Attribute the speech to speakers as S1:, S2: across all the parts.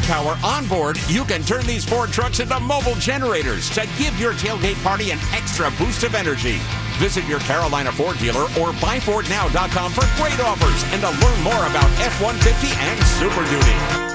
S1: power on board, you can turn these Ford trucks into mobile generators to give your tailgate party an extra boost of energy. Visit your Carolina Ford dealer or buyfordnow.com for great offers and to learn more about F-150 and Super Duty.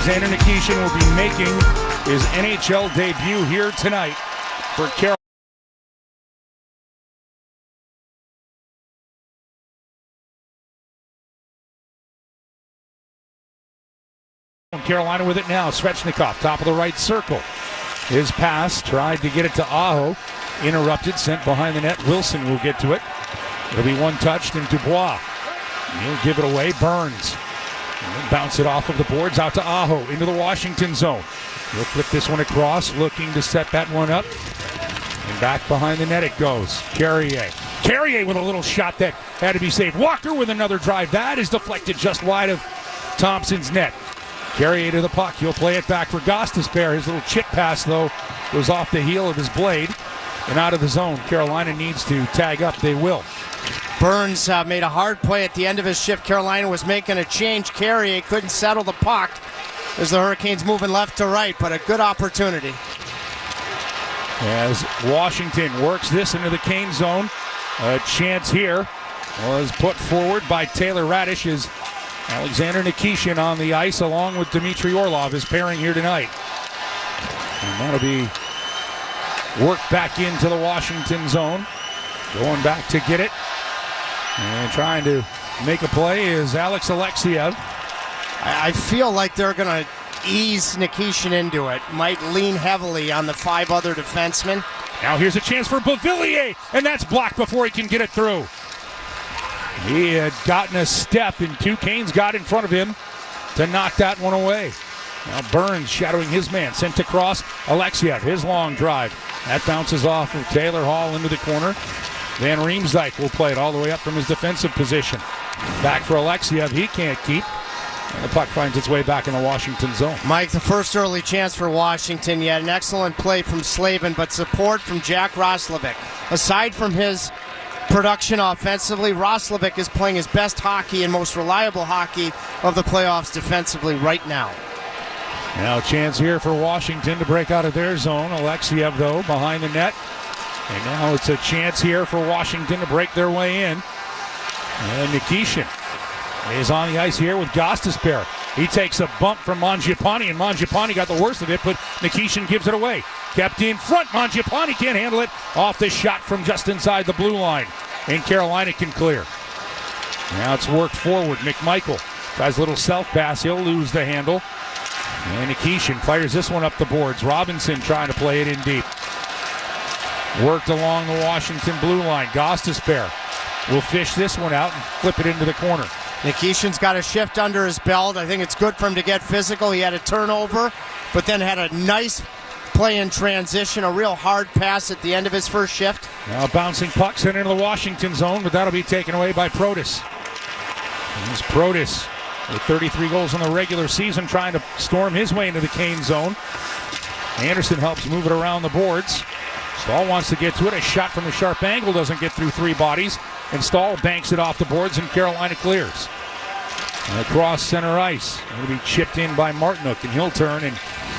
S2: Alexander Nikishin will be making his NHL debut here tonight for Carolina. Carolina with it now. Svechnikov, top of the right circle. His pass, tried to get it to Aho. Interrupted, sent behind the net. Wilson will get to it. It'll be one touched, and Dubois. He'll give it away. Burns. He'll bounce it off of the boards out to Aho into the Washington zone. He'll flip this one across, looking to set that one up. And back behind the net it goes. Carrier with a little shot that had to be saved. Walker with another drive. That is deflected just wide of Thompson's net. Carrier to the puck. He'll play it back for Gostisbehere. His little chip pass, though, goes off the heel of his blade and out of the zone. Carolina needs to tag up. They will.
S3: Burns made a hard play at the end of his shift. Carolina was making a change. Carrier couldn't settle the puck as the Hurricanes moving left to right, but a good opportunity.
S2: As Washington works this into the Kane zone, a chance here was put forward by Taylor Radish as Alexander Nikishin on the ice along with Dmitry Orlov is pairing here tonight. And that'll be worked back into the Washington zone. Going back to get it. And trying to make a play is Alex Alexiev.
S3: I feel like they're going to ease Nikishin into it. Might lean heavily on the 5 other defensemen.
S2: Now here's a chance for Beauvillier, and that's blocked before he can get it through. He had gotten a step, and two Canes got in front of him to knock that one away. Now Burns shadowing his man, sent across. Alexiev, his long drive. That bounces off of Taylor Hall into the corner. Van Riemsdyk will play it all the way up from his defensive position. Back for Alexiev, he can't keep. And the puck finds its way back in the Washington zone.
S3: Mike, the first early chance for Washington. Yet an excellent play from Slavin, but support from Jack Roslovic. Aside from his production offensively. Roslovic is playing his best hockey and most reliable hockey of the playoffs defensively right now.
S2: Now a chance here for Washington to break out of their zone. Alexiev, though, behind the net. And now it's a chance here for Washington to break their way in. And Nikishin is on the ice here with Gostisbehere. He takes a bump from Mangiapane, and Mangiapane got the worst of it, but Nikishin gives it away. Kept in front. Mangiapane can't handle it. Off the shot from just inside the blue line. And Carolina can clear. Now it's worked forward. McMichael tries a little self-pass. He'll lose the handle. And Nikishin fires this one up the boards. Robinson trying to play it in deep. Worked along the Washington blue line. Gostisbehere will fish this one out and flip it into the corner.
S3: Nikishin's got a shift under his belt. I think it's good for him to get physical. He had a turnover, but then had a nice play in transition, a real hard pass at the end of his first shift.
S2: Now bouncing puck sent into the Washington zone, but that'll be taken away by Protas. Here's Protas with 33 goals in the regular season, trying to storm his way into the Kane zone. Andersen helps move it around the boards. Stahl wants to get to it. A shot from a sharp angle doesn't get through three bodies, and Stahl banks it off the boards, and Carolina clears. And across center ice, it'll be chipped in by Martinook, and he'll turn and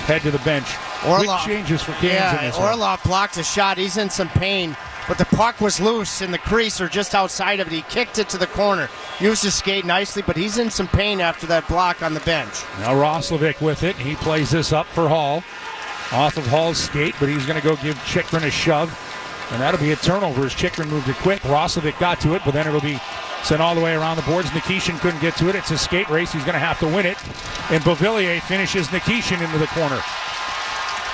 S2: head to the bench. Quick changes for Canes in this one.
S3: Orlov blocked a shot. He's in some pain, but the puck was loose in the crease or just outside of it. He kicked it to the corner. Used his skate nicely, but he's in some pain after that block on the bench.
S2: Now Roslovic with it. He plays this up for Hall. Off of Hall's skate, but he's going to go give Chychrun a shove. And that'll be a turnover as Chychrun moved it quick. Roslovic got to it, but then it'll be sent all the way around the boards. Nikishin couldn't get to it. It's a skate race. He's going to have to win it. And Beauvillier finishes Nikishin into the corner.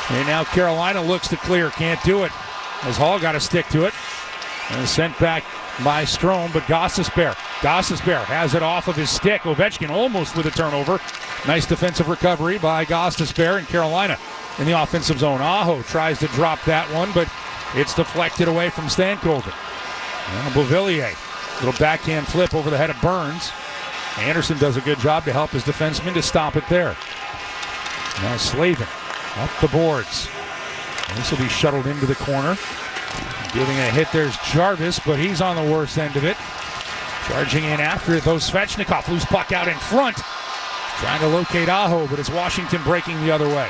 S2: And now Carolina looks to clear. Can't do it, as Hall got to stick to it. And sent back by Strome, but Gostisbehere has it off of his stick. Ovechkin almost with a turnover. Nice defensive recovery by Gostisbehere, and Carolina in the offensive zone. Aho tries to drop that one, but it's deflected away from Stankoven. Now Beauvillier, little backhand flip over the head of Burns. Andersen does a good job to help his defenseman to stop it there. Now Slavin up the boards. This will be shuttled into the corner. Giving a hit, there's Jarvis, but he's on the worst end of it. Charging in after it, though, Svechnikov. Loose puck out in front. Trying to locate Aho, but it's Washington breaking the other way.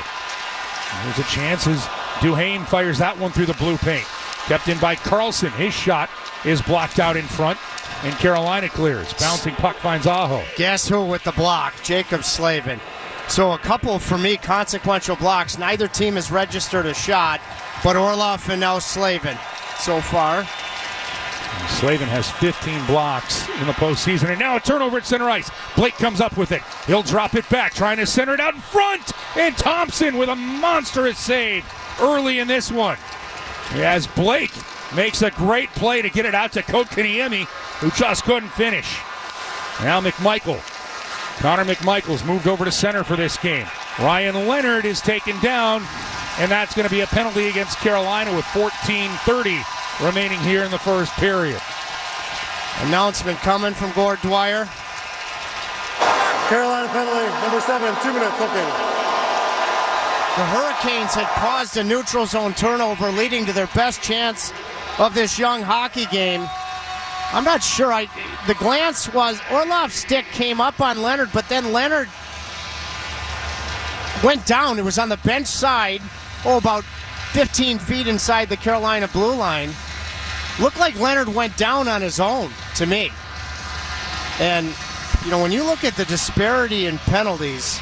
S2: There's a chance as Duhaime fires that one through the blue paint. Kept in by Carlson. His shot is blocked out in front, and Carolina clears. Bouncing puck finds Aho.
S3: Guess who with the block? Jacob Slavin. So a couple, for me, consequential blocks. Neither team has registered a shot, but Orlov and now Slavin so far.
S2: Slavin has 15 blocks in the postseason, and now a turnover at center ice. Blake comes up with it. He'll drop it back, trying to center it out in front, and Thompson with a monstrous save early in this one. As Blake makes a great play to get it out to Kotkaniemi, who just couldn't finish. Now McMichael. Connor McMichael's moved over to center for this game. Ryan Leonard is taken down, and that's going to be a penalty against Carolina with 14:30 remaining here in the first period.
S3: Announcement coming from Gord Dwyer.
S4: Carolina penalty, number 7, 2 minutes, okay.
S3: The Hurricanes had caused a neutral zone turnover, leading to their best chance of this young hockey game. I'm not sure. The glance was Orlov's stick came up on Leonard, but then Leonard went down. It was on the bench side, about 15 feet inside the Carolina blue line. Looked like Leonard went down on his own, to me. And, you know, when you look at the disparity in penalties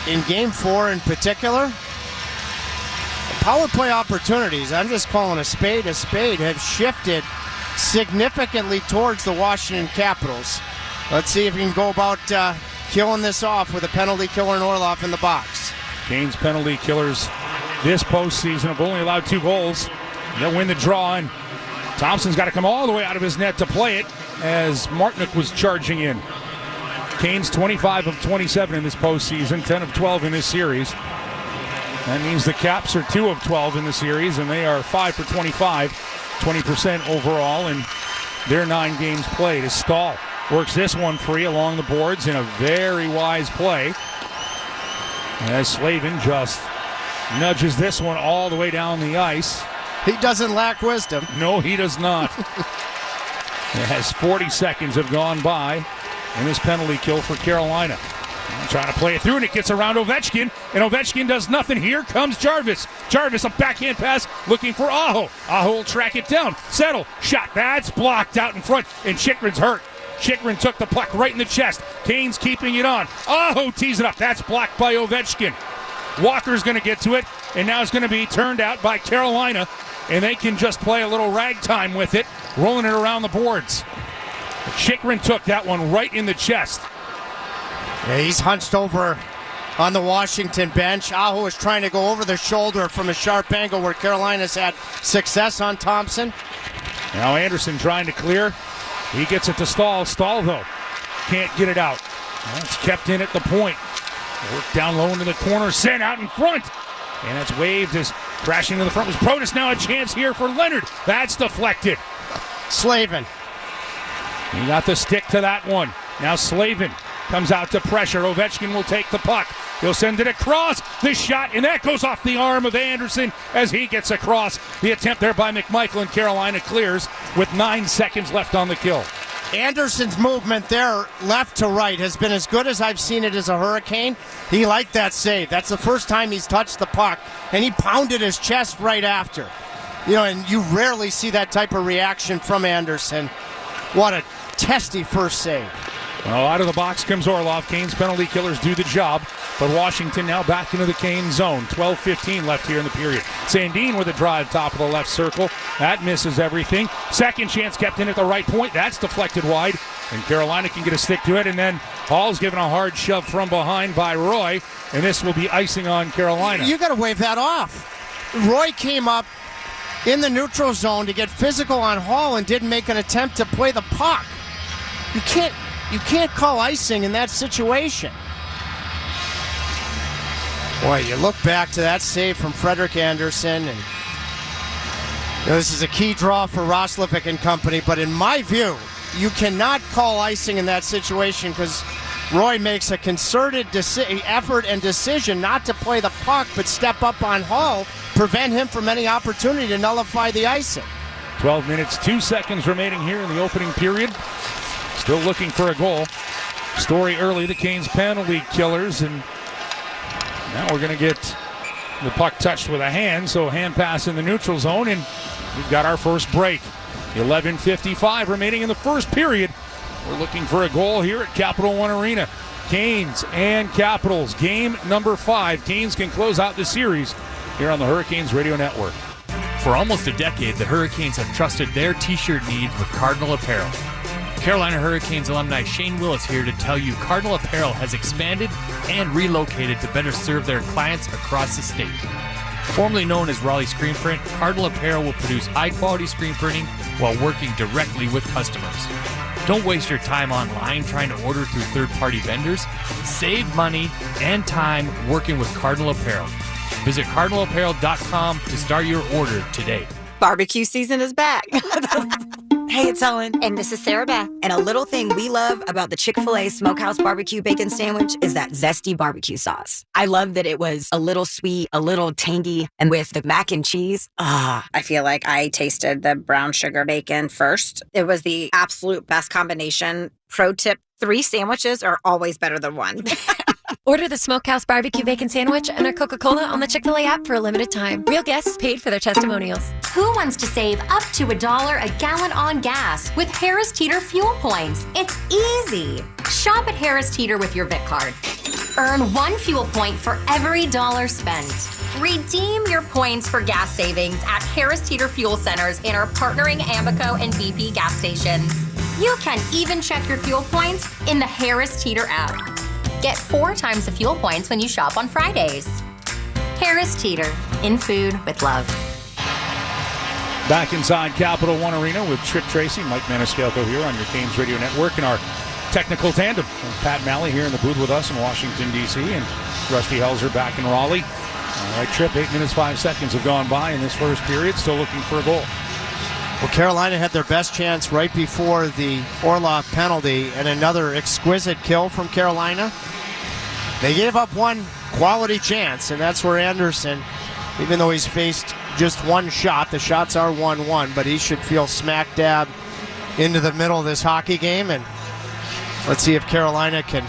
S3: in Game 4 in particular, the power play opportunities, I'm just calling a spade, have shifted significantly towards the Washington Capitals. Let's see if we can go about killing this off with a penalty killer and Orlov in the box.
S2: Canes penalty killers this postseason have only allowed 2 goals. They'll win the draw, and Thompson's got to come all the way out of his net to play it as Martinook was charging in. Canes 25 of 27 in this postseason, 10 of 12 in this series. That means the Caps are 2 of 12 in the series, and they are 5 for 25, 20% overall in their 9 games played. As Stahl works this one free along the boards in a very wise play. As Slavin just nudges this one all the way down the ice.
S3: He doesn't lack wisdom.
S2: No, he does not. As 40 seconds have gone by in this penalty kill for Carolina. Trying to play it through, and it gets around Ovechkin, and Ovechkin does nothing. Here comes Jarvis. Jarvis, a backhand pass, looking for Aho. Aho will track it down. Settle. Shot. That's blocked out in front, and Chychrun's hurt. Chychrun took the puck right in the chest. Kane's keeping it on. Aho tees it up. That's blocked by Ovechkin. Walker's going to get to it, and now it's going to be turned out by Carolina, and they can just play a little ragtime with it, rolling it around the boards. Chychrun took that one right in the chest.
S3: Yeah, he's hunched over on the Washington bench. Aho is trying to go over the shoulder from a sharp angle where Carolina's had success on Thompson.
S2: Now Andersen trying to clear. He gets it to Stahl. Stahl, though, can't get it out. Well, it's kept in at the point. Work down low into the corner, sent out in front. And that's waved as crashing to the front was Protas. Now a chance here for Leonard. That's deflected.
S3: Slavin.
S2: He got the stick to that one. Now Slavin comes out to pressure. Ovechkin will take the puck. He'll send it across. This shot, and that goes off the arm of Andersen as he gets across. The attempt there by McMichael, and Carolina clears with 9 seconds left on the kill.
S3: Andersen's movement there, left to right, has been as good as I've seen it as a Hurricane. He liked that save. That's the first time he's touched the puck, and he pounded his chest right after. You know, and you rarely see that type of reaction from Andersen. What a testy first save.
S2: Well, out of the box comes Orlov. Kane's penalty killers do the job, but Washington now back into the Kane zone. 12:15 left here in the period. Sandin with a drive top of the left circle. That misses everything. Second chance kept in at the right point. That's deflected wide, and Carolina can get a stick to it, and then Hall's given a hard shove from behind by Roy, and this will be icing on Carolina.
S3: You got to wave that off. Roy came up in the neutral zone to get physical on Hall and didn't make an attempt to play the puck. You can't call icing in that situation. Boy, you look back to that save from Frederik Andersen, and you know, this is a key draw for Roslovic and company, but in my view, you cannot call icing in that situation because Roy makes a concerted effort and decision not to play the puck but step up on Hall, prevent him from any opportunity to nullify the icing.
S2: 12 minutes, 2 seconds remaining here in the opening period. Still looking for a goal. Story early, the Canes penalty killers, and now we're going to get the puck touched with a hand, so hand pass in the neutral zone, and we've got our first break. 11:55 remaining in the first period. We're looking for a goal here at Capital One Arena. Canes and Capitals, game number 5. Canes can close out the series here on the Hurricanes Radio Network.
S5: For almost a decade, the Hurricanes have trusted their t-shirt needs with Cardinal Apparel. Carolina Hurricanes alumni Shane Willis here to tell you Cardinal Apparel has expanded and relocated to better serve their clients across the state. Formerly known as Raleigh Screen Print, Cardinal Apparel will produce high-quality screen printing while working directly with customers. Don't waste your time online trying to order through third-party vendors. Save money and time working with Cardinal Apparel. Visit cardinalapparel.com to start your order today.
S6: Barbecue season is back. Hey, it's Ellen. And this is Sarah Beth. And a little thing we love about the Chick-fil-A Smokehouse Barbecue Bacon Sandwich is that zesty barbecue sauce. I love that it was a little sweet, a little tangy, and with the mac and cheese,
S7: I feel like I tasted the brown sugar bacon first. It was the absolute best combination. Pro tip, 3 sandwiches are always better than 1.
S8: Order the Smokehouse Barbecue Bacon Sandwich and a Coca-Cola on the Chick-fil-A app for a limited time. Real guests paid for their testimonials.
S9: Who wants to save up to $1 a gallon on gas with Harris Teeter fuel points? It's easy. Shop at Harris Teeter with your VIC card. Earn 1 fuel point for every $1 spent. Redeem your points for gas savings at Harris Teeter fuel centers in our partnering Amoco and BP gas stations. You can even check your fuel points in the Harris Teeter app. Get 4 times the fuel points when you shop on Fridays. Harris Teeter, in food with love.
S2: Back inside Capital One Arena with Trip Tracy, Mike Maniscalco here on your Canes Radio Network, and our technical tandem. Pat Malley here in the booth with us in Washington, D.C., and Rusty Helzer back in Raleigh. All right, Trip, 8 minutes, 5 seconds have gone by in this first period, still looking for a goal.
S3: Well, Carolina had their best chance right before the Orlov penalty, and another exquisite kill from Carolina. They gave up one quality chance, and that's where Andersen, even though he's faced just one shot, the shots are 1-1, but he should feel smack dab into the middle of this hockey game, and let's see if Carolina can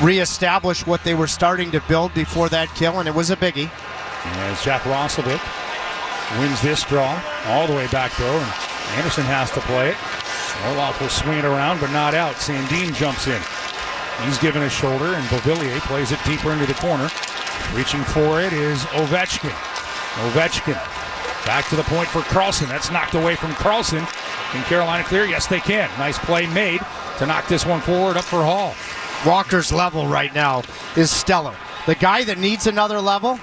S3: reestablish what they were starting to build before that kill, and it was a biggie.
S2: As Jack Roslovic wins this draw all the way back, though, and Andersen has to play it. Orlov will swing it around, but not out. Sandin jumps in. He's given a shoulder, and Beauvillier plays it deeper into the corner. Reaching for it is Ovechkin. Ovechkin back to the point for Karlsson. That's knocked away from Karlsson. Can Carolina clear? Yes, they can. Nice play made to knock this one forward up for Hall.
S3: Walker's level right now is stellar. The guy that needs another level,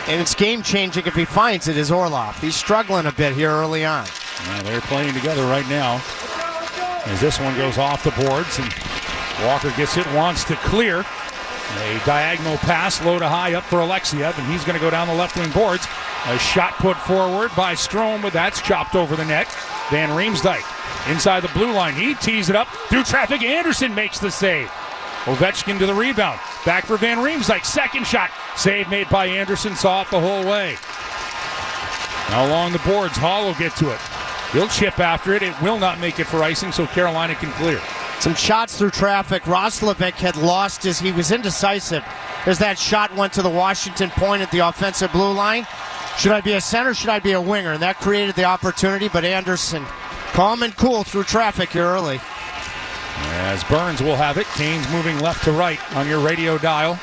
S3: and it's game-changing if he finds it, is Orlov. He's struggling a bit here early on.
S2: Well, they're playing together right now as this one goes off the boards, and Walker gets it, wants to clear. A diagonal pass, low to high up for Alexiev, and he's going to go down the left wing boards. A shot put forward by Strome, but that's chopped over the net. Van Riemsdyk inside the blue line. He tees it up through traffic. Andersen makes the save. Ovechkin to the rebound. Back for Van Riemsdyk. Second shot. Save made by Andersen. Saw it the whole way. Now along the boards, Hall will get to it. He'll chip after it. It will not make it for icing, so Carolina can clear.
S3: Some shots through traffic. Roslovic had lost as he was indecisive as that shot went to the Washington point at the offensive blue line. Should I be a center? Should I be a winger? And that created the opportunity, but Andersen calm and cool through traffic here early.
S2: As Burns will have it. Canes moving left to right on your radio dial.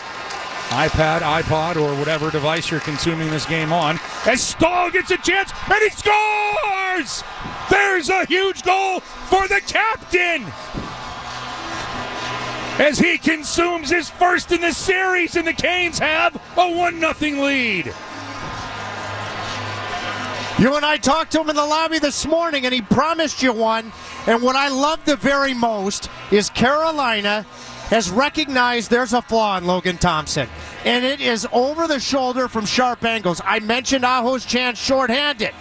S2: iPad, iPod, or whatever device you're consuming this game on. As Stahl gets a chance, and he scores! There's a huge goal for the captain! As he consumes his first in the series, and the Canes have a 1-0 lead.
S3: You and I talked to him in the lobby this morning, and he promised you one. And what I love the very most is Carolina has recognized there's a flaw in Logan Thompson, and it is over the shoulder from sharp angles. I mentioned Aho's chance shorthanded.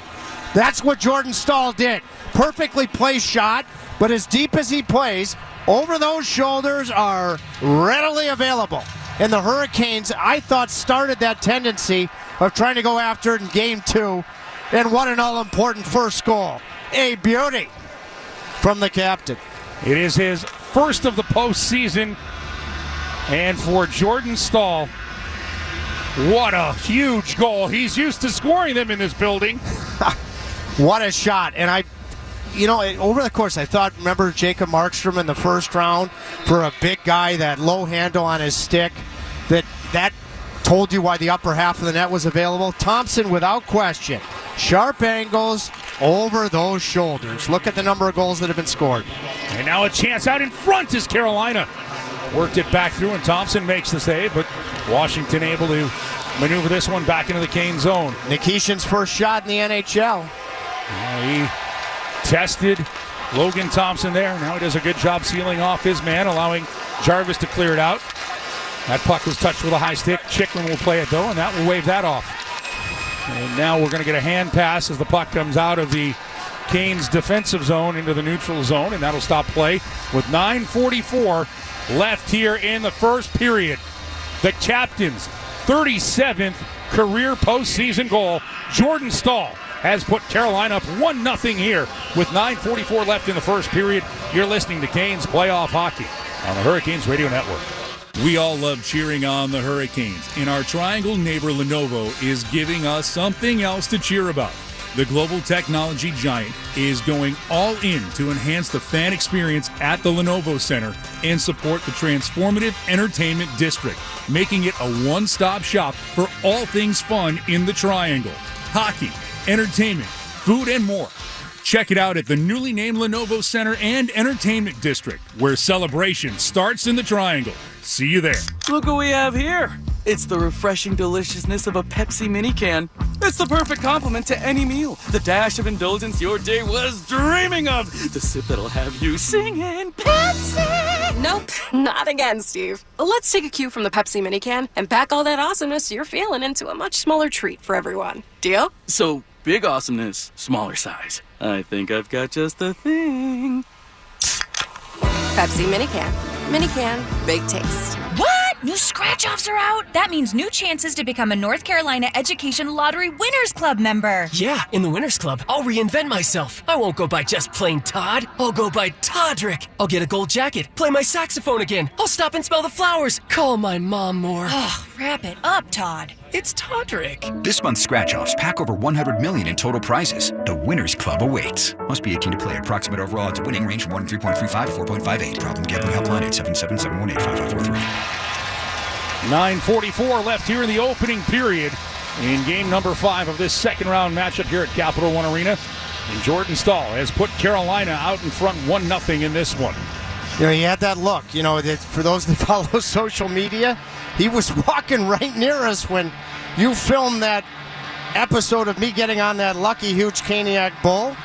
S3: That's what Jordan Stahl did. Perfectly placed shot, but as deep as he plays, over those shoulders are readily available. And the Hurricanes, I thought, started that tendency of trying to go after it in Game 2. And what an all-important first goal. A beauty from the captain.
S2: It is his first of the postseason. And for Jordan Stahl, what a huge goal. He's used to scoring them in this building.
S3: What a shot. And over the course, I thought, remember Jacob Markstrom in the first round for a big guy, that low handle on his stick, that told you why the upper half of the net was available. Thompson, without question, sharp angles over those shoulders. Look at the number of goals that have been scored.
S2: And now a chance out in front as Carolina worked it back through, and Thompson makes the save, but Washington able to maneuver this one back into the Kane zone.
S3: Nikishin's first shot in the NHL.
S2: He tested Logan Thompson there. Now he does a good job sealing off his man, allowing Jarvis to clear it out. That puck was touched with a high stick. Chicklin will play it, though, and that will wave that off. And now we're going to get a hand pass as the puck comes out of the Canes defensive zone into the neutral zone, and that'll stop play with 9:44 left here in the first period. The captain's 37th career postseason goal, Jordan Stahl, has put Carolina up 1-0 here with 9:44 left in the first period. You're listening to Canes Playoff Hockey on the Hurricanes Radio Network.
S10: We all love cheering on the Hurricanes, and our Triangle neighbor Lenovo is giving us something else to cheer about. The global technology giant is going all in to enhance the fan experience at the Lenovo Center and support the transformative entertainment district, making it a one-stop shop for all things fun in the Triangle. Hockey, entertainment, food, and more. Check it out at the newly named Lenovo Center and Entertainment District, where celebration starts in the Triangle. See you there.
S11: Look what we have here. It's the refreshing deliciousness of a Pepsi mini can. It's the perfect complement to any meal. The dash of indulgence your day was dreaming of. The sip that'll have you singing Pepsi.
S12: Nope, not again, Steve. Let's take a cue from the Pepsi mini can and pack all that awesomeness you're feeling into a much smaller treat for everyone. Deal?
S11: So, big awesomeness, smaller size. I think I've got just the thing.
S12: Pepsi mini can. Mini can, big taste.
S6: What?
S13: New scratch-offs are out. That means new chances to become a North Carolina Education Lottery Winners Club member.
S14: Yeah, in the Winners Club, I'll reinvent myself. I won't go by just plain Todd. I'll go by Toddrick. I'll get a gold jacket, play my saxophone again. I'll stop and smell the flowers, call my mom more.
S13: Oh, wrap it up, Todd.
S14: It's Toddrick.
S15: This month's scratch-offs pack over $100 million in total prizes. The Winners Club awaits. Must be 18 to play. Approximate overall odds of winning range from 3.35 to 4.58. Problem gambling helpline at 777-718-5543.
S2: 9:44 left here in the opening period in game number 5 of this second round matchup here at Capital One Arena. And Jordan Staal has put Carolina out in front 1-0 in this one.
S3: You know, he had that look. You know, for those that follow social media, he was walking right near us when you filmed that episode of me getting on that lucky huge Caniac bull.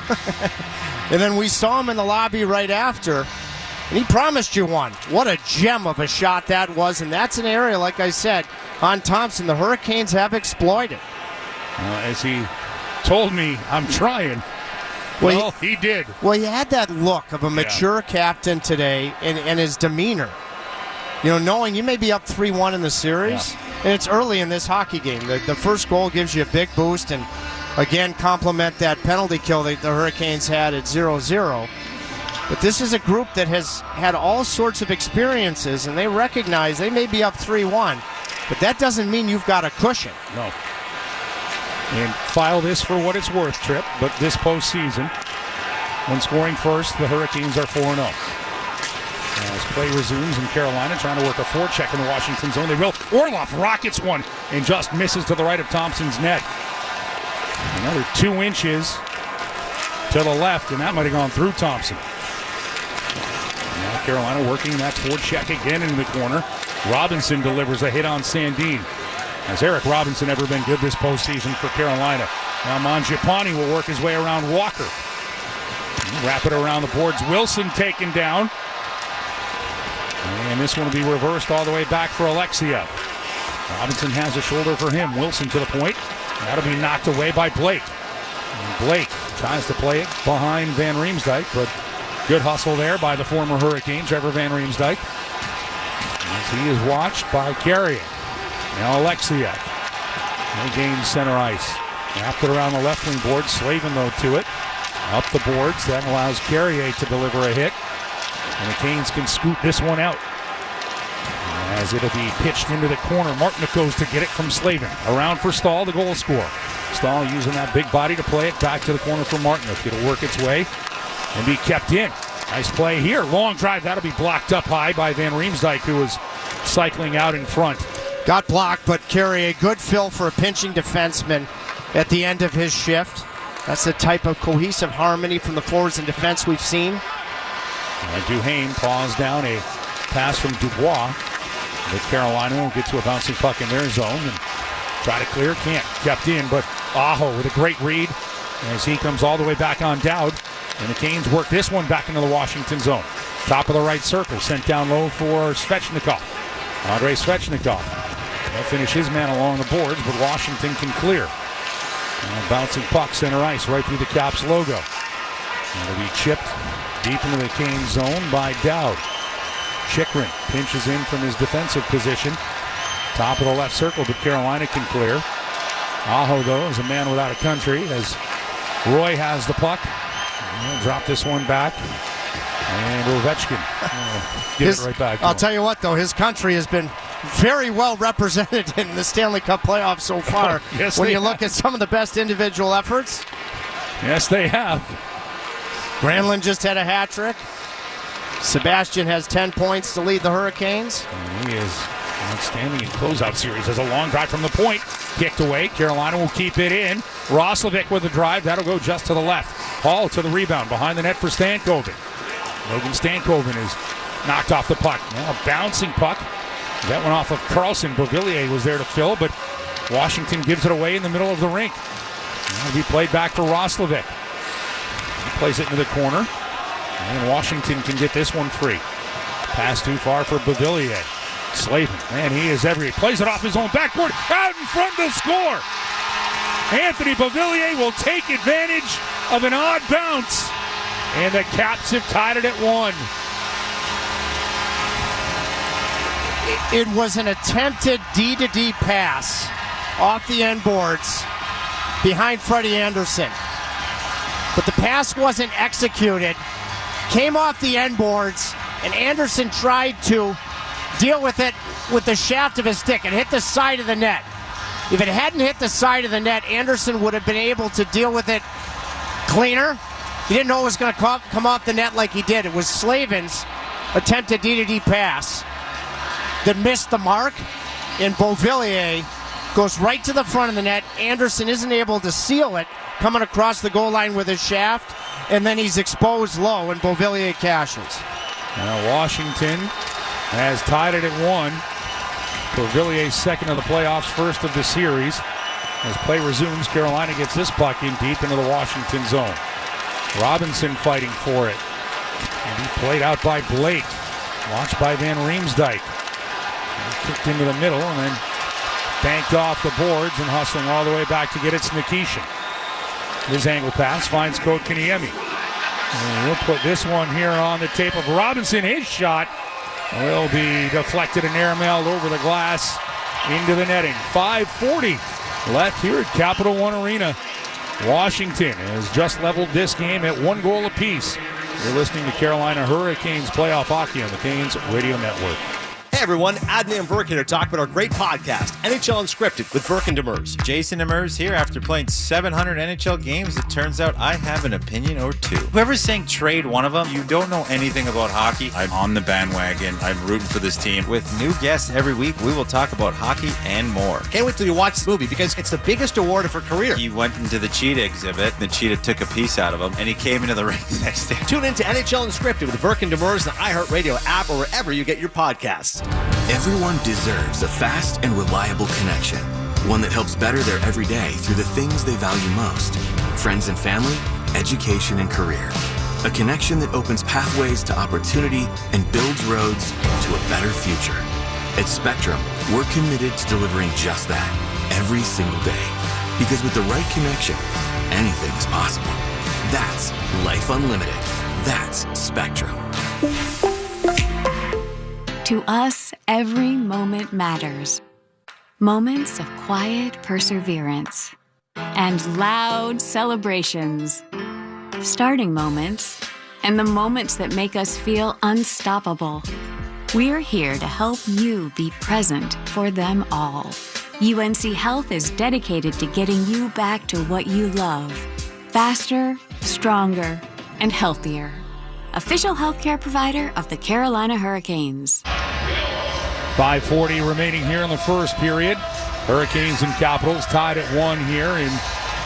S3: And then we saw him in the lobby right after. And he promised you one. What a gem of a shot that was. And that's an area, like I said, on Thompson, the Hurricanes have exploited.
S2: As he told me, I'm trying. Well, he did.
S3: Well, he had that look of a mature captain today and his demeanor. You know, knowing you may be up 3-1 in the series, and it's early in this hockey game. The first goal gives you a big boost, and again, compliment that penalty kill that the Hurricanes had at 0-0. But this is a group that has had all sorts of experiences, and they recognize they may be up 3-1, but that doesn't mean you've got a cushion.
S2: No. And file this for what it's worth, Tripp, but this postseason, when scoring first, the Hurricanes are 4-0. As play resumes in Carolina, trying to work a forecheck in the Washington zone. They will. Orlov rockets one and just misses to the right of Thompson's net. Another 2 inches to the left, and that might have gone through Thompson. Now Carolina working that forecheck again into the corner. Robinson delivers a hit on Sandin. Has Eric Robinson ever been good this postseason for Carolina? Now Mangiapane will work his way around Walker. Wrap it around the boards. Wilson taken down. And this one will be reversed all the way back for Alexiev. Robinson has a shoulder for him. Wilson to the point. That'll be knocked away by Blake. And Blake tries to play it behind Van Riemsdyk, but good hustle there by the former Hurricane, Trevor Van Riemsdyk. As he is watched by Carrier. Now Alexiev. No gains center ice. Wrapped it around the left wing board. Slavin, though, to it. Up the boards. That allows Carrier to deliver a hit. And the Canes can scoot this one out. As it'll be pitched into the corner. Martinick goes to get it from Slavin. Around for Staal, the goal scorer. Staal using that big body to play it back to the corner for Martinick. It'll work its way and be kept in. Nice play here. Long drive. That'll be blocked up high by Van Riemsdyk, who was cycling out in front.
S3: Got blocked, but Carrier, good fill for a pinching defenseman at the end of his shift. That's the type of cohesive harmony from the forwards and defense we've seen.
S2: Duhaime paws down a pass from Dubois. But Carolina will get to a bouncing puck in their zone and try to clear. Can't. Kept in, but Aho with a great read as he comes all the way back on Dowd. And the Canes work this one back into the Washington zone. Top of the right circle, sent down low for Svechnikov. Andrei Svechnikov. He'll finish his man along the boards, but Washington can clear. And bouncing puck center ice right through the Caps logo. It'll be chipped deep into the Canes zone by Dowd. Chychrun pinches in from his defensive position. Top of the left circle, but Carolina can clear. Aho, though, is a man without a country as Roy has the puck. He'll drop this one back. And Ovechkin give it right back.
S3: I'll tell you what, though, his country has been very well represented in the Stanley Cup Playoffs so far.
S2: Yes,
S3: when you look at some of the best individual efforts.
S2: Yes, they have.
S3: Granlund just had a hat trick. Sebastian has 10 points to lead the Hurricanes.
S2: And he is outstanding in closeout series. There's a long drive from the point. Kicked away. Carolina will keep it in. Roslovic with a drive. That'll go just to the left. Hall to the rebound. Behind the net for Stankoven. Logan Stankoven is knocked off the puck. Now a bouncing puck. That went off of Carlson. Beauvillier was there to fill, but Washington gives it away in the middle of the rink. It'll be played back for Roslovic. He plays it into the corner. And Washington can get this one free. Pass too far for Beauvillier. Slavin, man, he is everywhere. Plays it off his own backboard. Out in front to score. Anthony Beauvillier will take advantage of an odd bounce. And the Caps have tied it at 1.
S3: It was an attempted D-to-D pass off the end boards behind Freddie Andersen. But the pass wasn't executed. Came off the end boards, and Andersen tried to deal with it with the shaft of his stick and hit the side of the net. If it hadn't hit the side of the net, Andersen would have been able to deal with it cleaner. He didn't know it was going to come off the net like he did. It was Slavin's attempted D-to-D pass that missed the mark, and Beauvillier goes right to the front of the net. Andersen isn't able to seal it, coming across the goal line with his shaft, and then he's exposed low, and Beauvillier cashes.
S2: Now Washington has tied it at 1. Beauvillier's second of the playoffs, first of the series. As play resumes, Carolina gets this puck in deep into the Washington zone. Robinson fighting for it. And he played out by Blake. Watched by Van Riemsdyk. Kicked into the middle and then banked off the boards and hustling all the way back to get it to Nikishin. His angle pass finds Kotkaniemi. And he'll put this one here on the tape of Robinson. His shot will be deflected and airmailed over the glass into the netting. 5:40 left here at Capital One Arena. Washington has just leveled this game at 1 goal apiece. You're listening to Carolina Hurricanes playoff hockey on the Canes Radio Network.
S16: Hey everyone, Adney and Verkin are talking about our great podcast, NHL Unscripted with Verkin Demers.
S17: Jason Demers here. After playing 700 NHL games, it turns out I have an opinion or two. Whoever's saying trade one of them, you don't know anything about hockey. I'm on the bandwagon. I'm rooting for this team. With new guests every week, we will talk about hockey and more.
S16: Can't wait till you watch this movie because it's the biggest award of her career.
S17: He went into the cheetah exhibit. The cheetah took a piece out of him, and he came into the ring the next day.
S16: Tune in to NHL Unscripted with Verkin Demers on the iHeartRadio app or wherever you get your podcasts.
S18: Everyone deserves a fast and reliable connection. One that helps better their everyday through the things they value most. Friends and family, education and career. A connection that opens pathways to opportunity and builds roads to a better future. At Spectrum, we're committed to delivering just that every single day. Because with the right connection, anything is possible. That's Life Unlimited. That's Spectrum.
S19: To us, every moment matters. Moments of quiet perseverance and loud celebrations. Starting moments and the moments that make us feel unstoppable. We're here to help you be present for them all. UNC Health is dedicated to getting you back to what you love. Faster, stronger, and healthier. Official healthcare provider of the Carolina Hurricanes.
S2: 5:40 remaining here in the first period. Hurricanes and Capitals tied at 1 here in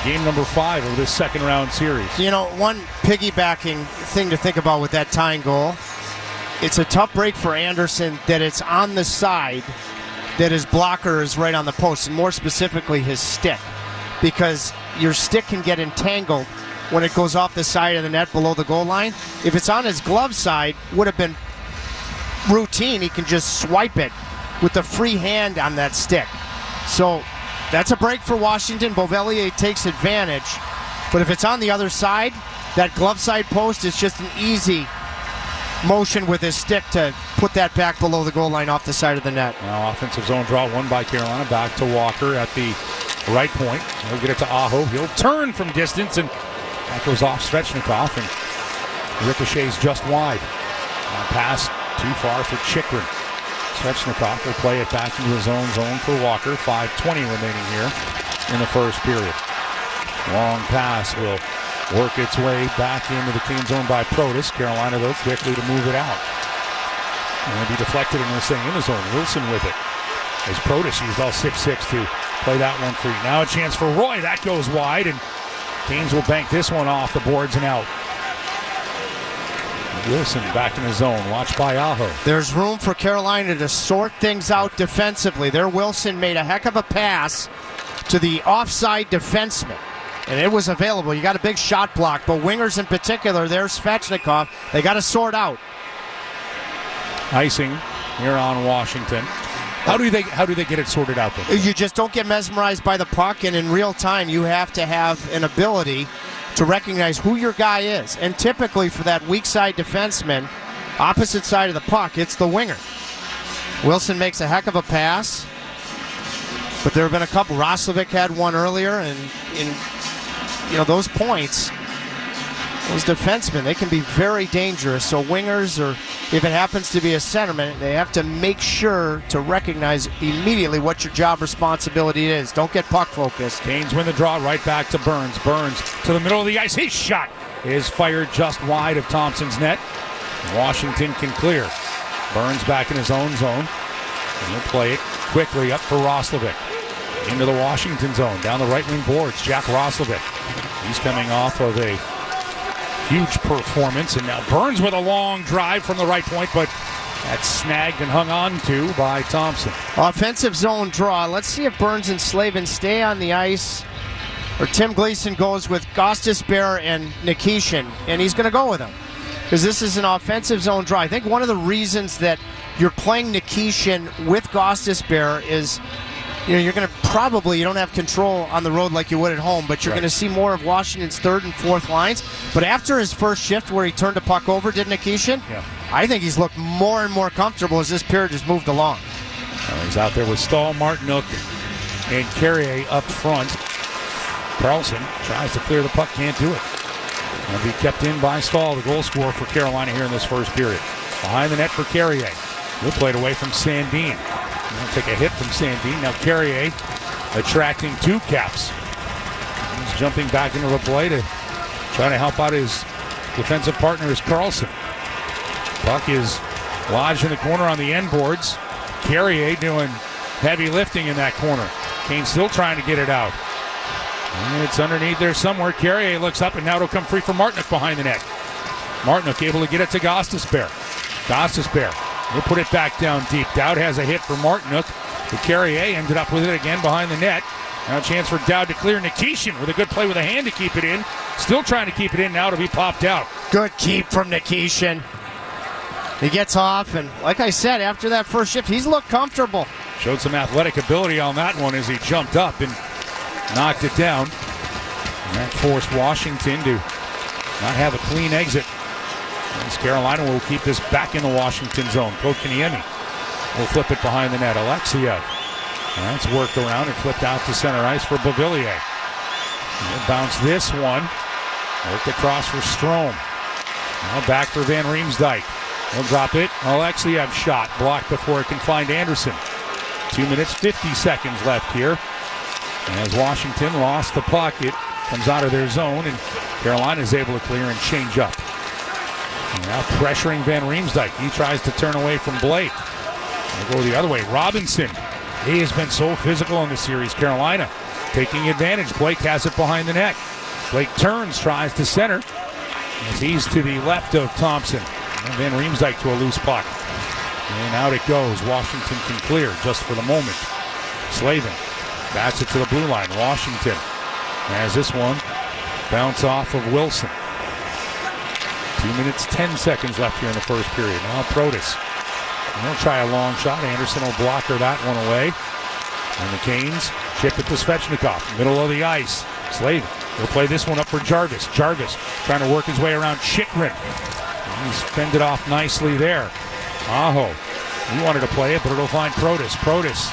S2: game number 5 of this second round series.
S3: You know, one piggybacking thing to think about with that tying goal, it's a tough break for Andersen that it's on the side that his blocker is right on the post, and more specifically his stick, because your stick can get entangled when it goes off the side of the net below the goal line. If it's on his glove side, would have been routine. He can just swipe it with the free hand on that stick. So that's a break for Washington. Beauvillier takes advantage. But if it's on the other side, that glove side post is just an easy motion with his stick to put that back below the goal line off the side of the net.
S2: Now offensive zone draw, won by Carolina. Back to Walker at the right point. He'll get it to Aho. He'll turn from distance, and that goes off Svechnikov, and ricochets just wide. Pass too far for Chychrun. Svechnikov will play it back into his own zone for Walker. 5:20 remaining here in the first period. Long pass will work its way back into the Cane zone by Protas. Carolina, though, quickly to move it out. And it'll be deflected, and we're staying in the zone. Wilson with it. As Protas used all 6'6" to play that one free. Now a chance for Roy. That goes wide, and Canes will bank this one off the boards and out. Wilson back in the zone, watched by Aho.
S3: There's room for Carolina to sort things out defensively. There, Wilson made a heck of a pass to the offside defenseman, and it was available. You got a big shot block, but wingers in particular, there's Svechnikov. They got to sort out.
S2: Icing here on Washington. How do they get it sorted out then?
S3: You just don't get mesmerized by the puck, and in real time you have to have an ability to recognize who your guy is. And typically for that weak side defenseman, opposite side of the puck, it's the winger. Wilson makes a heck of a pass. But there have been a couple. Roslovic had one earlier, and those points, those defensemen, they can be very dangerous. So wingers, or if it happens to be a centerman, they have to make sure to recognize immediately what your job responsibility is. Don't get puck focused.
S2: Canes win the draw, right back to Burns. Burns to the middle of the ice. His shot is fired just wide of Thompson's net. Washington can clear. Burns back in his own zone. And he'll play it quickly up for Roslovic. Into the Washington zone, down the right wing boards. Jack Roslovic. He's coming off of a huge performance, and now Burns with a long drive from the right point, but that's snagged and hung on to by Thompson.
S3: Offensive zone draw. Let's see if Burns and Slavin stay on the ice, or Tim Gleason goes with Gostisbehere and Nikishin, and he's going to go with him because this is an offensive zone draw. I think one of the reasons that you're playing Nikishin with Gostisbehere is you're going to you don't have control on the road like you would at home, but you're going to see more of Washington's third and fourth lines. But after his first shift where he turned the puck over, did Nikishin?
S2: Yeah.
S3: I think he's looked more and more comfortable as this period has moved along.
S2: He's out there with Stahl, Martinook, and Carrier up front. Carlson tries to clear the puck, can't do it. Going to be kept in by Stahl, the goal scorer for Carolina here in this first period. Behind the net for Carrier. He'll play it away from Sandin. He'll take a hit from Sandin. Now Carrier attracting two caps. He's jumping back into the play to try to help out his defensive partner is Carlson. Puck is lodged in the corner on the end boards. Carrier doing heavy lifting in that corner. Kane still trying to get it out. And it's underneath there somewhere. Carrier looks up, and now it'll come free for Martinook behind the net. Martinook able to get it to Gostisbehere. Gostisbehere. He'll put it back down deep. Dowd has a hit for Martinook. The Carrier ended up with it again behind the net. Now a chance for Dowd to clear. Nikishin with a good play with a hand to keep it in. Still trying to keep it in. Now to be popped out.
S3: Good keep from Nikishin. He gets off, and like I said, after that first shift, he's looked comfortable.
S2: Showed some athletic ability on that one as he jumped up and knocked it down. And that forced Washington to not have a clean exit. As Carolina will keep this back in the Washington zone. Kotkaniemi will flip it behind the net. Alexiev. That's worked around and flipped out to center ice for Beauvillier. He'll bounce this one. Worked across for Strome. Now back for Van Riemsdyk. He'll drop it. Alexiev shot blocked before it can find Andersen. 2 minutes, 50 seconds left here. As Washington lost the puck, it comes out of their zone, and Carolina is able to clear and change up. Now pressuring Van Riemsdyk. He tries to turn away from Blake. They'll go the other way. Robinson. He has been so physical in this series. Carolina taking advantage. Blake has it behind the net. Blake turns, tries to center. As he's to the left of Thompson. And Van Riemsdyk to a loose puck. And out it goes. Washington can clear just for the moment. Slavin bats it to the blue line. Washington has this one bounce off of Wilson. 2 minutes, 10 seconds left here in the first period. Now Protas. He'll try a long shot. Andersen will block her that one away. And the Canes chip it to Svechnikov. Middle of the ice. Slavin. He'll play this one up for Jarvis. Jarvis trying to work his way around Chychrun. He's fended off nicely there. Aho. He wanted to play it, but it'll find Protas. Protas.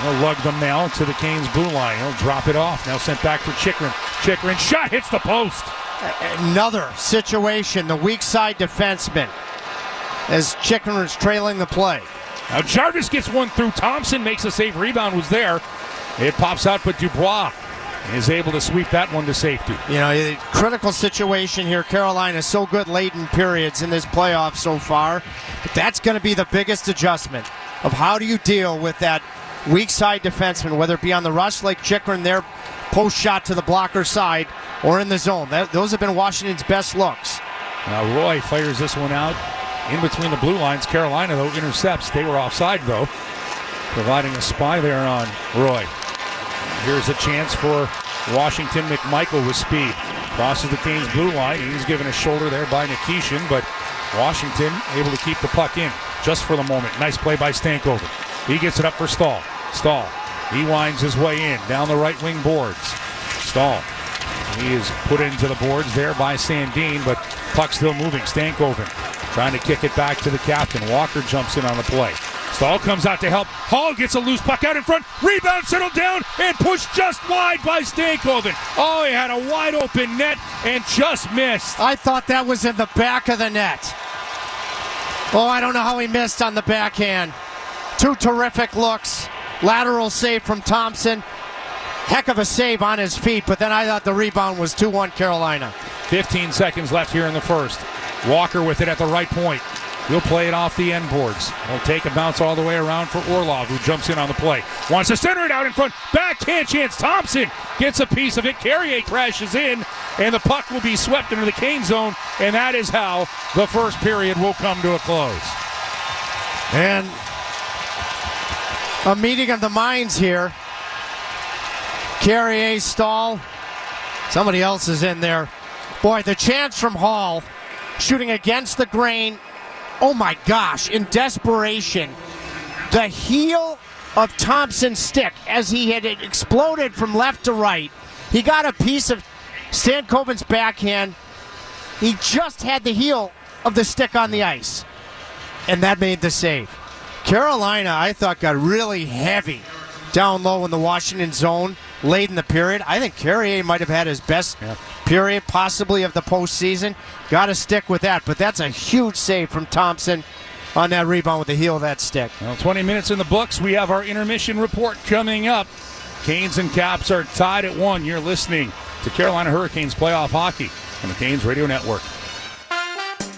S2: He'll lug the mail to the Canes blue line. He'll drop it off. Now sent back for Chychrun. Chychrun shot hits the post.
S3: Another situation, the weak side defenseman, as Chychrun is trailing the play.
S2: Now Jarvis gets one through. Thompson makes a save. Rebound was there. It pops out, but Dubois is able to sweep that one to safety.
S3: You know, a critical situation here. Carolina is so good late in periods in this playoff so far. But that's going to be the biggest adjustment of how do you deal with that weak side defenseman, whether it be on the rush like Chychrun, their post shot to the blocker side, or in the zone. Those have been Washington's best looks.
S2: Now Roy fires this one out in between the blue lines. Carolina, though, intercepts. They were offside, though, providing a spy there on Roy. Here's a chance for Washington. McMichael with speed. Crosses the Canes blue line. He's given a shoulder there by Nikishin, but Washington able to keep the puck in just for the moment. Nice play by Stankoven. He gets it up for Stahl. Stahl. He winds his way in down the right wing boards. Stahl. He is put into the boards there by Sandin, but puck still moving. Stankoven trying to kick it back to the captain. Walker jumps in on the play. Stahl comes out to help. Hall gets a loose puck out in front. Rebound settled down and pushed just wide by Stankoven. Oh, he had a wide open net and just missed.
S3: I thought that was in the back of the net. Oh, I don't know how he missed on the backhand. Two terrific looks. Lateral save from Thompson. Heck of a save on his feet, but then I thought the rebound was 2-1 Carolina.
S2: 15 seconds left here in the first. Walker with it at the right point. He'll play it off the end boards. He'll take a bounce all the way around for Orlov, who jumps in on the play. Wants to center it out in front. Backhand chance. Thompson gets a piece of it. Carrier crashes in, and the puck will be swept into the Cane zone, and that is how the first period will come to a close.
S3: And a meeting of the minds here. Carrier, Stahl. Somebody else is in there. Boy, the chance from Hall, shooting against the grain. Oh my gosh, in desperation, the heel of Thompson's stick as he had exploded from left to right. He got a piece of Stankoven's backhand. He just had the heel of the stick on the ice, and that made the save. Carolina, I thought, got really heavy down low in the Washington zone late in the period. I think Carrier might have had his best period possibly of the postseason. Got to stick with that, but that's a huge save from Thompson on that rebound with the heel of that stick.
S2: Well, 20 minutes in the books. We have our intermission report coming up. Canes and Caps are tied at 1. You're listening to Carolina Hurricanes playoff hockey on the Canes Radio Network.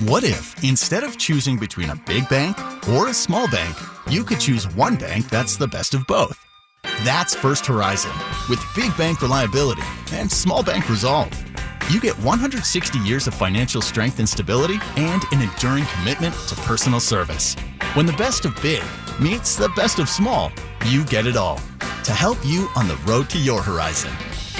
S20: What if, instead of choosing between a big bank or a small bank, you could choose one bank that's the best of both? That's First Horizon, with big bank reliability and small bank resolve. You get 160 years of financial strength and stability and an enduring commitment to personal service. When the best of big meets the best of small, you get it all. To help you on the road to your horizon.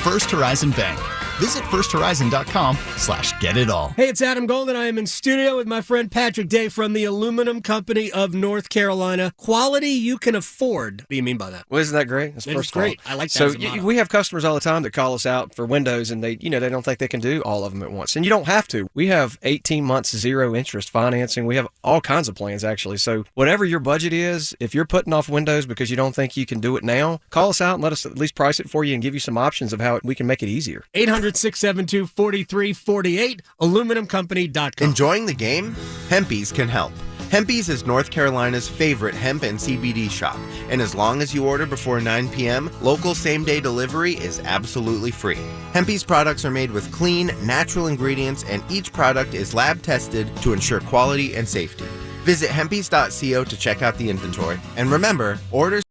S20: First Horizon Bank. Visit firsthorizon.com/getitall.
S21: Hey, it's Adam Golden. I am in studio with my friend Patrick Day from the Aluminum Company of North Carolina. Quality you can afford. What do you mean by that?
S22: Well, isn't that great? That's
S21: It's great. I like that
S22: So
S21: as a motto.
S22: we have customers all the time that call us out for windows, and they don't think they can do all of them at once. And you don't have to. We have 18 months zero interest financing. We have all kinds of plans actually. So whatever your budget is, if you're putting off windows because you don't think you can do it now, call us out and let us at least price it for you and give you some options of how we can make it easier.
S21: 800-672-4348, aluminumcompany.com.
S23: Enjoying the game? Hempy's can help. Hempy's is North Carolina's favorite hemp and CBD shop, and as long as you order before 9 p.m., local same-day delivery is absolutely free. Hempy's products are made with clean, natural ingredients, and each product is lab-tested to ensure quality and safety. Visit hempys.co to check out the inventory, and remember, orders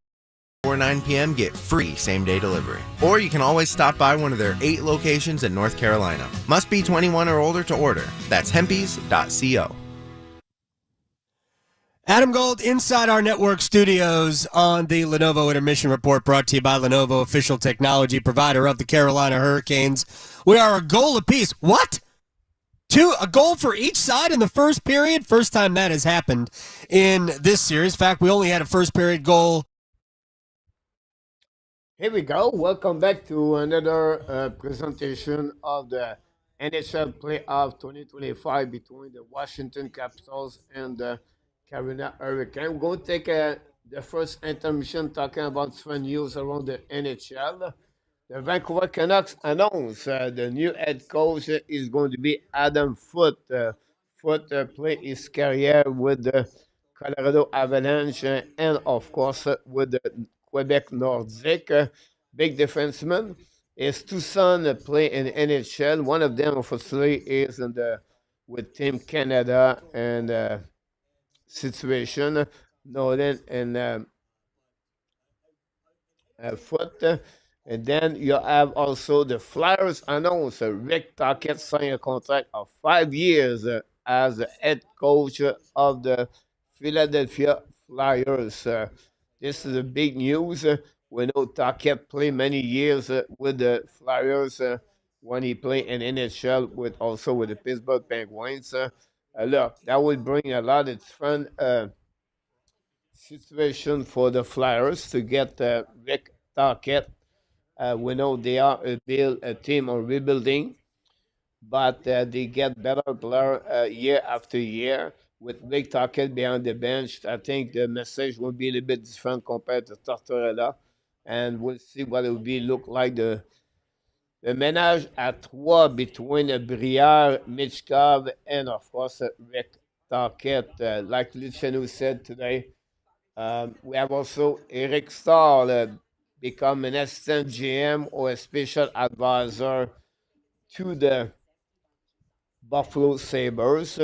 S23: before 9 p.m. get free same-day delivery. Or you can always stop by one of their 8 locations in North Carolina. Must be 21 or older to order. That's hempys.co.
S21: Adam Gold inside our network studios on the Lenovo Intermission Report, brought to you by Lenovo, official technology provider of the Carolina Hurricanes. We are a goal apiece. What? A goal for each side in the first period? First time that has happened in this series. In fact, we only had a first period goal.
S24: Here we go. Welcome back to another presentation of the NHL Playoff 2025 between the Washington Capitals and the Carolina Hurricanes. We're going to take the first intermission talking about some news around the NHL. The Vancouver Canucks announced the new head coach is going to be Adam Foote. Foote played his career with the Colorado Avalanche and, of course, with the Quebec Nordic. Big defenseman. His two sons play in NHL. One of them, obviously, is with Team Canada and situation. Nolan and Foote. And then you have also the Flyers announced Rick Tocchet signed a contract of 5 years as the head coach of the Philadelphia Flyers. This is a big news. We know Tocchet played many years with the Flyers when he played in NHL also with the Pittsburgh Penguins. Look, that will bring a lot of different situation for the Flyers to get Rick Tocchet. We know they are a team of rebuilding, but they get better players year after year. with Rick Tocchet behind the bench. I think the message will be a little bit different compared to Tortorella, and we'll see what it will be look like the ménage à trois between Brière, Michkov, and of course Rick Tocchet. Like Luciano said today, we have also Eric Stahl become an assistant GM or a special advisor to the Buffalo Sabres.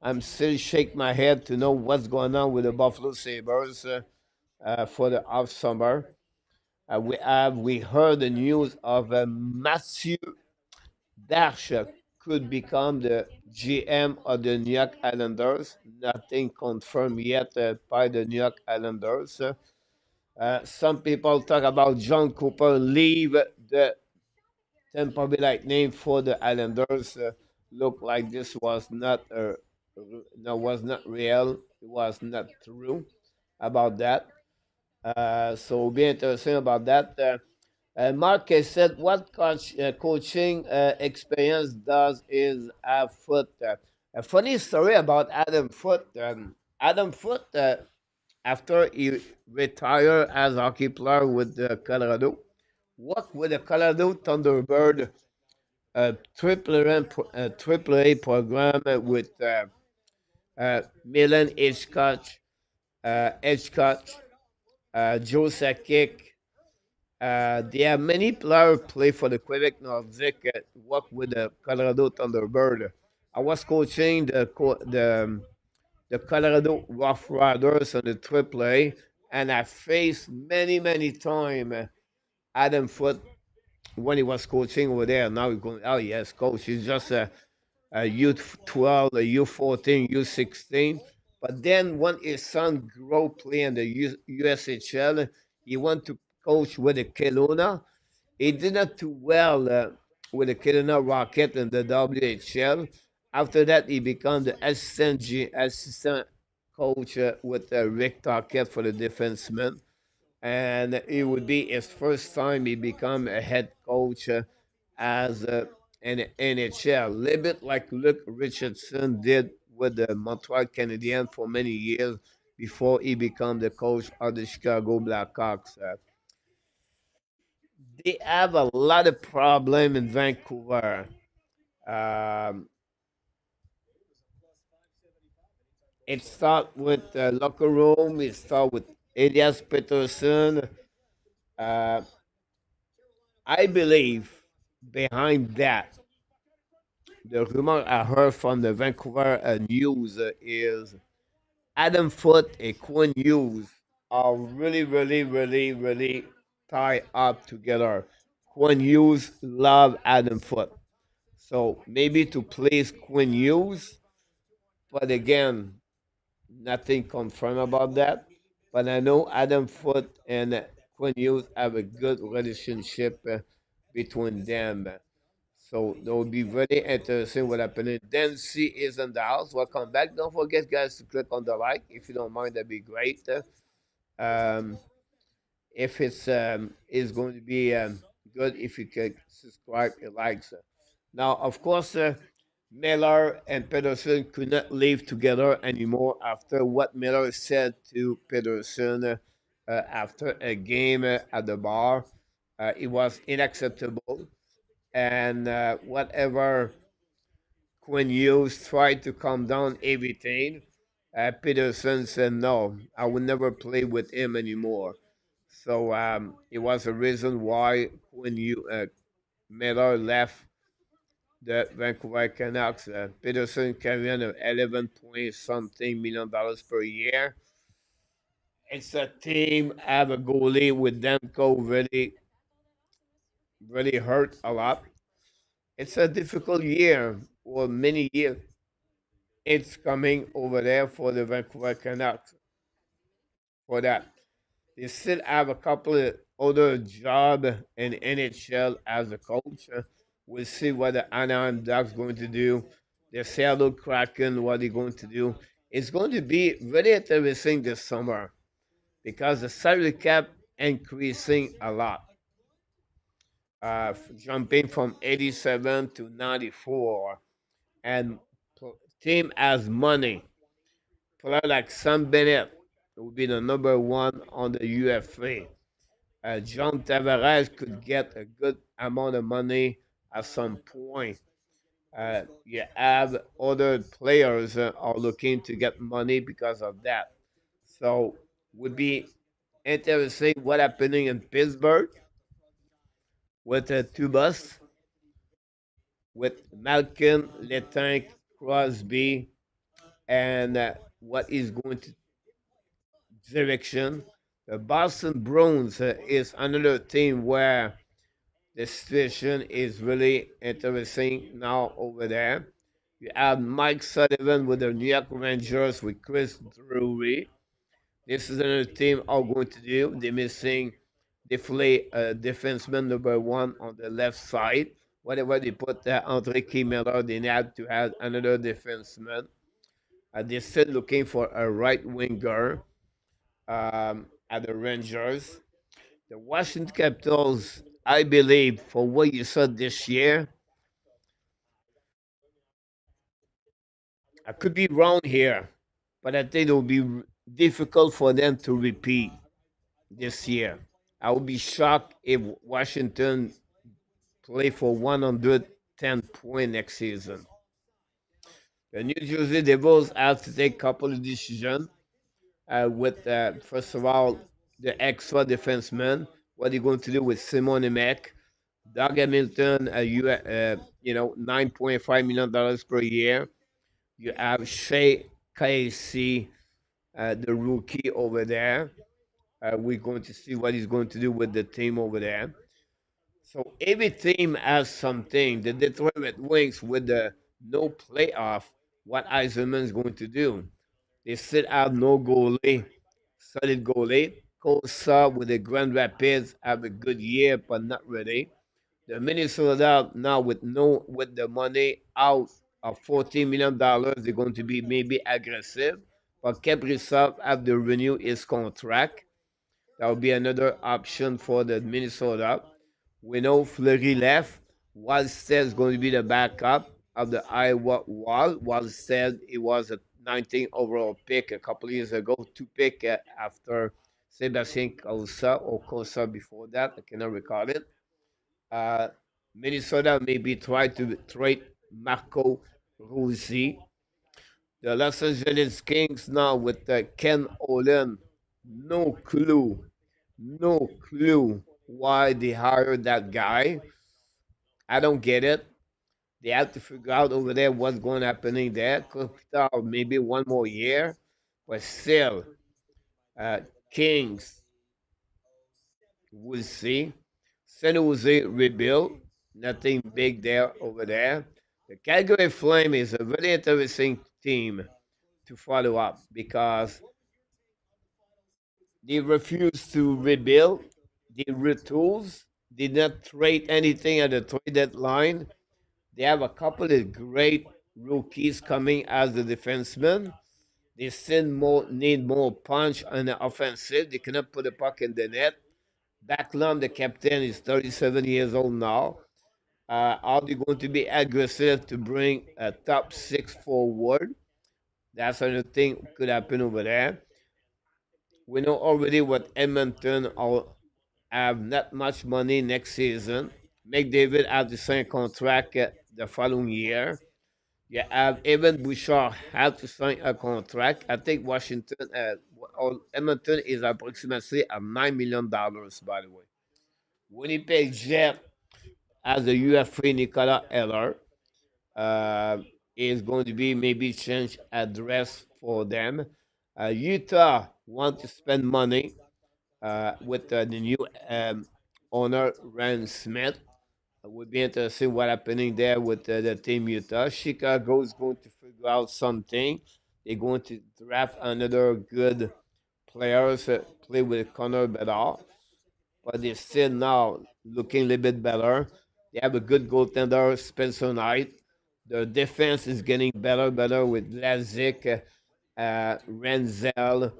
S24: I'm still shaking my head to know what's going on with the Buffalo Sabres for the off summer. We heard the news of Mathieu Darche could become the GM of the New York Islanders. Nothing confirmed yet by the New York Islanders. Some people talk about John Cooper leave the Tampa Bay Lightning for the Islanders. Look like this was not no, was not real. It was not true about that. So it'll be interesting about that. Mark has said, what coaching experience does is have Foot? A funny story about Adam Foot. Adam Foot, after he retired as a hockey player with Colorado, worked with the Colorado Thunderbird triple A program with Milan Edgecott, Joe Sakic. There are many players play for the Quebec Nordic, work with the Colorado Thunderbird. I was coaching the Colorado Rough Riders on the AAA, and I faced many times Adam Foot when he was coaching over there. Now he's going, oh yes, coach. He's just a U12, a U14, U16. But then when his son grew playing the USHL, he went to coach with the Kelowna. He did not do well with the Kelowna Rocket in the WHL. After that, he became the assistant coach with Rick Tocchet for the defenseman. And it would be his first time he become a head coach as an NHL. A little bit like Luke Richardson did with the Montreal Canadiens for many years before he became the coach of the Chicago Blackhawks. They have a lot of problem in Vancouver. It starts with the locker room. It starts with Elias Peterson. I believe behind that, the rumor I heard from the Vancouver News is Adam Foote and Quinn Hughes are really tied up together. Quinn Hughes love Adam Foote. So maybe to please Quinn Hughes, but again, nothing confirmed about that. But I know Adam Foote and Quinn Hughes have a good relationship between them. So that will be very interesting what happening. Dempsey is in the house. Welcome back. Don't forget, guys, to click on the like. If you don't mind, that'd be great. Um, if it's going to be good if you could subscribe and likes. Now, of course, Miller and Pedersen could not live together anymore after what Miller said to Pedersen after a game at the bar. It was unacceptable. And whatever Quinn Hughes tried to calm down everything, Peterson said, no, I will never play with him anymore. So it was a reason why Miller left the Vancouver Canucks. Peterson carrying 11 point something million dollars per year. It's a team have a goalie with Demko really hurt a lot. It's a difficult year or many years. It's coming over there for the Vancouver Canucks for that. They still have a couple of other job in NHL as a coach. We'll see what the Anaheim Ducks going to do. The Seattle Kraken, what they're going to do. It's going to be really interesting this summer because the salary cap increasing a lot. Jumping from 87 to 94. And team has money. player like Sam Bennett would be the number one on the UFA. John Tavares could get a good amount of money at some point. You have other players are looking to get money because of that. So would be interesting what happening in Pittsburgh with Tubas, with Malkin, Letank, Crosby, and what is going to direction. The Boston Bruins is another team where the situation is really interesting now over there. You have Mike Sullivan with the New York Rangers with Chris Drury. This is another team are going to do. They're missing definitely defenseman number one on the left side. Whatever they put Andre Miller, they need to add another defenseman. They're still looking for a right winger at the Rangers. The Washington Capitals, I believe, for what you saw this year, I could be wrong here, but I think it will be difficult for them to repeat this year. I would be shocked if Washington play for 110 points next season. The New Jersey Devils have to take a couple of decisions with, first of all, the extra defenseman. What are you going to do with Simon Emek? Doug Hamilton, $9.5 million per year. You have Shea Casey, the rookie over there. We're going to see what he's going to do with the team over there. So every team has something. The Detroit Red Wings with the no playoff, what Eisenman's going to do. They still have no goalie, solid goalie. Kosa with the Grand Rapids have a good year, but not really. The Minnesota now with the money out of $14 million, they're going to be maybe aggressive. But Kaprizov have to renew his contract. That would be another option for the Minnesota. We know Fleury left. Wallstead is going to be the backup of the Iowa Wall. Wallstead, it was a 19th overall pick a couple of years ago, 2 pick after Sebastian Kosa or Kosa before that. I cannot recall it. Minnesota maybe try to trade Marco Rossi. The Los Angeles Kings now with Ken Olin. No clue why they hired that guy. I don't get it. They have to figure out over there what's going to happen there. Maybe one more year, but still, Kings, we'll see. San Jose rebuild, nothing big there over there. The Calgary Flame is a very interesting team to follow up because they refuse to rebuild. They retools. Did not trade anything at the trade deadline. They have a couple of great rookies coming as the defensemen. They still need more punch on the offensive. They cannot put the puck in the net. Backlund, the captain, is 37 years old now. Are they going to be aggressive to bring a top 6 forward? That's another thing could happen over there. We know already what Edmonton have not much money next season. McDavid have the same contract the following year. You have Evan Bouchard have to sign a contract. I think Edmonton is approximately at $9 million, by the way. Winnipeg Jet as a UFA Nicolas Eller is going to be maybe change address for them. Utah want to spend money with the new owner, Rand Smith. It would be interesting what happening there with the team Utah. Chicago is going to figure out something. They're going to draft another good players play with Connor Bedard. But they're still now looking a little bit better. They have a good goaltender, Spencer Knight. Their defense is getting better with Lazik, Renzel.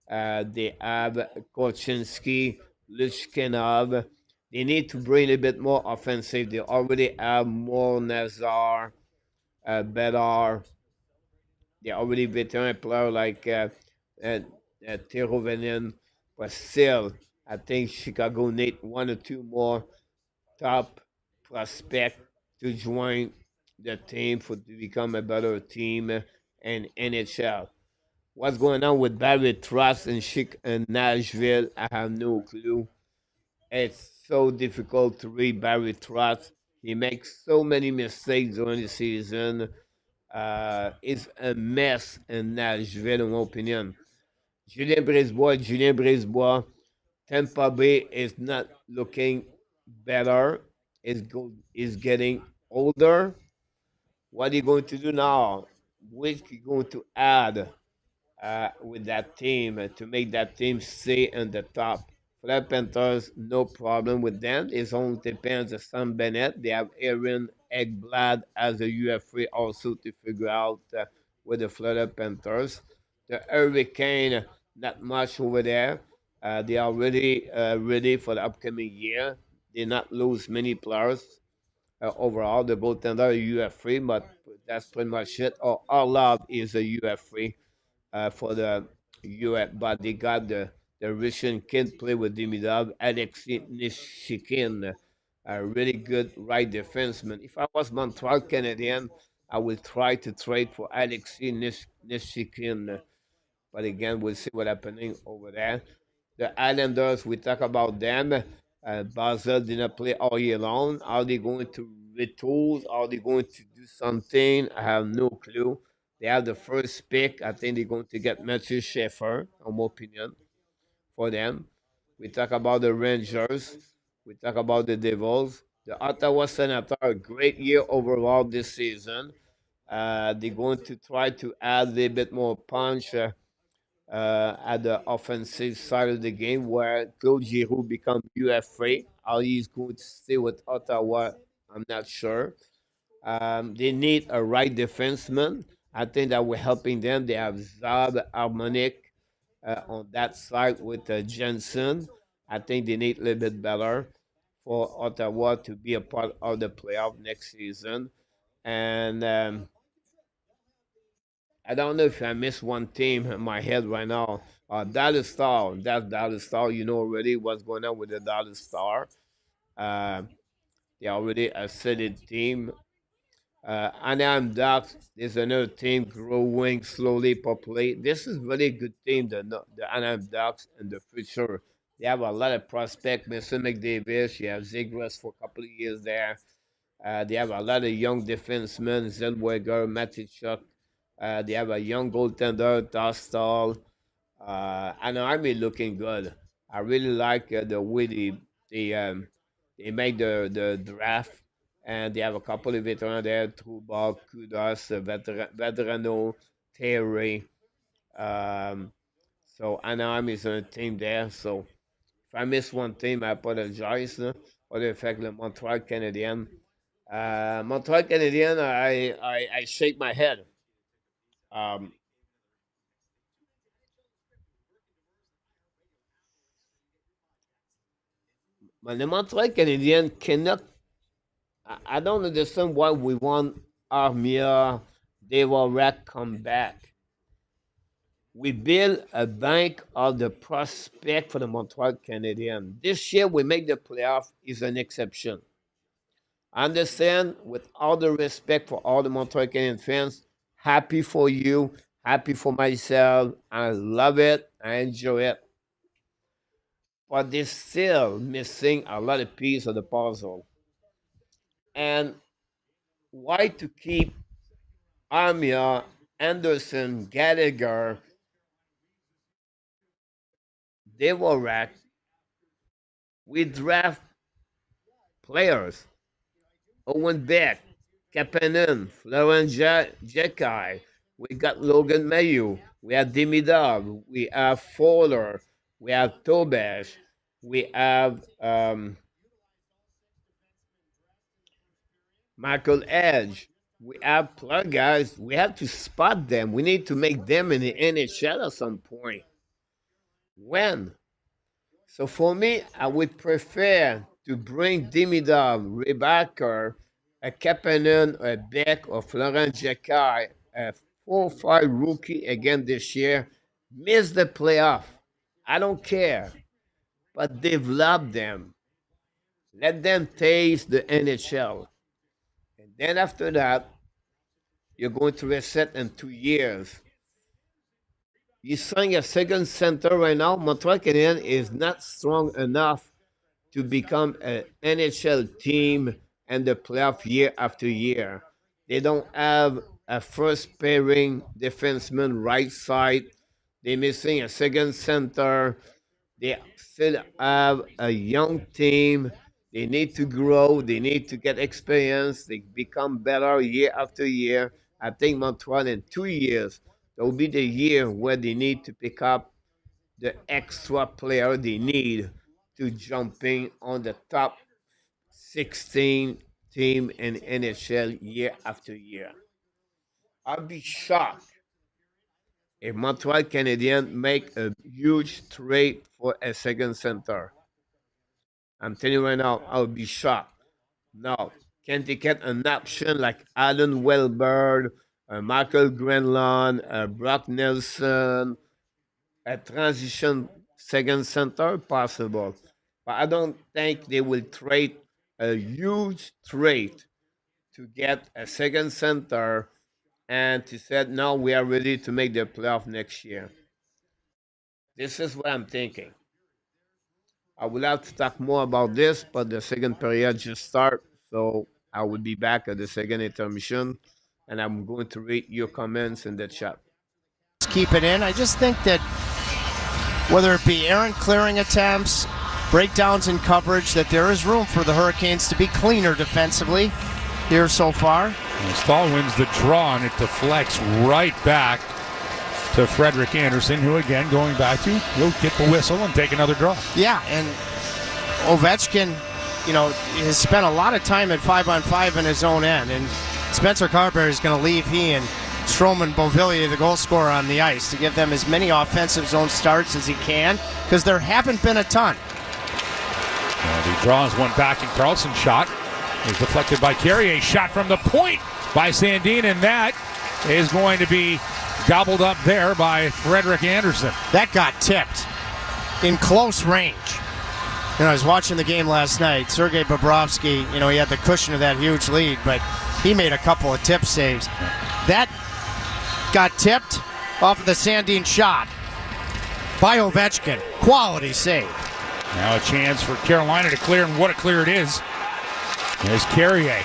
S24: They have Korchinski, Lushkinov. They need to bring a bit more offensive. They already have more Nazar, Bedard, They already veteran player like uh, Terovenen, but still, I think Chicago need one or two more top prospect to join the team for to become a better team in NHL. What's going on with Barry Trotz in Nashville? I have no clue. It's so difficult to read Barry Trotz. He makes so many mistakes during the season. It's a mess in Nashville, in my opinion. Julien Brisebois, Tampa Bay is not looking better. Is getting older. What are you going to do now? Which you going to add with that team to make that team stay in the top? For the Panthers, no problem with them. It only depends on Sam Bennett. They have Aaron Eggblad as a UFA also to figure out with the Florida Panthers. The Hurricane, not much over there. They are really ready for the upcoming year. They not lose many players overall. The goaltender UFA, but that's pretty much it. Our love is a UFA for the UF, but they got the Russian kid play with Demidov, Alexei Nishikin, a really good right defenseman. If I was Montreal Canadian, I would try to trade for Alexei Nishikin. But again, we'll see what's happening over there. The Islanders, we talk about them. Basel did not play all year long. Are they going to retool? Are they going to do something? I have no clue. They have the first pick. I think they're going to get Matthew Schaefer, in my opinion, for them. We talk about the Rangers. We talk about the Devils. The Ottawa Senators, great year overall this season. They're going to try to add a little bit more punch at the offensive side of the game where Claude Giroux become UFA. How he's going to stay with Ottawa, I'm not sure. They need a right defenseman. I think that we're helping them. They have Zab Harmonic on that side with Jensen. I think they need a little bit better for Ottawa to be a part of the playoff next season. And I don't know if I missed one team in my head right now. Dallas Star. That's Dallas Star. You know already what's going on with the Dallas Star. Uh, they already a seeded team. Anaheim Ducks is another team growing slowly, populate. This is really good team, the Anaheim Ducks in the future. They have a lot of prospects. Mason McDavid, you have Zegras for a couple of years there. They have a lot of young defensemen, Zellweger, Matijchuk. They have a young goaltender, Dostal. And Army looking good. I really like the way they make the draft, and they have a couple of veterans there: Trouba, Kudos, Veterano, Terry. So Anaheim is on a team there. So if I miss one team, I apologize. For the fact that Montreal Canadian. Montreal Canadian, I shake my head. Um, but the Montreal Canadian cannot. I don't understand why we want Armia, Devorak come back. We build a bank of the prospect for the Montreal Canadian. This year we make the playoff is an exception. I understand, with all the respect for all the Montreal Canadian fans, happy for you, happy for myself. I love it. I enjoy it. But they're still missing a lot of pieces of the puzzle. And why to keep Armia, Anderson, Gallagher, Devorak? We draft players. Owen Beck, Kapanen, Florent Jekai. We got Logan Mayu. We have Demidov. We have Fowler. We have Tobash. We have Michael Edge. We have plug guys. We have to spot them. We need to make them in the NHL at some point. When? So for me, I would prefer to bring Demidov, Rebecca, a Kapanen, a Beck, or Florent Jekai 4 or 5 rookie again this year, miss the playoff. I don't care. But develop them. Let them taste the NHL. And then after that, you're going to reset in 2 years. You sign a second center right now. Montreal Canadiens is not strong enough to become an NHL team and the playoff year after year. They don't have a first pairing defenseman right side. They're missing a second center. They still have a young team. They need to grow. They need to get experience. They become better year after year. I think Montreal in 2 years, that will be the year where they need to pick up the extra player they need to jumping on the top 16 team in NHL year after year. I'll be shocked if Montreal Canadiens make a huge trade for a second center. I'm telling you right now, I'll be shocked. No, can they get an option like Alan Welberg, Michael Grenlon, Brock Nelson, a transition second center? Possible. But I don't think they will trade a huge trade to get a second center and to say, now we are ready to make the playoff next year. This is what I'm thinking. I will have to talk more about this, but the second period just started, so I will be back at the second intermission, and I'm going to read your comments in the chat.
S3: Keep it in. I just think that whether it be errant clearing attempts, breakdowns in coverage, that there is room for the Hurricanes to be cleaner defensively here so far.
S2: And Stahl wins the draw, and it deflects right back to Frederik Andersen, who again, going back to, he'll get the whistle and take another draw.
S3: Yeah, and Ovechkin, has spent a lot of time at 5-on-5 in his own end, and Spencer Carberry is going to leave he and Stroman Beauvillier, the goal scorer, on the ice to give them as many offensive zone starts as he can, because there haven't been a ton.
S2: The draws one back, and Carlson's shot is deflected by Carrier. Shot from the point by Sandin, and that is going to be gobbled up there by Frederik Andersen.
S3: That got tipped in close range. I was watching the game last night. Sergei Bobrovsky, he had the cushion of that huge lead, but he made a couple of tip saves. That got tipped off of the Sandin shot by Ovechkin. Quality save.
S2: Now a chance for Carolina to clear, and what a clear it is. As Carrier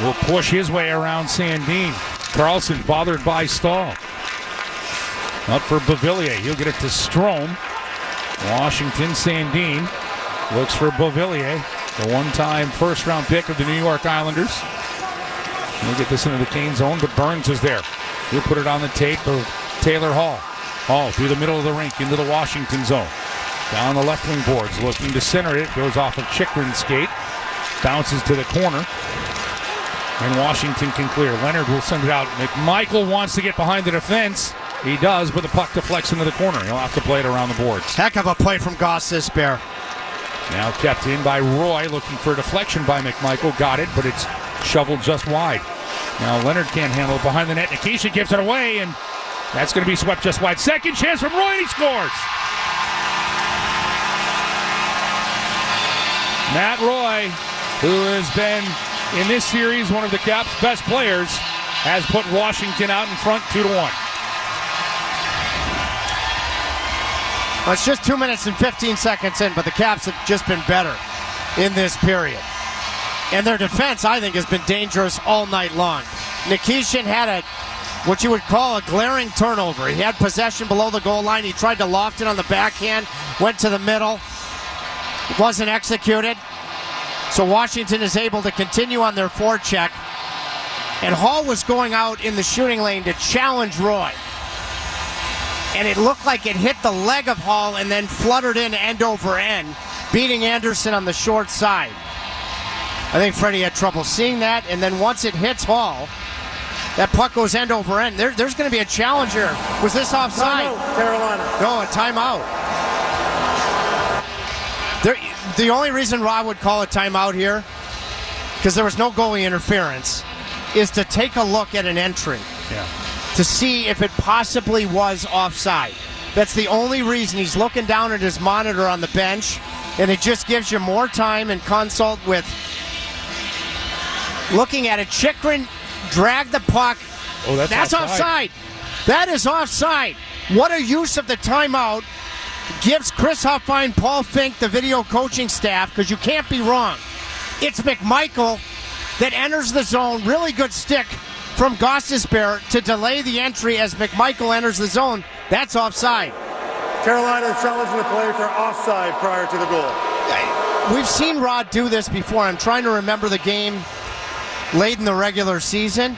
S2: will push his way around Sandin. Carlson bothered by Stahl. Up for Beauvillier. He'll get it to Strome. Washington, Sandin looks for Beauvillier, the one-time first-round pick of the New York Islanders. He'll get this into the Kane zone, but Burns is there. He'll put it on the tape of Taylor Hall. Hall through the middle of the rink into the Washington zone. Down the left wing boards, looking to center it. Goes off of Chikrin's skate. Bounces to the corner. And Washington can clear. Leonard will send it out. McMichael wants to get behind the defense. He does, but the puck deflects into the corner. He'll have to play it around the boards.
S3: Heck of a play from Goss Isbear.
S2: Now kept in by Roy, looking for a deflection by McMichael. Got it, but it's shoveled just wide. Now Leonard can't handle it behind the net. Nikisha gives it away, and that's going to be swept just wide. Second chance from Roy, and he scores. Matt Roy, who has been in this series one of the Caps' best players, has put Washington out in front 2-1.
S3: Well, it's just 2 minutes and 15 seconds in, but the Caps have just been better in this period. And their defense, I think, has been dangerous all night long. Nikishin had what you would call a glaring turnover. He had possession below the goal line. He tried to loft it on the backhand, went to the middle. It wasn't executed. So Washington is able to continue on their forecheck. And Hall was going out in the shooting lane to challenge Roy. And it looked like it hit the leg of Hall and then fluttered in end over end, beating Andersen on the short side. I think Freddie had trouble seeing that, and then once it hits Hall, that puck goes end over end. There's going to be a challenge here. Was this offside?
S24: Timeout, Carolina.
S3: No, a timeout. The only reason Rob would call a timeout here, because there was no goalie interference, is to take a look at an entry.
S2: Yeah.
S3: to see if it possibly was offside. That's the only reason. He's looking down at his monitor on the bench, and it just gives you more time and consult with looking at it. Chychrun dragged the puck.
S2: Oh, that's
S3: offside. That is offside. What a use of the timeout. Gives Chris Huffine, Paul Fink, the video coaching staff, because you can't be wrong. It's McMichael that enters the zone. Really good stick from Gostisbehere to delay the entry as McMichael enters the zone. That's offside.
S1: Carolina challenging the play for offside prior to the goal.
S3: We've seen Rod do this before. I'm trying to remember the game late in the regular season.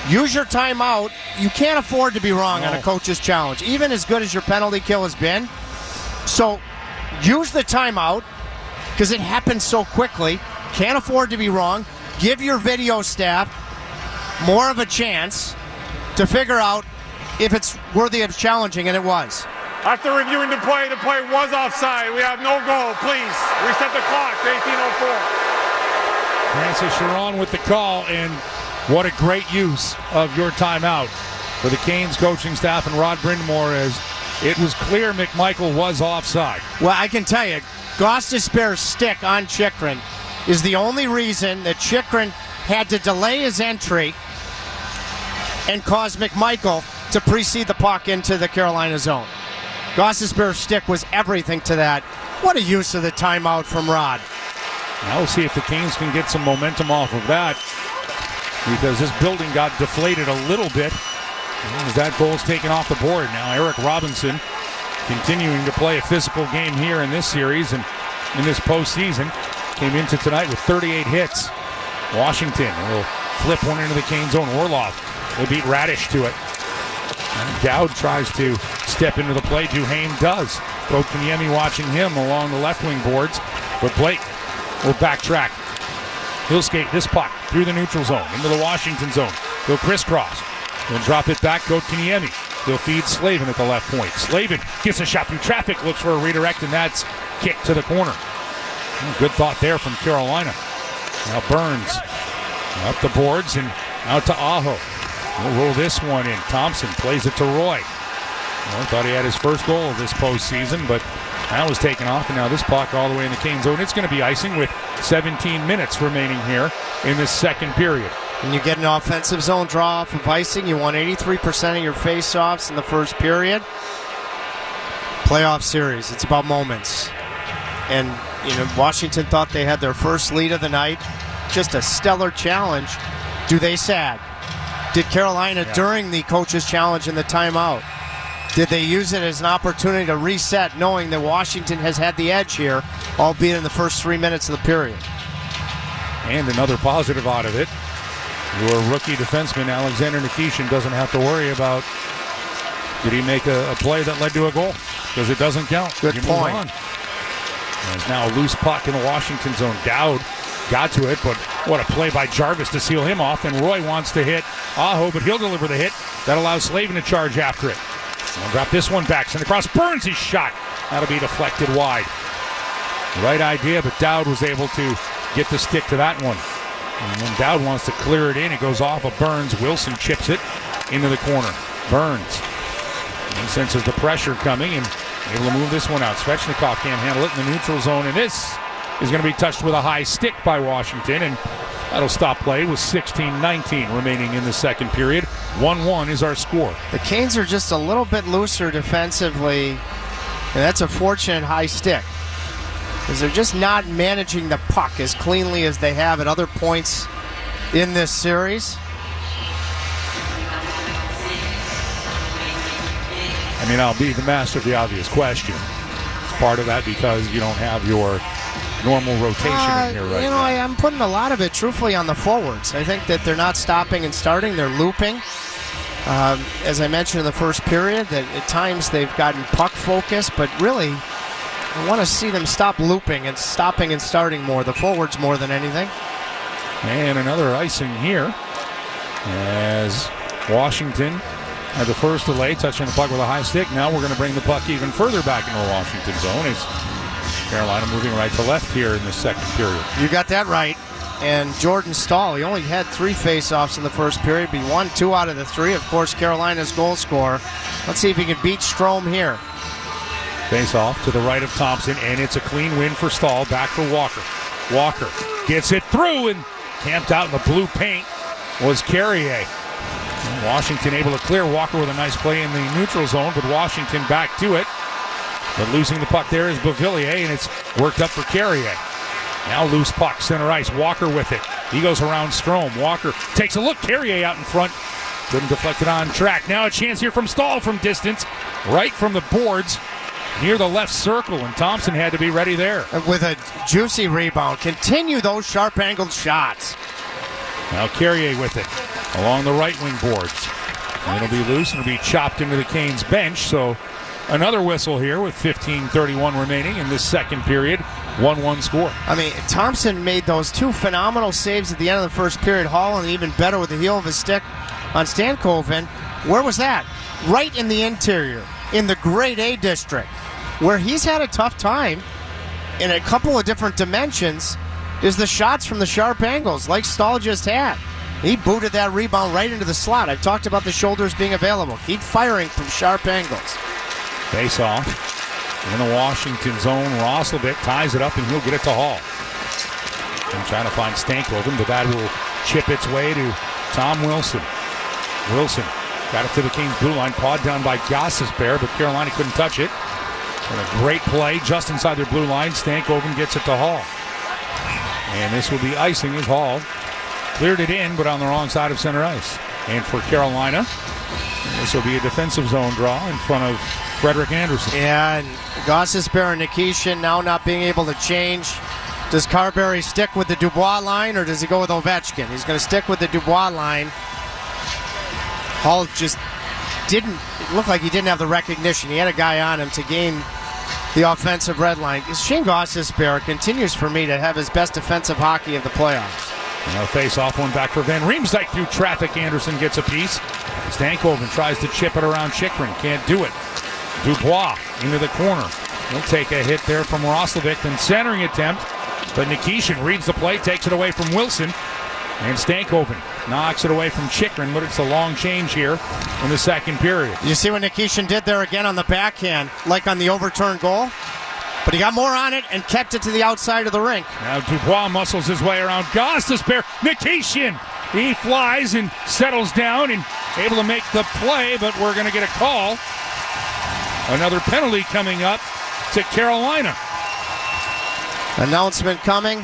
S3: Use your timeout. You can't afford to be wrong on a coach's challenge, even as good as your penalty kill has been. So use the timeout because it happens so quickly. Can't afford to be wrong. Give your video staff more of a chance to figure out if it's worthy of challenging, and it was.
S1: After reviewing the play was offside. We have no goal. Please reset the clock to 18:04.
S2: Francis Sharon with the call, and what a great use of your timeout for the Canes coaching staff and Rod Brind'Amour, as it was clear McMichael was offside.
S3: Well, I can tell you, Gostisbehere's stick on Chychrun is the only reason that Chychrun had to delay his entry and cause McMichael to precede the puck into the Carolina zone. Gostisbehere's stick was everything to that. What a use of the timeout from Rod.
S2: Now we'll see if the Canes can get some momentum off of that, because this building got deflated a little bit as that goal is taken off the board. Now Eric Robinson continuing to play a physical game here in this series and in this postseason. Came into tonight with 38 hits. Washington will flip one into the Canes zone. Orlov will beat Radish to it. And Dowd tries to step into the play. Duhaime does. Kotkaniemi watching him along the left wing boards. But Blake will backtrack. He'll skate this puck through the neutral zone into the Washington zone. He'll crisscross. He'll drop it back. Kotkaniemi. He'll feed Slavin at the left point. Slavin gets a shot through traffic, looks for a redirect, and that's kicked to the corner. Good thought there from Carolina. Now Burns up the boards and out to Aho. We'll roll this one in. Thompson plays it to Roy. Well, thought he had his first goal of this postseason, but that was taken off, and now this puck all the way in the Canes zone. It's going to be icing with 17 minutes remaining here in this second period.
S3: When you get an offensive zone draw off of icing, you want 83% of your face-offs in the first period. Playoff series, it's about moments. And, Washington thought they had their first lead of the night. Just a stellar challenge. Do they sag? Did Carolina, during the coach's challenge in the timeout, did they use it as an opportunity to reset, knowing that Washington has had the edge here, albeit in the first 3 minutes of the period?
S2: And another positive out of it, your rookie defenseman, Alexander Nikishin, doesn't have to worry about, did he make a play that led to a goal? Because it doesn't count.
S3: Good point.
S2: There's now a loose puck in the Washington zone. Dowd got to it, but what a play by Jarvis to seal him off. And Roy wants to hit Aho, but he'll deliver the hit. That allows Slavin to charge after it. We'll drop this one back. Send across. Burns his shot. That'll be deflected wide. Right idea, but Dowd was able to get the stick to that one. And when Dowd wants to clear it in, it goes off of Burns. Wilson chips it into the corner. Burns. He senses the pressure coming and able to move this one out. Svechnikov can't handle it in the neutral zone, and this is going to be touched with a high stick by Washington, and that'll stop play with 16:19 remaining in the second period. 1-1 is our score.
S3: The Canes are just a little bit looser defensively, and that's a fortunate high stick, because they're just not managing the puck as cleanly as they have at other points in this series.
S2: I mean, I'll be the master of the obvious question. It's part of that because you don't have your normal rotation in here right now.
S3: I'm putting a lot of it, truthfully, on the forwards. I think that they're not stopping and starting. They're looping. As I mentioned in the first period, that at times they've gotten puck focused, but really, I want to see them stop looping and stopping and starting more. The forwards more than anything.
S2: And another icing here as Washington had the first delay, touching the puck with a high stick. Now we're going to bring the puck even further back into the Washington zone. It's Carolina moving right to left here in the second period.
S3: You got that right. and Jordan Stahl. He only had 3 faceoffs in the first period, but he won 2 out of the 3. Of course, Carolina's goal scorer. Let's see if he can beat Strome here.
S2: Face off to the right of Thompson, and it's a clean win for Stahl. Back for Walker. Walker gets it through, and camped out in the blue paint was Carrier. And Washington able to clear. Walker with a nice play in the neutral zone, but Washington back to it. But losing the puck there is Beauvillier, and it's worked up for Carrier. Now loose puck, center ice. Walker with it. He goes around Strome. Walker takes a look. Carrier out in front. Couldn't deflect it on track. Now a chance here from Stahl from distance. Right from the boards. Near the left circle, and Thompson had to be ready there.
S3: With a juicy rebound. Continue those sharp-angled shots.
S2: Now Carrier with it along the right wing boards. And it'll be loose and it'll be chopped into the Canes bench. So another whistle here with 15:31 remaining in this second period. 1-1 score.
S3: I mean, Thompson made those 2 phenomenal saves at the end of the first period. Holland even better with the heel of his stick on Stankoven. Where was that? Right in the interior, in the Grade A district, where he's had a tough time in a couple of different dimensions is the shots from the sharp angles, like Stahl just had. He booted that rebound right into the slot. I've talked about the shoulders being available. Keep firing from sharp angles.
S2: Face off in the Washington zone. Roslovic ties it up, and he'll get it to Hall. And trying to find Stankoven, but that will chip its way to Tom Wilson. Wilson got it to the Kings blue line, pawed down by Gostisbehere, but Carolina couldn't touch it. And a great play just inside their blue line. Stankoven gets it to Hall. And this will be icing as Hall cleared it in, but on the wrong side of center ice. And for Carolina, this will be a defensive zone draw in front of Frederik Andersen.
S3: Yeah, and Gostisbehere and Nikishin now not being able to change. Does Carberry stick with the Dubois line, or does he go with Ovechkin? He's going to stick with the Dubois line. Hall just didn't, it looked like he didn't have the recognition. He had a guy on him to gain the offensive red line. Shane Gostisbehere continues for me to have his best defensive hockey of the playoffs.
S2: Now face off one back for Van Riemsdyk through traffic. Andersen gets a piece. Stankoven tries to chip it around Chychrun. Can't do it. Dubois into the corner. He'll take a hit there from Roslovic. Then centering attempt. But Nikishin reads the play, takes it away from Wilson. And Stankoven knocks it away from Chychrun, but it's a long change here in the second period.
S3: You see what Nikishin did there again on the backhand, like on the overturned goal? But he got more on it and kept it to the outside of the rink.
S2: Now Dubois muscles his way around Gostisbehere. Nikishin, he flies and settles down and able to make the play, but we're going to get a call. Another penalty coming up to Carolina.
S3: Announcement coming.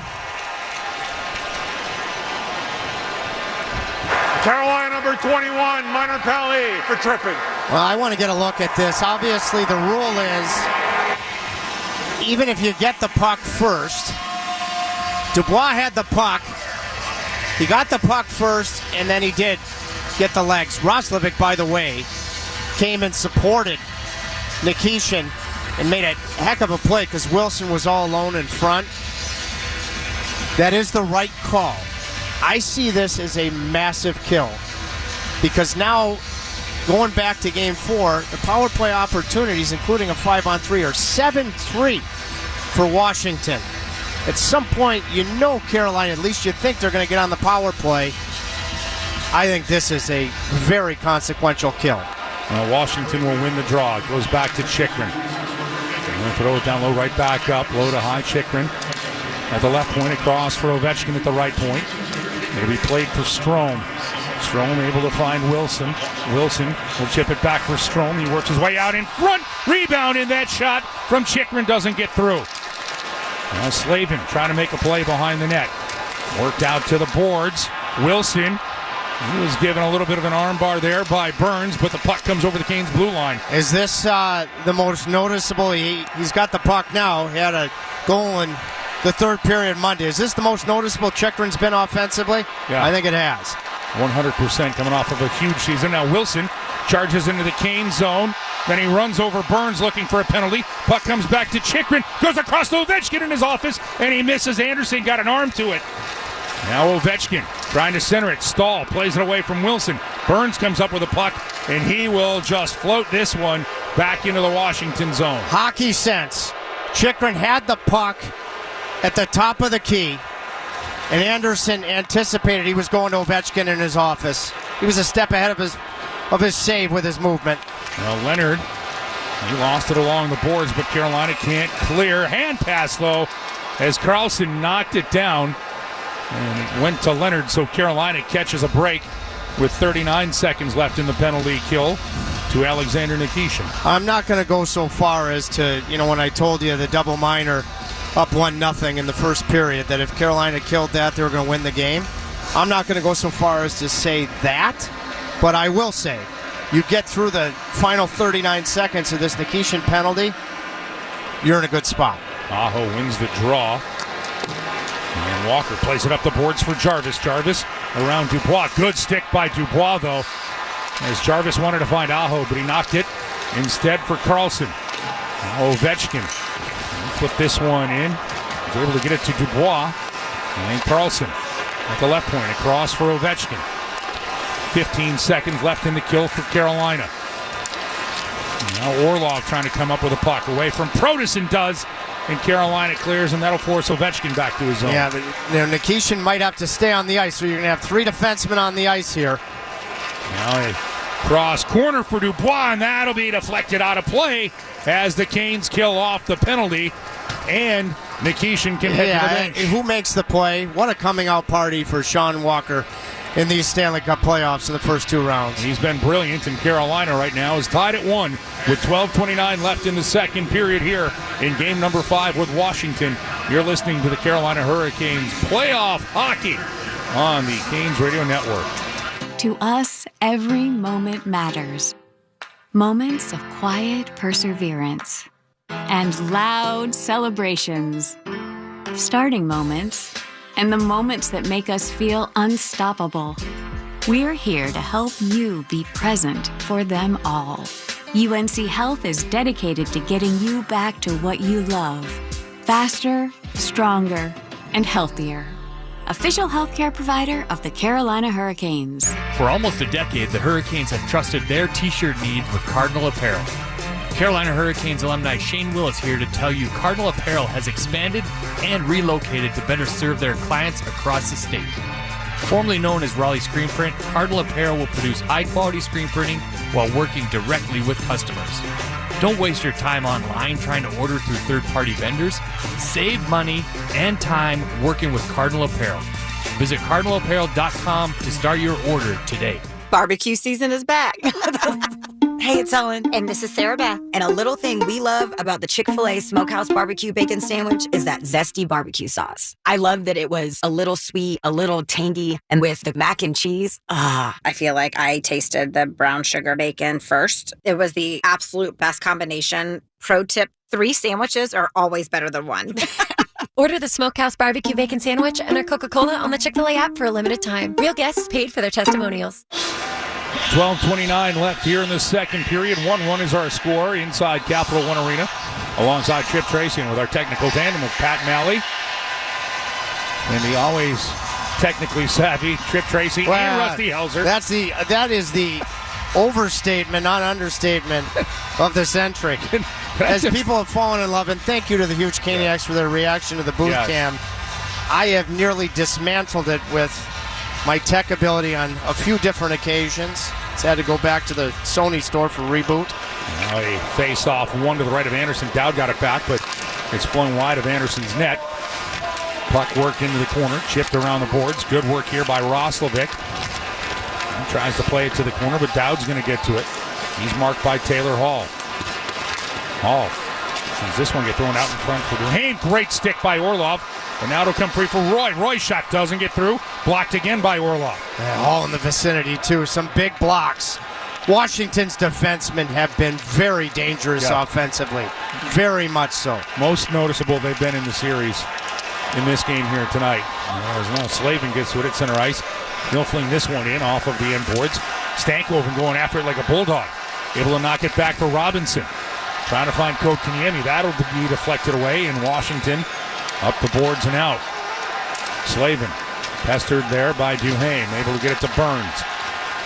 S1: Carolina number 21, minor penalty for tripping.
S3: Well, I want to get a look at this. Obviously, the rule is even if you get the puck first, Dubois had the puck. He got the puck first, and then he did get the legs. Roslovic, by the way, came and supported Nikishin and made a heck of a play because Wilson was all alone in front. That is the right call. I see this as a massive kill because now, going back to Game 4, the power play opportunities, including a 5-on-3, are 7-3 for Washington. At some point, you know Carolina, at least you think they're going to get on the power play. I think this is a very consequential kill.
S2: Washington will win the draw. It goes back to Chychrun. They're going to throw it down low, right back up, low to high. Chychrun at the left point, across for Ovechkin at the right point. It'll be played for Strome. Strome able to find Wilson. Wilson will chip it back for Strome. He works his way out in front. Rebound in that shot from Chychrun doesn't get through. Now Slavin trying to make a play behind the net. Worked out to the boards. Wilson, he was given a little bit of an armbar there by Burns, but the puck comes over the Canes blue line.
S3: Is this the most noticeable? He's got the puck now. He had a goal in the third period Monday. Is this the most noticeable Chychrun's been offensively?
S2: Yeah.
S3: I think it has.
S2: 100% coming off of a huge season. Now Wilson charges into the Canes zone. Then he runs over Burns looking for a penalty. Puck comes back to Chychrun. Goes across to Ovechkin in his office, and he misses. Andersen got an arm to it. Now Ovechkin trying to center it. Stahl plays it away from Wilson. Burns comes up with a puck, and he will just float this one back into the Washington zone.
S3: Hockey sense. Chychrun had the puck at the top of the key. And Andersen anticipated he was going to Ovechkin in his office. He was a step ahead of his save with his movement.
S2: Well, Leonard, he lost it along the boards, but Carolina can't clear. Hand pass, though, as Carlson knocked it down. And it went to Leonard, so Carolina catches a break with 39 seconds left in the penalty kill to Alexander Nikishin.
S3: I'm not going to go so far as to, when I told you the double minor up 1-0 in the first period, that if Carolina killed that, they were going to win the game. I'm not going to go so far as to say that, but I will say, you get through the final 39 seconds of this Nikishin penalty, you're in a good spot.
S2: Aho wins the draw. And Walker plays it up the boards for Jarvis. Jarvis around Dubois. Good stick by Dubois, though, as Jarvis wanted to find Aho, but he knocked it instead for Carlson. Ovechkin flipped this one in. He's able to get it to Dubois. And Carlson at the left point across for Ovechkin. 15 seconds left in the kill for Carolina. Now Orlov trying to come up with a puck away from Protusin does. And Carolina clears, and that'll force Ovechkin back to his zone.
S3: Yeah, but Nikishin might have to stay on the ice, so you're going to have 3 defensemen on the ice here.
S2: Now a cross corner for Dubois, and that'll be deflected out of play as the Canes kill off the penalty, and Nikishin can head to the bench.
S3: Who makes the play? What a coming-out party for Sean Walker in these Stanley Cup playoffs in the first 2 rounds.
S2: He's been brilliant, and Carolina right now is tied at 1 with 12:29 left in the second period here in game number 5 with Washington. You're listening to the Carolina Hurricanes playoff hockey on the Canes Radio Network.
S19: To us, every moment matters. Moments of quiet perseverance and loud celebrations. Starting moments and the moments that make us feel unstoppable. We're here to help you be present for them all. UNC Health is dedicated to getting you back to what you love. Faster, stronger, and healthier. Official healthcare provider of the Carolina Hurricanes.
S4: For almost a decade, the Hurricanes have trusted their t-shirt needs with Cardinal Apparel. Carolina Hurricanes alumni Shane Willis here to tell you Cardinal Apparel has expanded and relocated to better serve their clients across the state. Formerly known as Raleigh Screen Print, Cardinal Apparel will produce high-quality screen printing while working directly with customers. Don't waste your time online trying to order through third-party vendors. Save money and time working with Cardinal Apparel. Visit cardinalapparel.com to start your order today.
S6: Barbecue season is back. Hey, it's Ellen. And this is Sarah Beth. And a little thing we love about the Chick-fil-A Smokehouse Barbecue Bacon Sandwich is that zesty barbecue sauce. I love that it was a little sweet, a little tangy, and with the mac and cheese.
S5: I feel like I tasted the brown sugar bacon first. It was the absolute best combination. Pro tip, 3 sandwiches are always better than 1.
S7: Order the Smokehouse Barbecue Bacon Sandwich and our Coca-Cola on the Chick-fil-A app for a limited time. Real guests paid for their testimonials.
S2: 12:29 left here in the second period. 1-1 is our score inside Capital One Arena. Alongside Trip Tracy and with our technical tandem of Pat Malley. And the always technically savvy Trip Tracy and Rusty Helzer.
S3: That is the overstatement, not understatement, of the century. As people have fallen in love, and thank you to the Huge Caniacs for their reaction to the booth cam. I have nearly dismantled it with my tech ability on a few different occasions. It's had to go back to the Sony store for reboot.
S2: Now a face-off, one to the right of Andersen. Dowd got it back, but it's flung wide of Andersen's net. Puck worked into the corner, chipped around the boards. Good work here by Roslovic. He tries to play it to the corner, but Dowd's going to get to it. He's marked by Taylor Hall. Hall sees this one get thrown out in front for Duhane. Great stick by Orlov. And now it'll come free for Roy. Roy's shot doesn't get through. Blocked again by Orlov.
S3: All in the vicinity, too. Some big blocks. Washington's defensemen have been very dangerous offensively. Very much so.
S2: Most noticeable they've been in the series in this game here tonight. Now Slavin gets to it at center ice. He'll fling this one in off of the end boards. Stankoven going after it like a bulldog. Able to knock it back for Robinson. Trying to find Kotkaniemi. That'll be deflected away in Washington. Up the boards and out. Slavin pestered there by Duhane. Able to get it to Burns.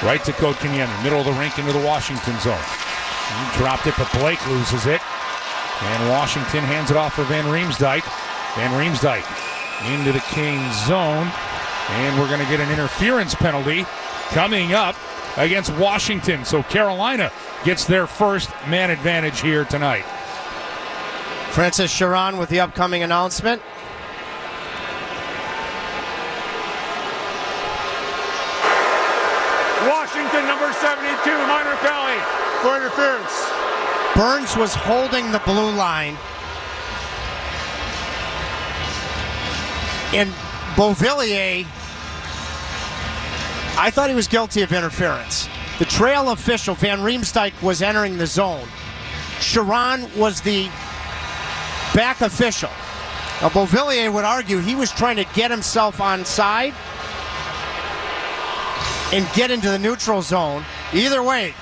S2: Right to Kotkaniemi. Middle of the rink into the Washington zone. He dropped it, but Blake loses it. And Washington hands it off for Van Riemsdyk. Van Riemsdyk into the Canes zone. And we're going to get an interference penalty coming up against Washington. So Carolina gets their first man advantage here tonight.
S3: Francis Sharon with the upcoming announcement.
S1: Washington, number 72, minor penalty for interference.
S3: Burns was holding the blue line. And Beauvillier, I thought he was guilty of interference. The trail official, Van Riemsdyk, was entering the zone. Sharon was the back official. Now, Beauvillier would argue he was trying to get himself onside and get into the neutral zone. Either way,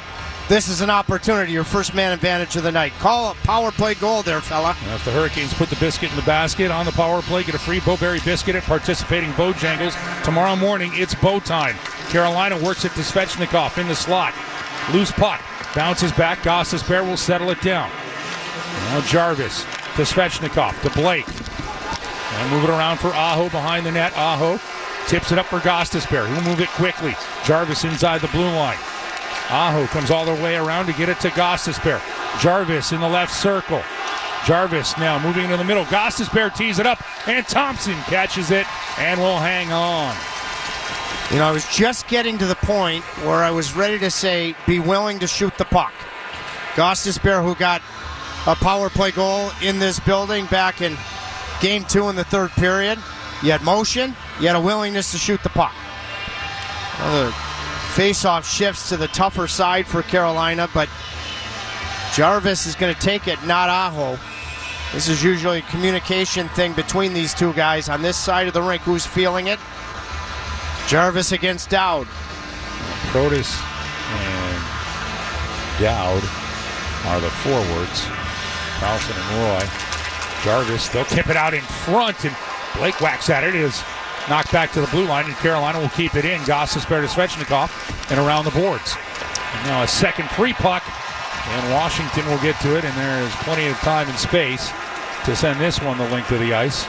S3: this is an opportunity, your first man advantage of the night. Call a power play goal there, fella.
S2: Now, if the Hurricanes put the biscuit in the basket on the power play, get a free Bowberry biscuit at participating Bojangles. Tomorrow morning, it's Bow time. Carolina works it to Svechnikov in the slot. Loose puck. Bounces back. Gostisbehere will settle it down. Now Jarvis to Svechnikov to Blake. And move it around for Aho behind the net. Aho tips it up for Gostisbehere. He'll move it quickly. Jarvis inside the blue line. Aho comes all the way around to get it to Gostisbehere. Jarvis in the left circle. Jarvis now moving into the middle. Gostisbehere tees it up, and Thompson catches it and will hang on.
S3: You know, I was just getting to the point where I was ready to say, be willing to shoot the puck. Gostisbehere, who got a power play goal in this building back in Game 2 in the third period. You had motion, you had a willingness to shoot the puck. Another face-off shifts to the tougher side for Carolina, but Jarvis is going to take it, not Aho. This is usually a communication thing between these two guys on this side of the rink. Who's feeling it? Jarvis against Dowd.
S2: Protas and Dowd are the forwards. Carlson and Roy. Jarvis, they'll tip it out in front, and Blake whacks at it. It is knocked back to the blue line, and Carolina will keep it in. Gostisbehere to Svechnikov and around the boards. And now a second free puck, and Washington will get to it, and there is plenty of time and space to send this one the length of the ice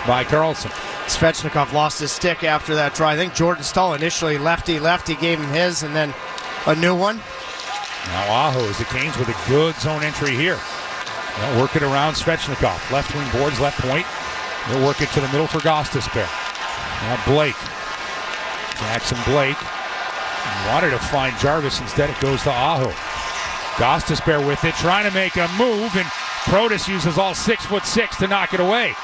S2: by Carlson.
S3: Svechnikov lost his stick after that try. I think Jordan Stahl initially lefty gave him his, and then a new one.
S2: Now Aho is the Canes with a good zone entry here. They'll work it around Svechnikov. Left wing boards, left point. They'll work it to the middle for Gostisbehere. Now Blake. Jackson Blake. He wanted to find Jarvis. Instead it goes to Aho. Gostisbehere with it, trying to make a move, and Protas uses all 6'6" to knock it away.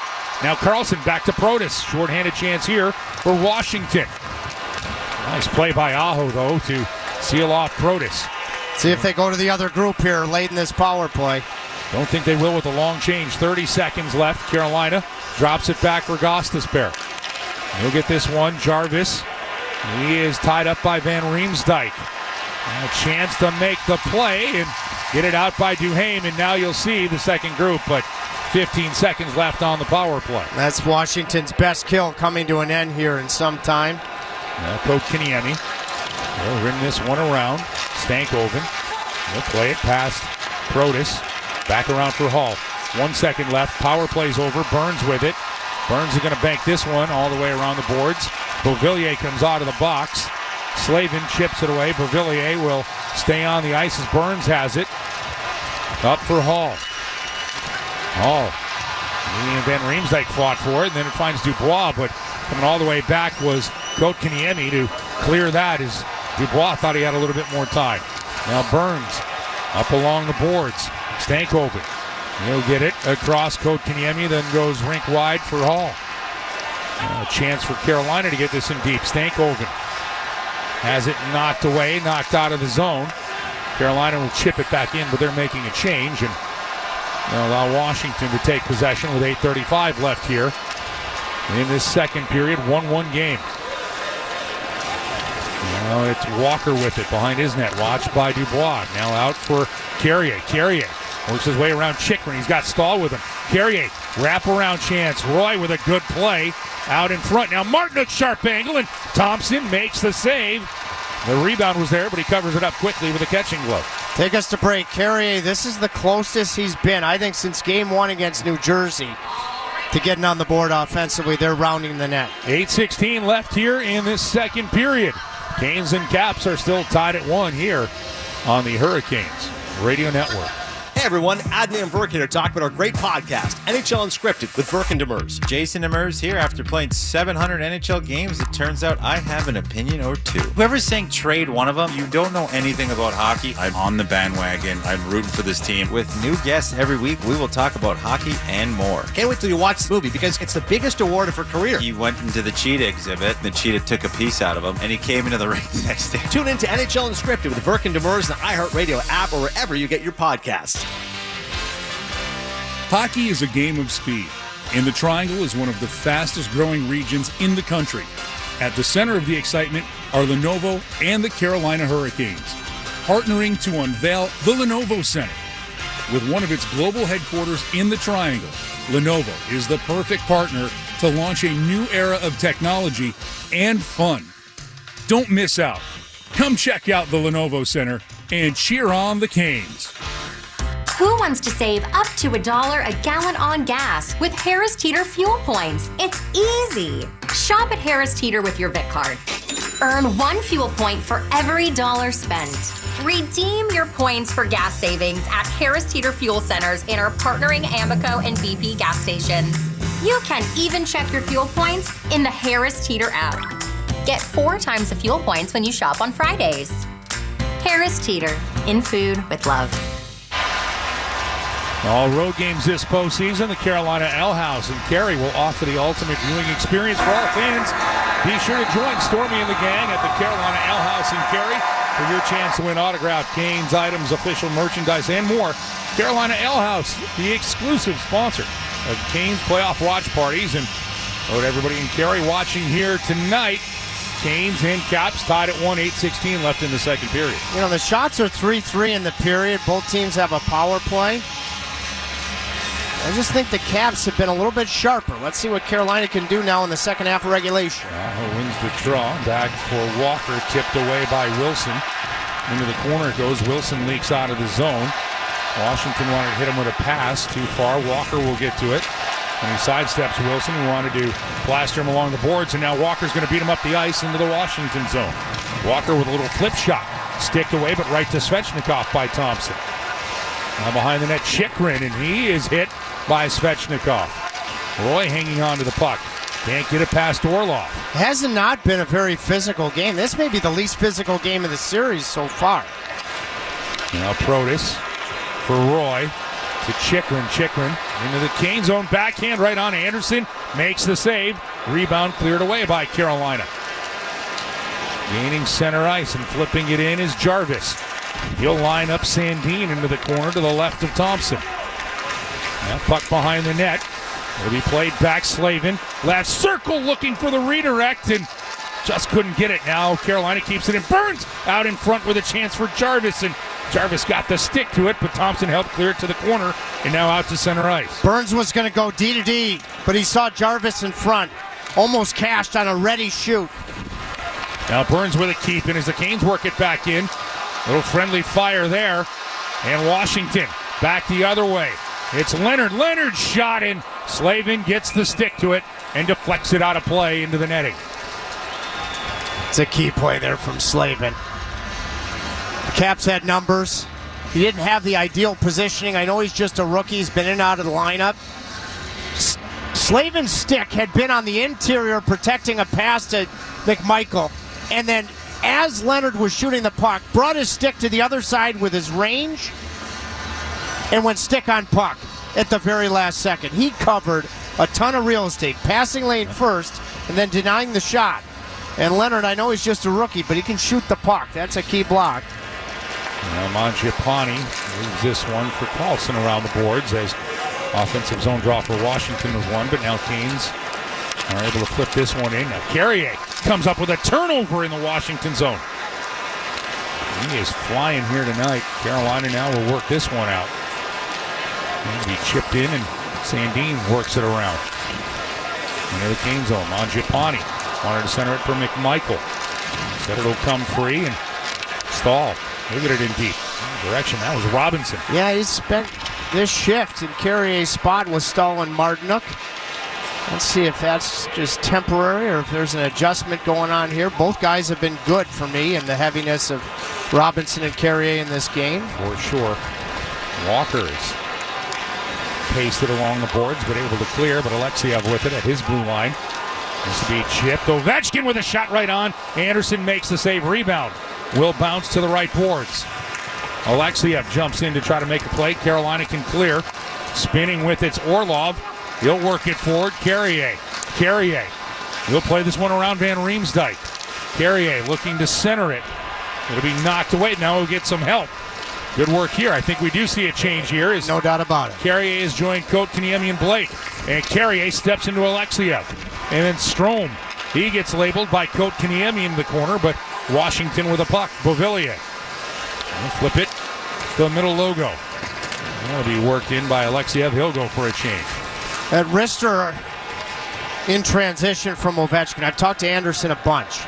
S2: Now Carlson back to Protas. Short-handed chance here for Washington. Nice play by Aho, though, to seal off Protas.
S3: See if they go to the other group here late in this power play.
S2: Don't think they will with a long change. 30 seconds left. Carolina drops it back for Gostisbehere. He'll get this one. Jarvis. He is tied up by Van Riemsdyk. And a chance to make the play and get it out by Duhaime. And now you'll see the second group, but 15 seconds left on the power play.
S3: That's Washington's best kill coming to an end here in some time.
S2: Now Kotkaniemi. They'll ring this one around. Stankoven. They'll play it past Protas. Back around for Hall. 1 second left. Power play's over. Burns with it. Burns is going to bank this one all the way around the boards. Beauvillier comes out of the box. Slavin chips it away. Beauvillier will stay on the ice as Burns has it. Up for Hall. Hall. And Van Riemsdyk fought for it, and then it finds Dubois, but coming all the way back was Kotkaniemi to clear that as Dubois thought he had a little bit more time. Now Burns up along the boards. Stankoven. He'll get it across Kotkaniemi, then goes rink wide for Hall. Now a chance for Carolina to get this in deep. Stankoven has it knocked away, knocked out of the zone. Carolina will chip it back in, but they're making a change, and they'll allow Washington to take possession with 8:35 left here in this second period. 1-1 game. Now it's Walker with it behind his net. Watched by Dubois. Now out for Carrier. Carrier works his way around Chikrin. He's got Stahl with him. Carrier, wraparound chance. Roy with a good play out in front. Now Martin at sharp angle, and Thompson makes the save. The rebound was there, but he covers it up quickly with a catching glove.
S3: Take us to break. Carrier, this is the closest he's been, I think, since Game 1 against New Jersey. to getting on the board offensively. They're rounding the net.
S2: 8:16 left here in this second period. Canes and Caps are still tied at 1 here on the Hurricanes Radio Network.
S16: Hey everyone, Adnan and Verk here to talk about our great podcast, NHL Unscripted with Verk and Demers.
S17: Jason Demers here. After playing 700 NHL games, it turns out I have an opinion or two. Whoever's saying trade one of them, you don't know anything about hockey. I'm on the bandwagon. I'm rooting for this team. With new guests every week, we will talk about hockey and more.
S16: Can't wait till you watch the movie because it's the biggest award of her career.
S17: He went into the cheetah exhibit. The cheetah took a piece out of him, and he came into the ring the next day.
S16: Tune in to NHL Unscripted with Verk and Demers, the iHeartRadio app, or wherever you get your podcasts.
S8: Hockey is a game of speed, and the Triangle is one of the fastest growing regions in the country. At the center of the excitement are Lenovo and the Carolina Hurricanes, partnering to unveil the Lenovo Center. With one of its global headquarters in the Triangle, Lenovo is the perfect partner to launch a new era of technology and fun. Don't miss out. Come check out the Lenovo Center and cheer on the Canes.
S9: Who wants to save up to $1 a gallon on gas with Harris Teeter fuel points? It's easy. Shop at Harris Teeter with your Vic card. Earn 1 fuel point for every $1 spent. Redeem your points for gas savings at Harris Teeter fuel centers in our partnering Amoco and BP gas stations. You can even check your fuel points in the Harris Teeter app. Get 4 times the fuel points when you shop on Fridays. Harris Teeter, in food with love.
S2: All road games this postseason. The Carolina Ale House in Cary will offer the ultimate viewing experience for all fans. Be sure to join Stormy and the gang at the Carolina Ale House in Cary for your chance to win autographed Canes items, official merchandise, and more. Carolina Ale House, the exclusive sponsor of Canes playoff watch parties. And to everybody in Cary watching here tonight, Canes and Caps tied at 1, 8:16 left in the second period.
S3: You know, the shots are 3-3 in the period. Both teams have a power play. I just think the Caps have been a little bit sharper. Let's see what Carolina can do now in the second half of regulation.
S2: Aho wins the draw. Back for Walker, tipped away by Wilson. Into the corner it goes. Wilson leaks out of the zone. Washington wanted to hit him with a pass. Too far. Walker will get to it. And he sidesteps Wilson. He wanted to plaster him along the boards, and now Walker's going to beat him up the ice into the Washington zone. Walker with a little flip shot. Sticked away, but right to Svechnikov by Thompson. Now behind the net, Chikrin, and he is hit by Svechnikov. Roy hanging on to the puck. Can't get it past Orlov.
S3: It has not been a very physical game. This may be the least physical game of the series so far.
S2: Now Protas for Roy to Chikrin. Chikrin into the Kane zone. Backhand right on Andersen. Makes the save. Rebound cleared away by Carolina. Gaining center ice and flipping it in is Jarvis. He'll line up Sandin into the corner to the left of Thompson. Now puck behind the net. It'll be played back. Slavin. Left circle looking for the redirect and just couldn't get it. Now Carolina keeps it in. Burns out in front with a chance for Jarvis. And Jarvis got the stick to it, but Thompson helped clear it to the corner and now out to center ice.
S3: Burns was going to go D to D, but he saw Jarvis in front. Almost cashed on a ready shoot.
S2: Now Burns with a keep in as the Canes work it back in. Little friendly fire there. And Washington back the other way. It's Leonard. Leonard shot in. Slavin gets the stick to it and deflects it out of play into the netting.
S3: It's a key play there from Slavin. The Caps had numbers. He didn't have the ideal positioning. I know he's just a rookie. He's been in and out of the lineup. Slavin's stick had been on the interior protecting a pass to McMichael. And then as Leonard was shooting the puck, brought his stick to the other side with his range and went stick on puck at the very last second. He covered a ton of real estate, passing lane first and then denying the shot. And Leonard, I know he's just a rookie, but he can shoot the puck. That's a key block.
S2: Now Mangiapane moves this one for Carlson around the boards as offensive zone draw for Washington was won, but now Canes are able to flip this one in. Now Carrier comes up with a turnover in the Washington zone. He is flying here tonight. Carolina now will work this one out. He'll be chipped in and Sandin works it around. Into the Canes zone. Mangiapane wanted to center it for McMichael. Said it'll come free and Stahl. He'll get it in deep. Direction, that was Robinson.
S3: Yeah, he spent this shift in Carrier's spot with Stahl and Martinuk. Let's see if that's just temporary or if there's an adjustment going on here. Both guys have been good for me in the heaviness of Robinson and Carrier in this game.
S2: For sure. Walker is pasted along the boards, but able to clear, but Alexiev with it at his blue line. This will be chipped. Ovechkin with a shot right on. Andersen makes the save. Rebound will bounce to the right boards. Alexiev jumps in to try to make a play. Carolina can clear. Spinning with it's Orlov. He'll work it forward. Carrier. He'll play this one around Van Riemsdyk. Carrier looking to center it. It'll be knocked away. Now he'll get some help. Good work here. I think we do see a change here.
S3: No doubt about it.
S2: Carrier has joined Kotkaniemi and Blake. And Carrier steps into Alexiev. And then Strome. He gets labeled by Kotkaniemi in the corner, but Washington with a puck. Beauvillier. Flip it to the middle logo. That'll be worked in by Alexiev. He'll go for a change.
S3: At wrister in transition from Ovechkin. I've talked to Andersen a bunch.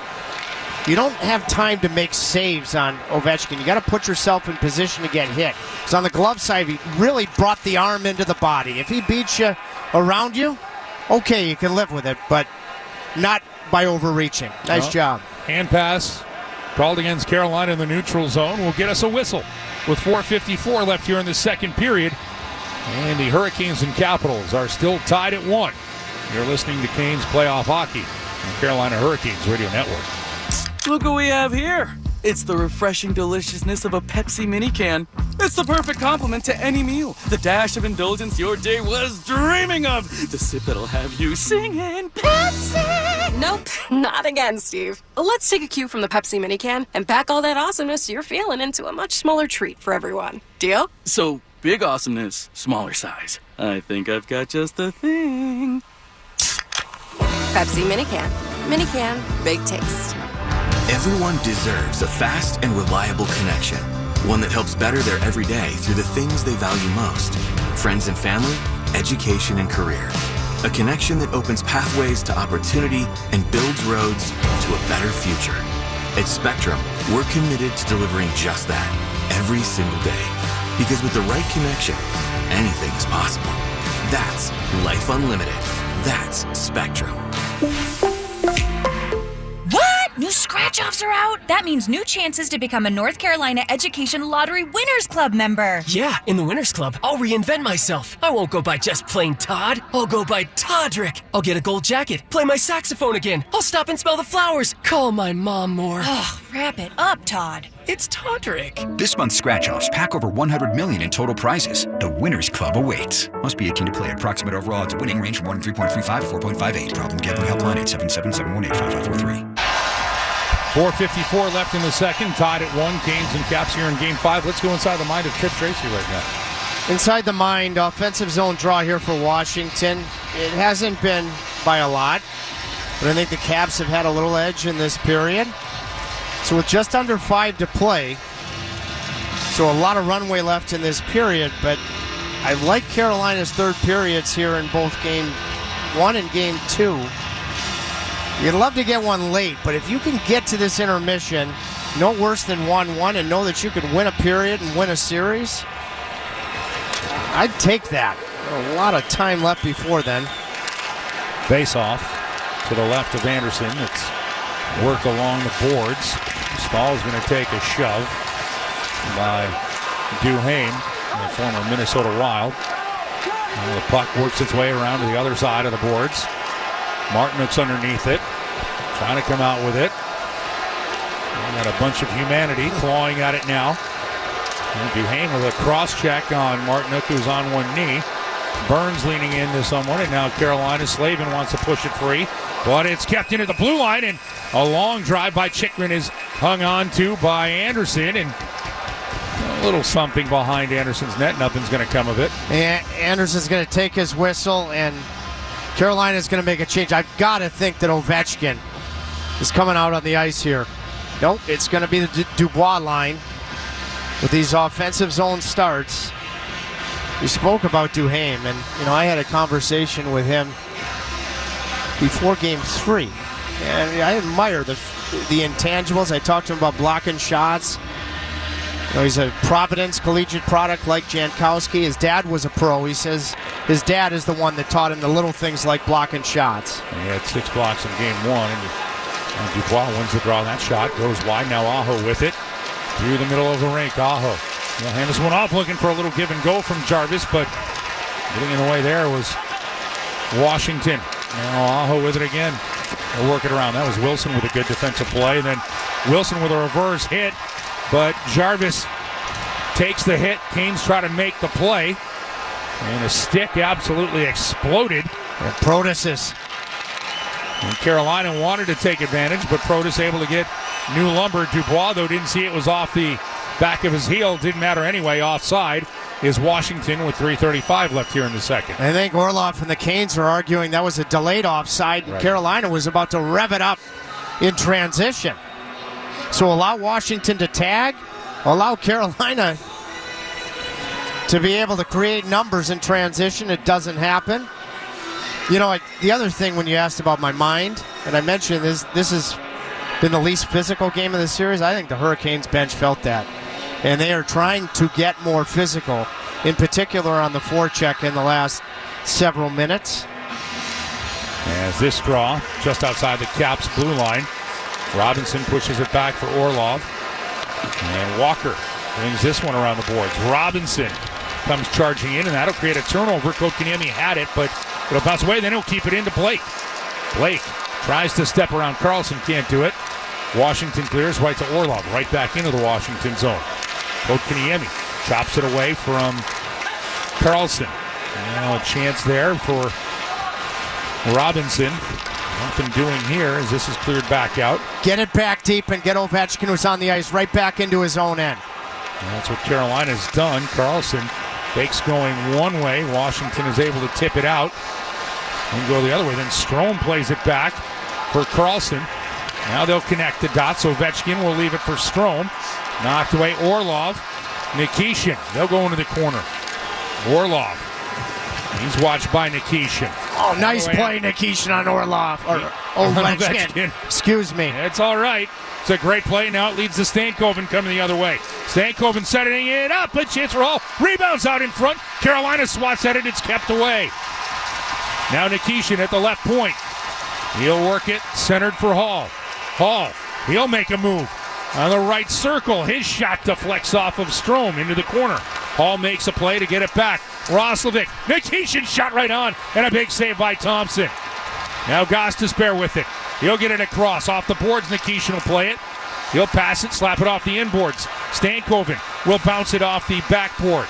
S3: You don't have time to make saves on Ovechkin. You got to put yourself in position to get hit. So on the glove side, he really brought the arm into the body. If he beats you around you, okay, you can live with it, but not by overreaching. Nice job.
S2: Hand pass called against Carolina in the neutral zone will get us a whistle with 4:54 left here in the second period. And the Hurricanes and Capitals are still tied at 1. You're listening to Canes Playoff Hockey on Carolina Hurricanes Radio Network.
S10: Look what we have here. It's the refreshing deliciousness of a Pepsi mini can. It's the perfect complement to any meal. The dash of indulgence your day was dreaming of. The sip that'll have you singing Pepsi.
S11: Nope, not again, Steve. Let's take a cue from the Pepsi mini can and pack all that awesomeness you're feeling into a much smaller treat for everyone. Deal?
S10: So, big awesomeness, smaller size. I think I've got just the thing.
S11: Pepsi mini can. Mini can, big taste.
S18: Everyone deserves a fast and reliable connection. One that helps better their everyday through the things they value most. Friends and family, education and career. A connection that opens pathways to opportunity and builds roads to a better future. At Spectrum, we're committed to delivering just that every single day. Because with the right connection, anything is possible. That's Life Unlimited. That's Spectrum.
S12: What? New scratch-offs are out? That means new chances to become a North Carolina Education Lottery Winners Club member.
S14: Yeah, in the Winners Club, I'll reinvent myself. I won't go by just plain Todd. I'll go by Toddrick. I'll get a gold jacket, play my saxophone again. I'll stop and smell the flowers, call my mom more.
S12: Oh, wrap it up, Todd.
S14: It's Toddrick.
S15: This month's scratch-offs pack over $100 million in total prizes. The Winners Club awaits. Must be 18 to play. Approximate overall odds of winning range from 3.35 to 4.58. Problem gambling helpline 877-718-5543.
S2: 4:54 left in the second. Tied at 1. Canes and Caps here in Game 5. Let's go inside the mind of Trip Tracy right now.
S3: Inside the mind, offensive zone draw here for Washington. It hasn't been by a lot, but I think the Caps have had a little edge in this period. So with just under 5 to play, so a lot of runway left in this period, but I like Carolina's third periods here in both Game 1 and Game 2. You'd love to get one late, but if you can get to this intermission, no worse than 1-1, and know that you can win a period and win a series, I'd take that. A lot of time left before then.
S2: Face off to the left of Andersen. It's worked along the boards. Stahl's going to take a shove by Duhaime, the former Minnesota Wild. And the puck works its way around to the other side of the boards. Martinook's underneath it, trying to come out with it. And got a bunch of humanity clawing at it now. And Duhaime with a cross-check on Martinook, who's on one knee. Burns leaning into someone, and now Carolina Slavin wants to push it free, but it's kept into the blue line, and a long drive by Chychrun is hung on to by Andersen, and a little something behind Andersen's net. Nothing's going to come of it.
S3: And Andersen's going to take his whistle, and Carolina's going to make a change. I've got to think that Ovechkin is coming out on the ice here. Nope, it's going to be the Dubois line with these offensive zone starts. We spoke about Duhaime, and I had a conversation with him before Game 3, and I admire the intangibles. I talked to him about blocking shots. He's a Providence collegiate product like Jankowski. His dad was a pro. He says his dad is the one that taught him the little things like blocking shots.
S2: And he had 6 blocks in game 1. And Dubois wins the draw. That shot goes wide. Now Aho with it through the middle of the rink. Aho will hand this one off, looking for a little give and go from Jarvis, but getting in the way there was Washington. Now Aho with it again. They'll work it around. That was Wilson with a good defensive play. Then Wilson with a reverse hit, but Jarvis takes the hit. Canes try to make the play, and a stick absolutely exploded.
S3: And Protas
S2: and Carolina wanted to take advantage, but Protas able to get new lumber. Dubois, though, didn't see it was off the back of his heel. Didn't matter anyway. Offside is Washington with 3:35 left here in the second.
S3: I think Orlov and the Canes are arguing that was a delayed offside.
S2: Right.
S3: Carolina was about to rev it up in transition. So allow Washington to tag, allow Carolina to be able to create numbers in transition. It doesn't happen. You know, the other thing when you asked about my mind, and I mentioned this has been the least physical game of the series. I think the Hurricanes bench felt that. And they are trying to get more physical, in particular on the forecheck in the last several minutes.
S2: As this draw, just outside the Caps blue line, Robinson pushes it back for Orlov. And Walker brings this one around the boards. Robinson comes charging in, and that'll create a turnover. Kotkaniemi had it, but it'll bounce away, then he'll keep it into Blake. Blake tries to step around Carlson, can't do it. Washington clears right to Orlov, right back into the Washington zone. Kotkaniemi chops it away from Carlson. Now a chance there for Robinson. Nothing doing here as this is cleared back out.
S3: Get it back deep and get Ovechkin, who's on the ice, right back into his own end.
S2: And that's what Carolina's done. Carlson fakes going one way. Washington is able to tip it out and go the other way. Then Strome plays it back for Carlson. Now they'll connect the dots. Ovechkin will leave it for Strome. Knocked away Orlov. Nikishin. They'll go into the corner. Orlov. He's watched by Nikishin.
S3: Oh, nice play, Nikishin on Orlov. Or Ovechkin. Excuse me.
S2: It's all right. It's a great play. Now it leads to Stankoven coming the other way. Stankoven setting it up. A chance for Hall. Rebounds out in front. Carolina swats at it. It's kept away. Now Nikishin at the left point. He'll work it. Centered for Hall. Hall. He'll make a move. On the right circle. His shot deflects off of Strome into the corner. Hall makes a play to get it back. Roslovic. Nikishin shot right on. And a big save by Thompson. Now Gostisbehere with it. He'll get it across. Off the boards, Nikishin will play it. He'll pass it, slap it off the inboards. Stankoven will bounce it off the backboard.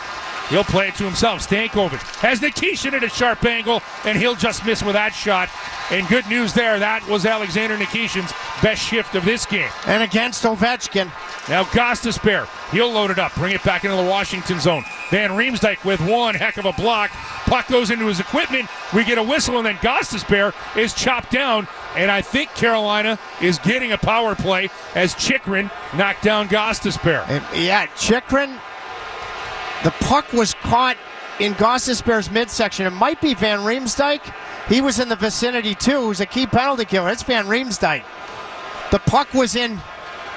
S2: He'll play it to himself. Stankoven has Nikishin at a sharp angle, and he'll just miss with that shot. And good news there, that was Alexander Nikishin's best shift of this game.
S3: And against Ovechkin.
S2: Now Gostisbehere, he'll load it up, bring it back into the Washington zone. Van Riemsdyk with one heck of a block. Puck goes into his equipment. We get a whistle, and then Gostisbehere is chopped down. And I think Carolina is getting a power play as Chychrun knocked down Gostisbehere.
S3: Yeah, Chychrun, the puck was caught in Gostisbehere's midsection. It might be Van Riemsdyk. He was in the vicinity too. It was a key penalty killer. It's Van Riemsdyk. The puck was in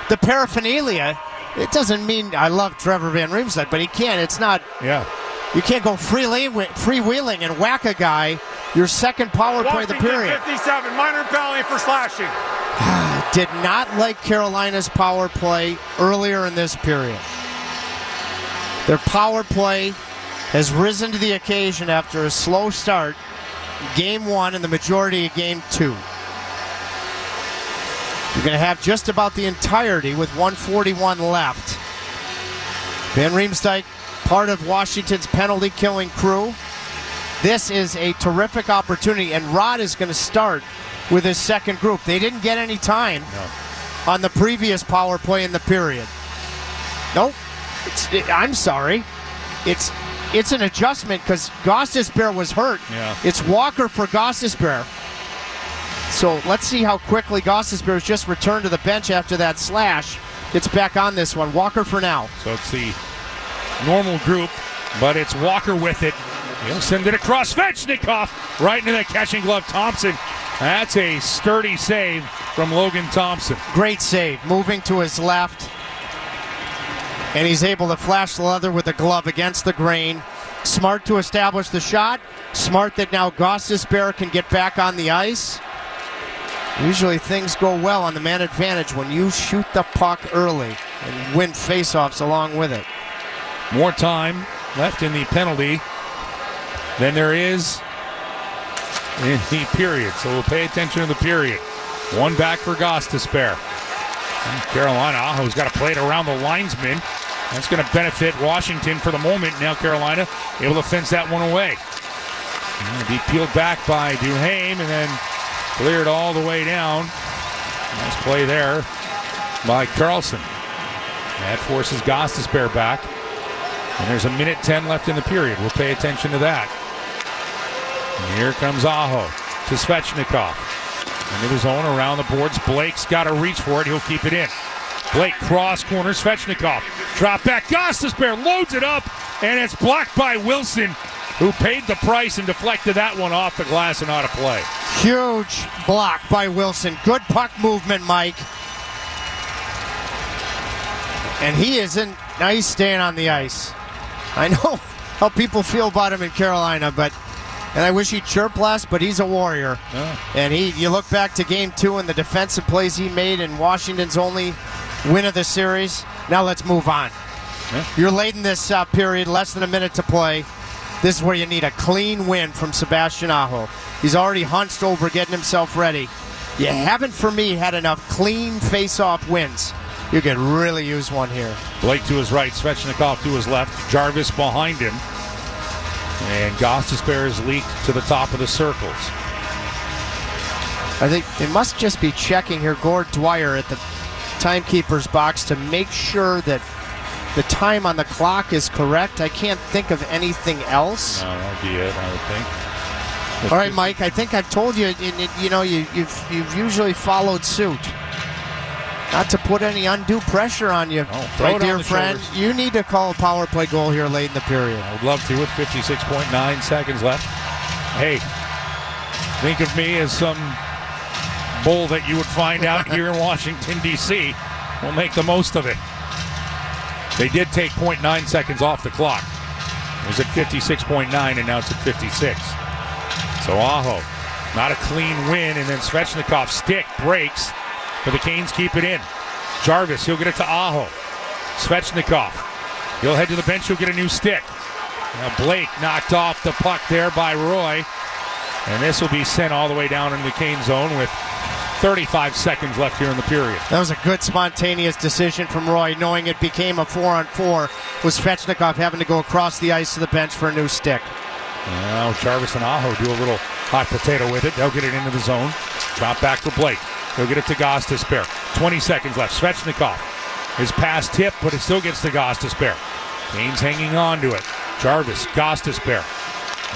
S3: the paraphernalia. It doesn't mean I love Trevor Van Riemsdyk, but he can't. It's not.
S2: Yeah.
S3: You can't go freewheeling and whack a guy. Your second power play of the period.
S1: 57, minor penalty for slashing.
S3: Did not like Carolina's power play earlier in this period. Their power play has risen to the occasion after a slow start. Game 1 and the majority of Game 2. You're going to have just about the entirety with 1:41 left. Van Riemsdyk, part of Washington's penalty-killing crew. This is a terrific opportunity, and Rod is going to start with his second group. They didn't get any time on the previous power play in the period. Nope. I'm sorry. It's an adjustment because Gostisbehere was hurt.
S2: Yeah.
S3: It's Walker for Gostisbehere. So let's see how quickly Gostisbehere has just returned to the bench after that slash. Gets back on this one. Walker for now.
S2: So it's the normal group, but it's Walker with it. He'll send it across. Svechnikov right into the catching glove. Thompson. That's a sturdy save from Logan Thompson.
S3: Great save. Moving to his left. And he's able to flash the leather with the glove against the grain. Smart to establish the shot. Smart that now Gostisbehere can get back on the ice. Usually things go well on the man advantage when you shoot the puck early and win faceoffs along with it.
S2: More time left in the penalty than there is in the period. So we'll pay attention to the period. One back for Gostisbehere. Carolina, Aho's got to play it around the linesman. That's going to benefit Washington for the moment. Now Carolina able to fence that one away. Be peeled back by Duhaime and then cleared all the way down. Nice play there by Carlson. That forces Gostisbehere back. And there's a minute 10 left in the period. We'll pay attention to that. And here comes Aho to Svechnikov. Into the zone around the boards. Blake's got to reach for it. He'll keep it in. Blake cross corner. Svechnikov. Drop back. Gostisbehere loads it up. And it's blocked by Wilson, who paid the price and deflected that one off the glass and out of play.
S3: Huge block by Wilson. Good puck movement, Mike. And he isn't. Now he's staying on the ice. I know how people feel about him in Carolina, and I wish he'd chirp less, but he's a warrior.
S2: Oh.
S3: And you look back to Game 2 and the defensive plays he made in Washington's only win of the series. Now let's move on.
S2: Yeah.
S3: You're late in this period, less than a minute to play. This is where you need a clean win from Sebastian Aho. He's already hunched over, getting himself ready. You haven't, for me, had enough clean face-off wins. You could really use one here.
S2: Blake to his right, Svechnikov to his left, Jarvis behind him. And Gostisbehere is leaked to the top of the circles.
S3: I think they must just be checking here, Gord Dwyer at the timekeeper's box to make sure that the time on the clock is correct. I can't think of anything else.
S2: No, that'd be it, I would think.
S3: All right, Mike, I think I've told you, you've usually followed suit. Not to put any undue pressure on you, my dear friend.
S2: Shoulders.
S3: You need to call a power play goal here late in the period.
S2: I would love to with 56.9 seconds left. Hey, think of me as some bull that you would find out here in Washington, D.C. We'll make the most of it. They did take 0.9 seconds off the clock. It was at 56.9, and now it's at 56. So Aho, not a clean win, and then Svechnikov's stick breaks. But the Canes keep it in. Jarvis, he'll get it to Aho. Svechnikov, he'll head to the bench, he'll get a new stick. Now Blake knocked off the puck there by Roy. And this will be sent all the way down into the Cane zone with 35 seconds left here in the period.
S3: That was a good spontaneous decision from Roy, knowing it became a 4-on-4 with Svechnikov having to go across the ice to the bench for a new stick.
S2: Now Jarvis and Aho do a little hot potato with it. They'll get it into the zone. Drop back for Blake. He'll get it to Gostisbehere. 20 seconds left. Svechnikov. His pass tipped, but it still gets to Gostisbehere. Canes hanging on to it. Jarvis, Gostisbehere.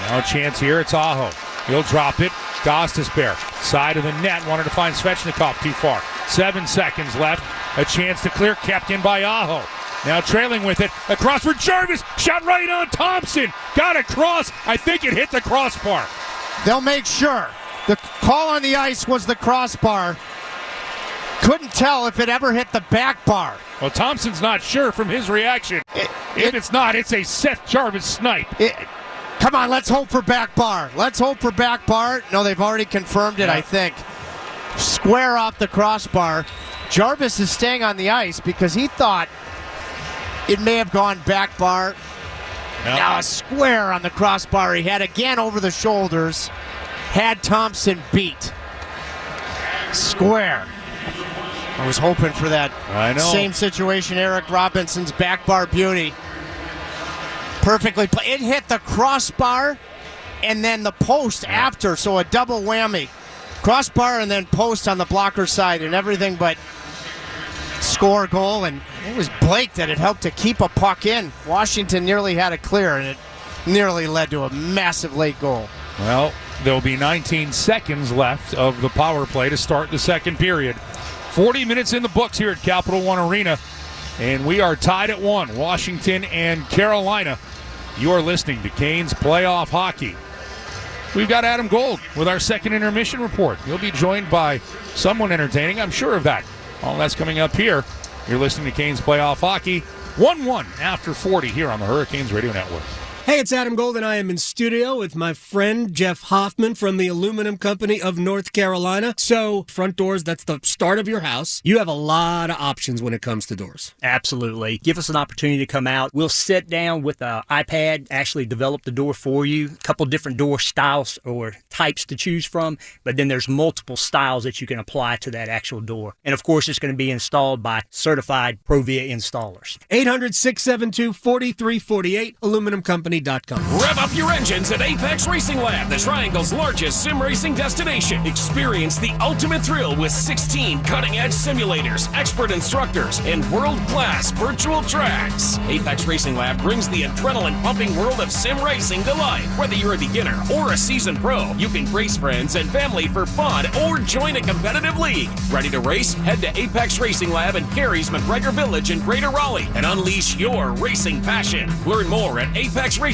S2: Now a chance here. It's Aho. He'll drop it. Gostisbehere. Side of the net. Wanted to find Svechnikov too far. 7 seconds left. A chance to clear. Kept in by Aho. Now trailing with it. Across for Jarvis. Shot right on Thompson. Got across. I think it hit the crossbar.
S3: They'll make sure. The call on the ice was the crossbar. Couldn't tell if it ever hit the back bar.
S2: Well, Thompson's not sure from his reaction. If it's not, it's a Seth Jarvis snipe.
S3: Come on, let's hope for back bar. Let's hope for back bar. No, they've already confirmed it, I think. Square off the crossbar. Jarvis is staying on the ice because he thought it may have gone back bar.
S2: No.
S3: Now a square on the crossbar. He had again over the shoulders. Had Thompson beat. Square. I was hoping for that.
S2: I know.
S3: Same situation, Eric Robinson's back bar beauty. Perfectly played. It hit the crossbar and then the post after, so a double whammy. Crossbar and then post on the blocker side and everything but score goal. And it was Blake that had helped to keep a puck in. Washington nearly had it clear, and it nearly led to a massive late goal.
S2: Well, there'll be 19 seconds left of the power play to start the second period. 40 minutes in the books here at Capital One Arena, and we are tied at 1, Washington and Carolina. You are listening to Canes Playoff Hockey. We've got Adam Gold with our second intermission report. He'll be joined by someone entertaining, I'm sure of that. All that's coming up here. You're listening to Canes Playoff Hockey. 1-1 after 40 here on the Hurricanes Radio Network.
S21: Hey, it's Adam Gold, and I am in studio with my friend Jeff Hoffman from the Aluminum Company of North Carolina. So, front doors, that's the start of your house. You have a lot of options when it comes to doors.
S13: Absolutely. Give us an opportunity to come out. We'll sit down with an iPad, actually develop the door for you. A couple different door styles or types to choose from, but then there's multiple styles that you can apply to that actual door. And of course, it's going to be installed by certified Provia installers.
S21: 800-672-4348, aluminumcompany.com.
S20: Rev up your engines at Apex Racing Lab, the Triangle's largest sim racing destination. Experience the ultimate thrill with 16 cutting-edge simulators, expert instructors, and world-class virtual tracks. Apex Racing Lab brings the adrenaline-pumping world of sim racing to life. Whether you're a beginner or a seasoned pro, you can race friends and family for fun or join a competitive league. Ready to race? Head to Apex Racing Lab in Cary's McGregor Village in Greater Raleigh and unleash your racing passion. Learn more at apexracinglab.com.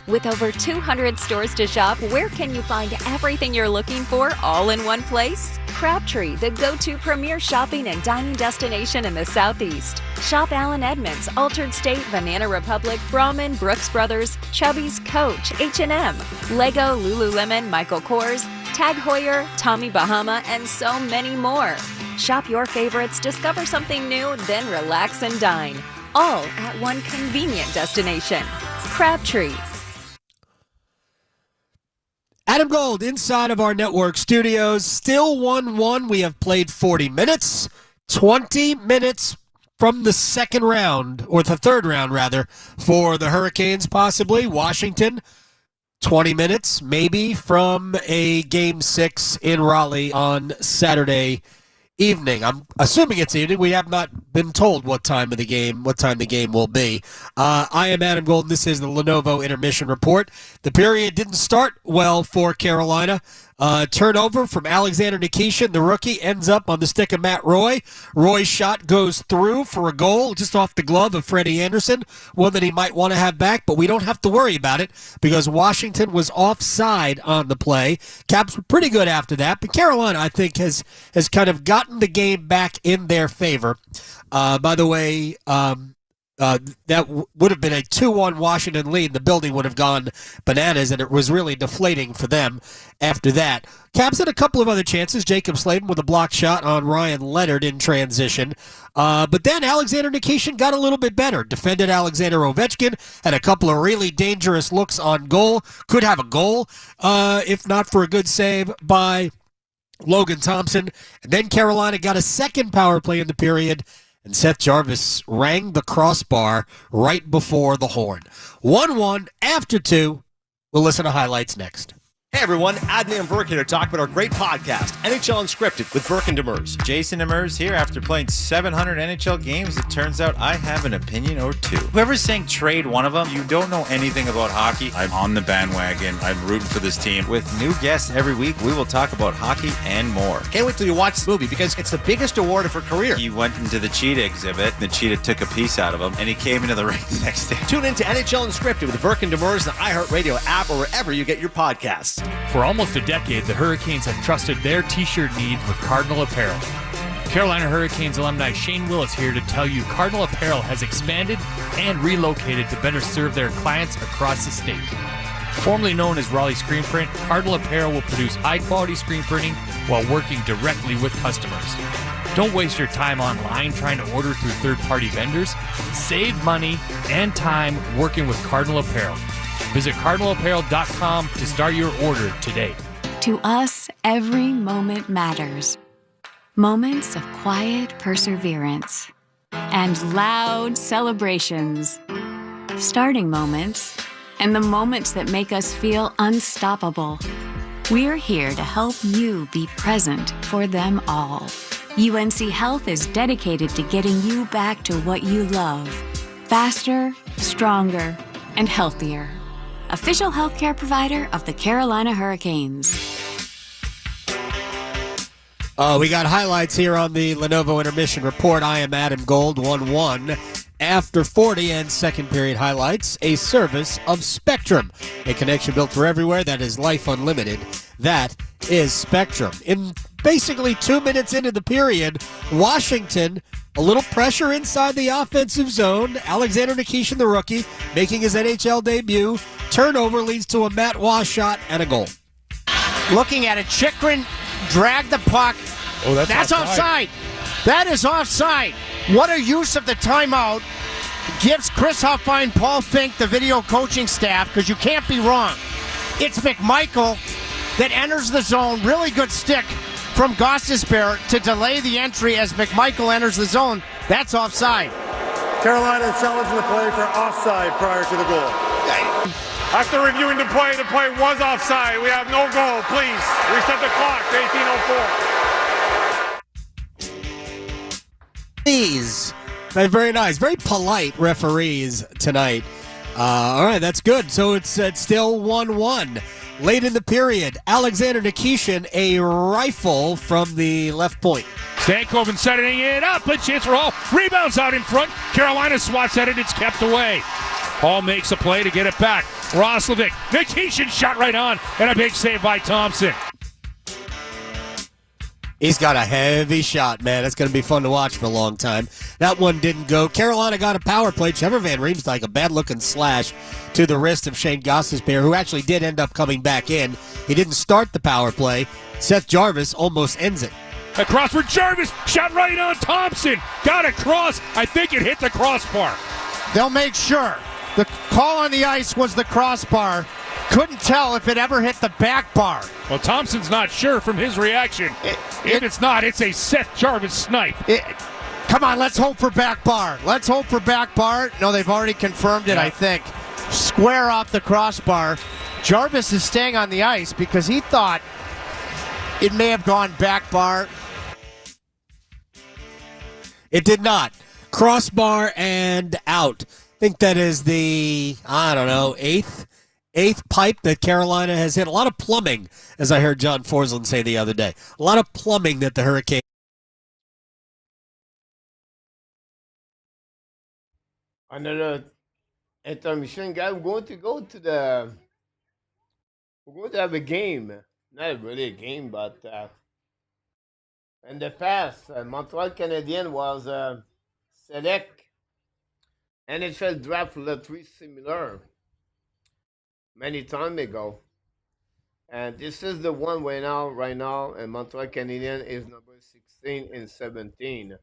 S22: With over 200 stores to shop, where can you find everything you're looking for all in one place? Crabtree, the go-to premier shopping and dining destination in the Southeast. Shop Allen Edmonds, Altered State, Banana Republic, Brahmin, Brooks Brothers, Chubby's, Coach, H&M, Lego, Lululemon, Michael Kors, Tag Heuer, Tommy Bahama, and so many more. Shop your favorites, discover something new, then relax and dine. All at one convenient destination. Crabtree.
S21: Adam Gold inside of our network studios. Still 1-1. We have played 40 minutes. 20 minutes from the second round, or the third round, rather, for the Hurricanes, possibly. Washington, 20 minutes, maybe, from a Game 6 in Raleigh on Saturday evening. I'm assuming it's evening. We have not been told what time the game will be. I am Adam Gold. This is the Lenovo Intermission Report. The period didn't start well for Carolina. Turnover from Alexander Nikishin, the rookie, ends up on the stick of Matt Roy. Roy's shot goes through for a goal just off the glove of Frederik Andersen, one that he might want to have back, but we don't have to worry about it because Washington was offside on the play. Caps were pretty good after that, but Carolina, I think, has kind of gotten the game back in their favor. By the way, that would have been a 2-1 Washington lead. The building would have gone bananas, and it was really deflating for them after that. Caps had a couple of other chances. Jacob Slavin with a blocked shot on Ryan Leonard in transition. But then Alexander Nikishin got a little bit better. Defended Alexander Ovechkin, had a couple of really dangerous looks on goal. Could have a goal if not for a good save by Logan Thompson. And then Carolina got a second power play in the period, and Seth Jarvis rang the crossbar right before the horn. 1-1 after 2. We'll listen to highlights next.
S16: Hey everyone, Adney and Verk here to talk about our great podcast, NHL Unscripted with Verk and Demers.
S17: Jason Demers here. After playing 700 NHL games, it turns out I have an opinion or two. Whoever's saying trade one of them, you don't know anything about hockey. I'm on the bandwagon. I'm rooting for this team. With new guests every week, we will talk about hockey and more.
S16: Can't wait till you watch this movie because it's the biggest award of her career.
S17: He went into the cheetah exhibit. The cheetah took a piece out of him, and he came into the ring the next day.
S16: Tune in to NHL Unscripted with Verk and Demers, the iHeartRadio app, or wherever you get your podcasts.
S4: For almost a decade, the Hurricanes have trusted their t-shirt needs with Cardinal Apparel. Carolina Hurricanes alumni Shane Willis here to tell you Cardinal Apparel has expanded and relocated to better serve their clients across the state. Formerly known as Raleigh Screen Print, Cardinal Apparel will produce high-quality screen printing while working directly with customers. Don't waste your time online trying to order through third-party vendors. Save money and time working with Cardinal Apparel. Visit cardinalapparel.com to start your order today.
S19: To us, every moment matters. Moments of quiet perseverance and loud celebrations. Starting moments and the moments that make us feel unstoppable. We're here to help you be present for them all. UNC Health is dedicated to getting you back to what you love. Faster, stronger, and healthier. Official healthcare provider of the Carolina Hurricanes.
S21: We got highlights here on the Lenovo Intermission Report. I am Adam Gold, 1-1 after 40, and second period highlights, a service of Spectrum, a connection built for everywhere. That is life unlimited. That is Spectrum. In basically 2 minutes into the period, Washington A little pressure inside the offensive zone. Alexander Nikishin, the rookie, making his NHL debut. Turnover leads to a Matt Waugh shot and a goal.
S3: Looking at it, Chychrun dragged the puck.
S2: Oh, that's
S3: offside. That is offside. What a use of the timeout. Gives Chris Huffine, Paul Fink, the video coaching staff, because you can't be wrong. It's McMichael that enters the zone. Really good stick from Gostisbehere to delay the entry as McMichael enters the zone. That's offside.
S1: Carolina challenging the play for offside prior to the goal. After reviewing the play was offside. We have no goal. Please reset the clock to 18:04.
S21: Please. Very nice. Very polite referees tonight. All right, that's good. So it's still 1-1. Late in the period, Alexander Nikishin, a rifle from the left point.
S2: Stankoven setting it up. A chance for Hall. Rebounds out in front. Carolina swats at it. It's kept away. Hall makes a play to get it back. Roslovic. Nikishin shot right on. And a big save by Thompson.
S21: He's got a heavy shot, man. It's going to be fun to watch for a long time. That one didn't go. Carolina got a power play. Trevor Van Riemsdyk, a bad-looking slash to the wrist of Shane Gostisbehere, who actually did end up coming back in. He didn't start the power play. Seth Jarvis almost ends it.
S2: Across for Jarvis. Shot right on Thompson. Got across. I think it hit the crossbar.
S3: They'll make sure. The call on the ice was the crossbar. Couldn't tell if it ever hit the back bar.
S2: Well, Thompson's not sure from his reaction. If it's not, it's a Seth Jarvis snipe.
S3: Come on, let's hope for back bar. Let's hope for back bar. No, they've already confirmed it, I think. Square off the crossbar. Jarvis is staying on the ice because he thought it may have gone back bar.
S21: It did not. Crossbar and out. I think that is the, eighth pipe that Carolina has hit. A lot of plumbing, as I heard John Forsland say the other day. A lot of plumbing that the Hurricane.
S5: Another intermission, guys. We're going to have a game. Not really a game, but in the past, Montreal Canadiens was select NHL draft lottery similar many time ago. And this is the one right now, and Montreal Canadiens is number 16 and 17.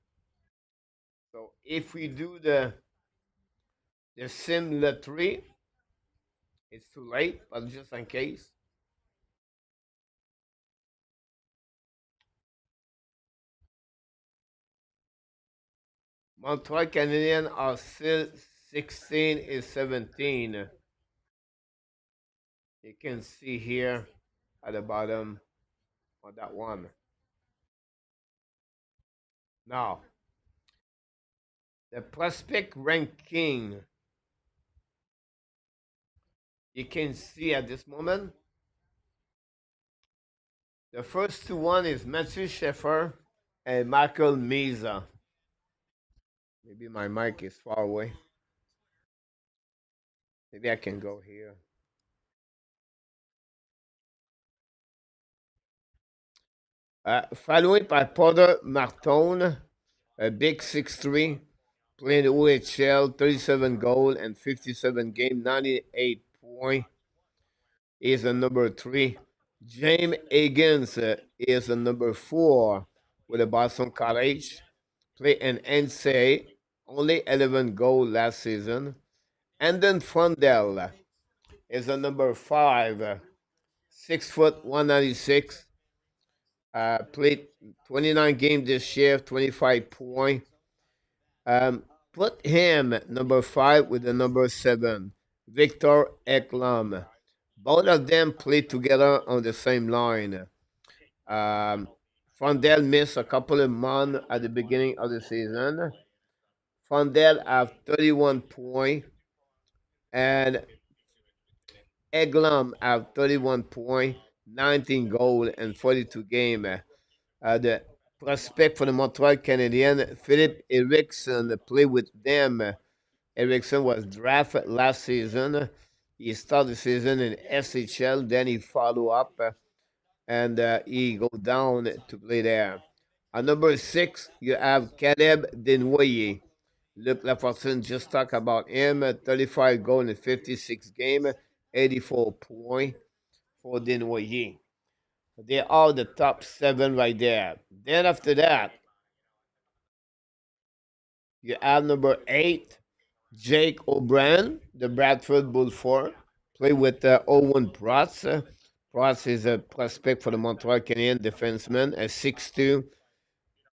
S5: So if we do the sim lottery, it's too late, but just in case. Montreal Canadiens are still 16 and 17. You can see here at the bottom of that one. Now, the prospect ranking, you can see at this moment, the first two one is Matthew Sheffer and Michael Meza. Maybe my mic is far away. Maybe I can go here. Followed by Porter Martone, a big 6'3", playing the OHL, 37 goal and 57 game, 98 point. Is the number 3. James Higgins is the number 4 with the Boston College. Play in NCAA, only 11 goal last season. And then Frundell is the number 5, 6 foot, 196. Played 29 games this year, 25 points. Put him number 5 with the number 7, Victor Ekblom. Both of them played together on the same line. Frundell missed a couple of months at the beginning of the season. Frundell have 31 points, and Ekblom have 31 points, 19 goals, and 42 games. The prospect for the Montreal Canadiens, Philip Eriksson, played with them. Eriksson was drafted last season. He started the season in SHL, then he followed up, and he go down to play there. At number 6, you have Caleb Desnoyers. Luc Lafortune just talked about him. 35 goals in 56 games, 84 points for Desnoyers. They are the top 7 right there. Then after that, you have number 8, Jake O'Brien, the Bradford Bullford. Play with Owen Protz. Protz is a prospect for the Montreal Canadiens defenseman, a 6'2",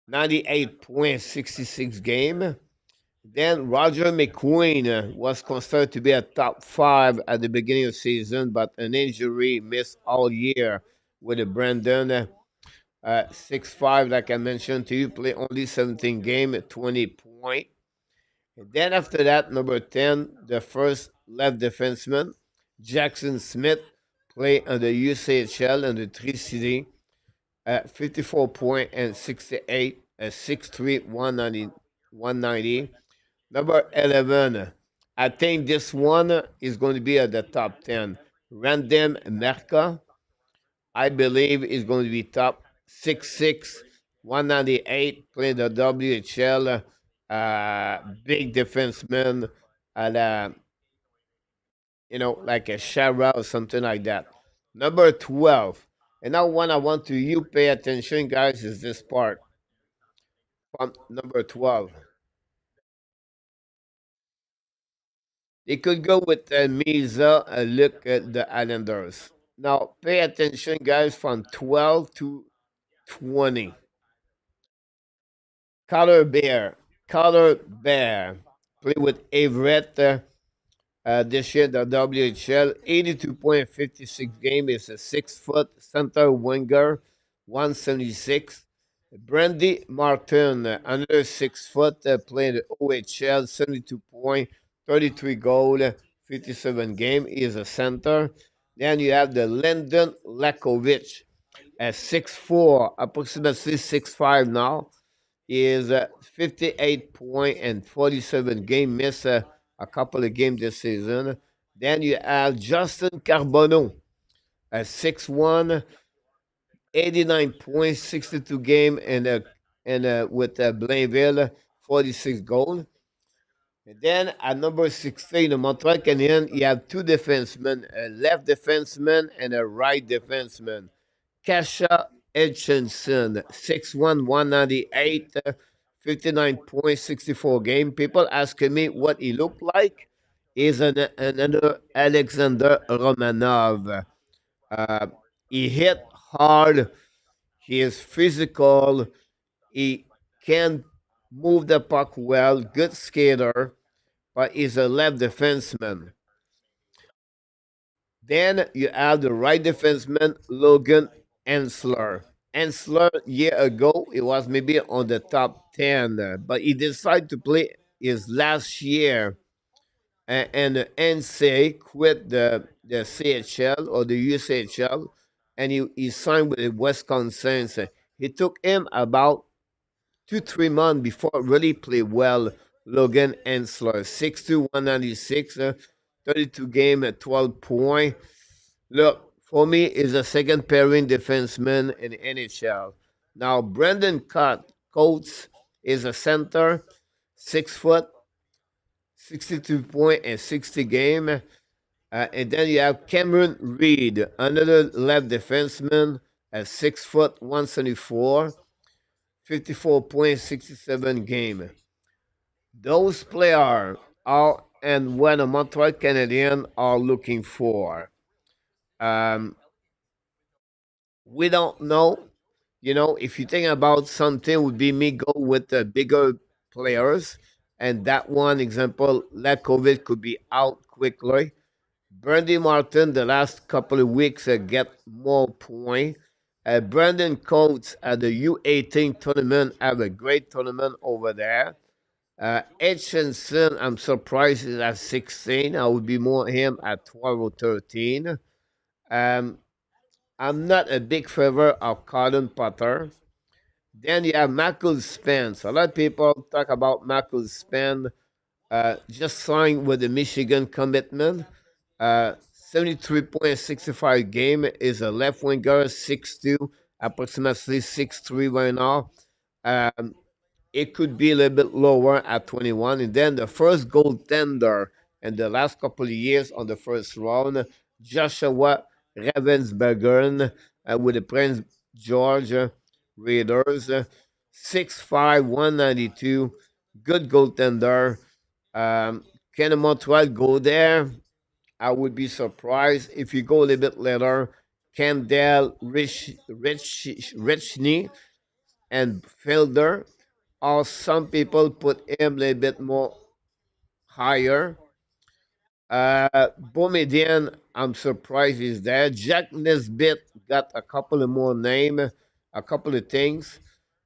S5: 98 points, 66 game. Then Roger McQueen was considered to be a top 5 at the beginning of the season, but an injury missed all year with the Brandon. 6'5", like I mentioned to you, play only 17 game, 20 point. And then after that, number 10, the first left defenseman, Jackson Smith, play on the UCHL and the 3CD, 54 point and 68, 6'3", 190. Number 11, I think this one is going to be at the top 10. Random Merca, I believe is going to be top 6'6", 198, playing the WHL, big defenseman at like a Shara or something like that. Number 12. And now one I want you pay attention, guys, is this part. From number 12. They could go with Misa, look at the Islanders. Now, pay attention, guys, from 12 to 20. Color Bear. Play with Everett this year, the WHL. 82.56 game is a 6-foot center winger, 176. Brandy Martin, another 6-foot, playing the OHL, 72 point, 33 goal, 57 game. He is a center. Then you have the Lyndon Lakovic at 6'4", approximately 6'5" now. He is 58 point and 47 game. Missed a couple of games this season. Then you have Justin Carbonneau at 6'1", 89 points, 62 game, and with Blainville, 46 goal. And then at number 16, the Montreal Canadiens, you have 2 defensemen, a left defenseman and a right defenseman. Kasha Edchinson, 6'1", 198, 59 points, 64 game. People asking me what he looked like. He's another Alexander Romanov. He hit hard. He is physical. He can move the puck well. Good skater, but he's a left defenseman. Then you have the right defenseman, Logan Ensler. Ensler, year ago, he was maybe on the top 10, but he decided to play his last year, and the NCAA quit the CHL or the UCHL, and he signed with the Wisconsin. It took him about 2-3 months before really play well. Logan Ensler, 6'2", 196, 32 game at 12 point. Look, for me, is a second pairing defenseman in the NHL. Now, Brendan Coates is a center, 6 foot, 62 point and 60 game. And then you have Cameron Reed, another left defenseman, at 6 foot, 174, 54 point, 67 game. Those players are and what the Montreal Canadiens are looking for. We don't know. If you think about something, would be me go with the bigger players. And that one example, Lakovic could be out quickly. Brandy Martin, the last couple of weeks, get more points. Brandon Coates at the U18 tournament have a great tournament over there. Edchinson, I'm surprised is at 16. I would be more him at 12 or 13. I'm not a big favor of Cotton Potter. Then you have Michael Spence. A lot of people talk about Michael Spence. Just signed with the Michigan commitment. 73.65 game, is a left winger, 6'2", approximately 6'3" right now. It could be a little bit lower at 21. And then the first goaltender in the last couple of years on the first round, Joshua Ravensberger with the Prince George Raiders, 6'5", 192, good goaltender. Can Montreal go there? I would be surprised if you go a little bit later. Kendall Richney and Fielder, or some people put him a little bit more higher. Boumedienne, I'm surprised he's there. Jack Nesbitt got a couple of more names, a couple of things.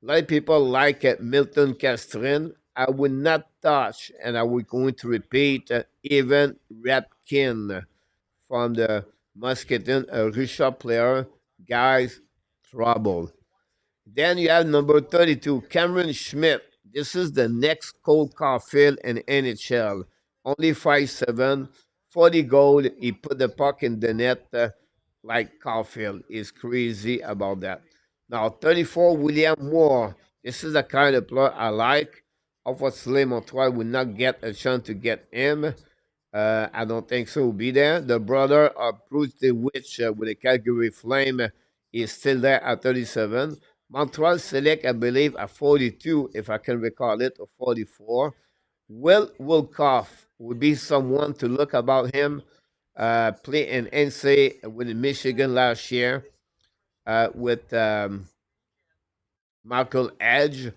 S5: A lot of people like Milton Castrin. I would not touch, and I would going to repeat, Evan Rapkin from the Musketon, a Richard player. Guys, trouble. Then you have number 32, Cameron Schmidt. This is the next Cole Caulfield in NHL. Only 5'7", 40 goals. He put the puck in the net like Caulfield. Is crazy about that. Now, 34, William Moore. This is the kind of player I like. Obviously, Montreal will not get a chance to get him. I don't think so. He'll be there. The brother of Bruce DeWitt with the Calgary Flame is still there at 37. Montreal select, I believe, at 42, if I can recall it, or 44. Will Wolkoff would be someone to look about him. Play in NCAA with Michigan last year with Michael Edge.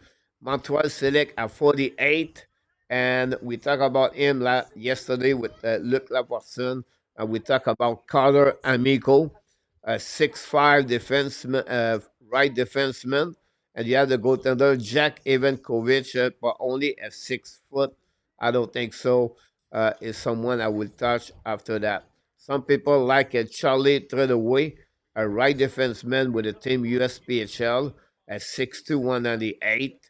S5: Montreal select at 48. And we talked about him yesterday with Luc Lapoisson. And we talked about Carter Amico, a 6'5" defenseman, right defenseman. And you have the goaltender Jack Ivankovich, but only a 6 foot. I don't think so. Is someone I will touch after that. Some people like Charlie Treadaway, a right defenseman with the team USPHL at 6'2", 198.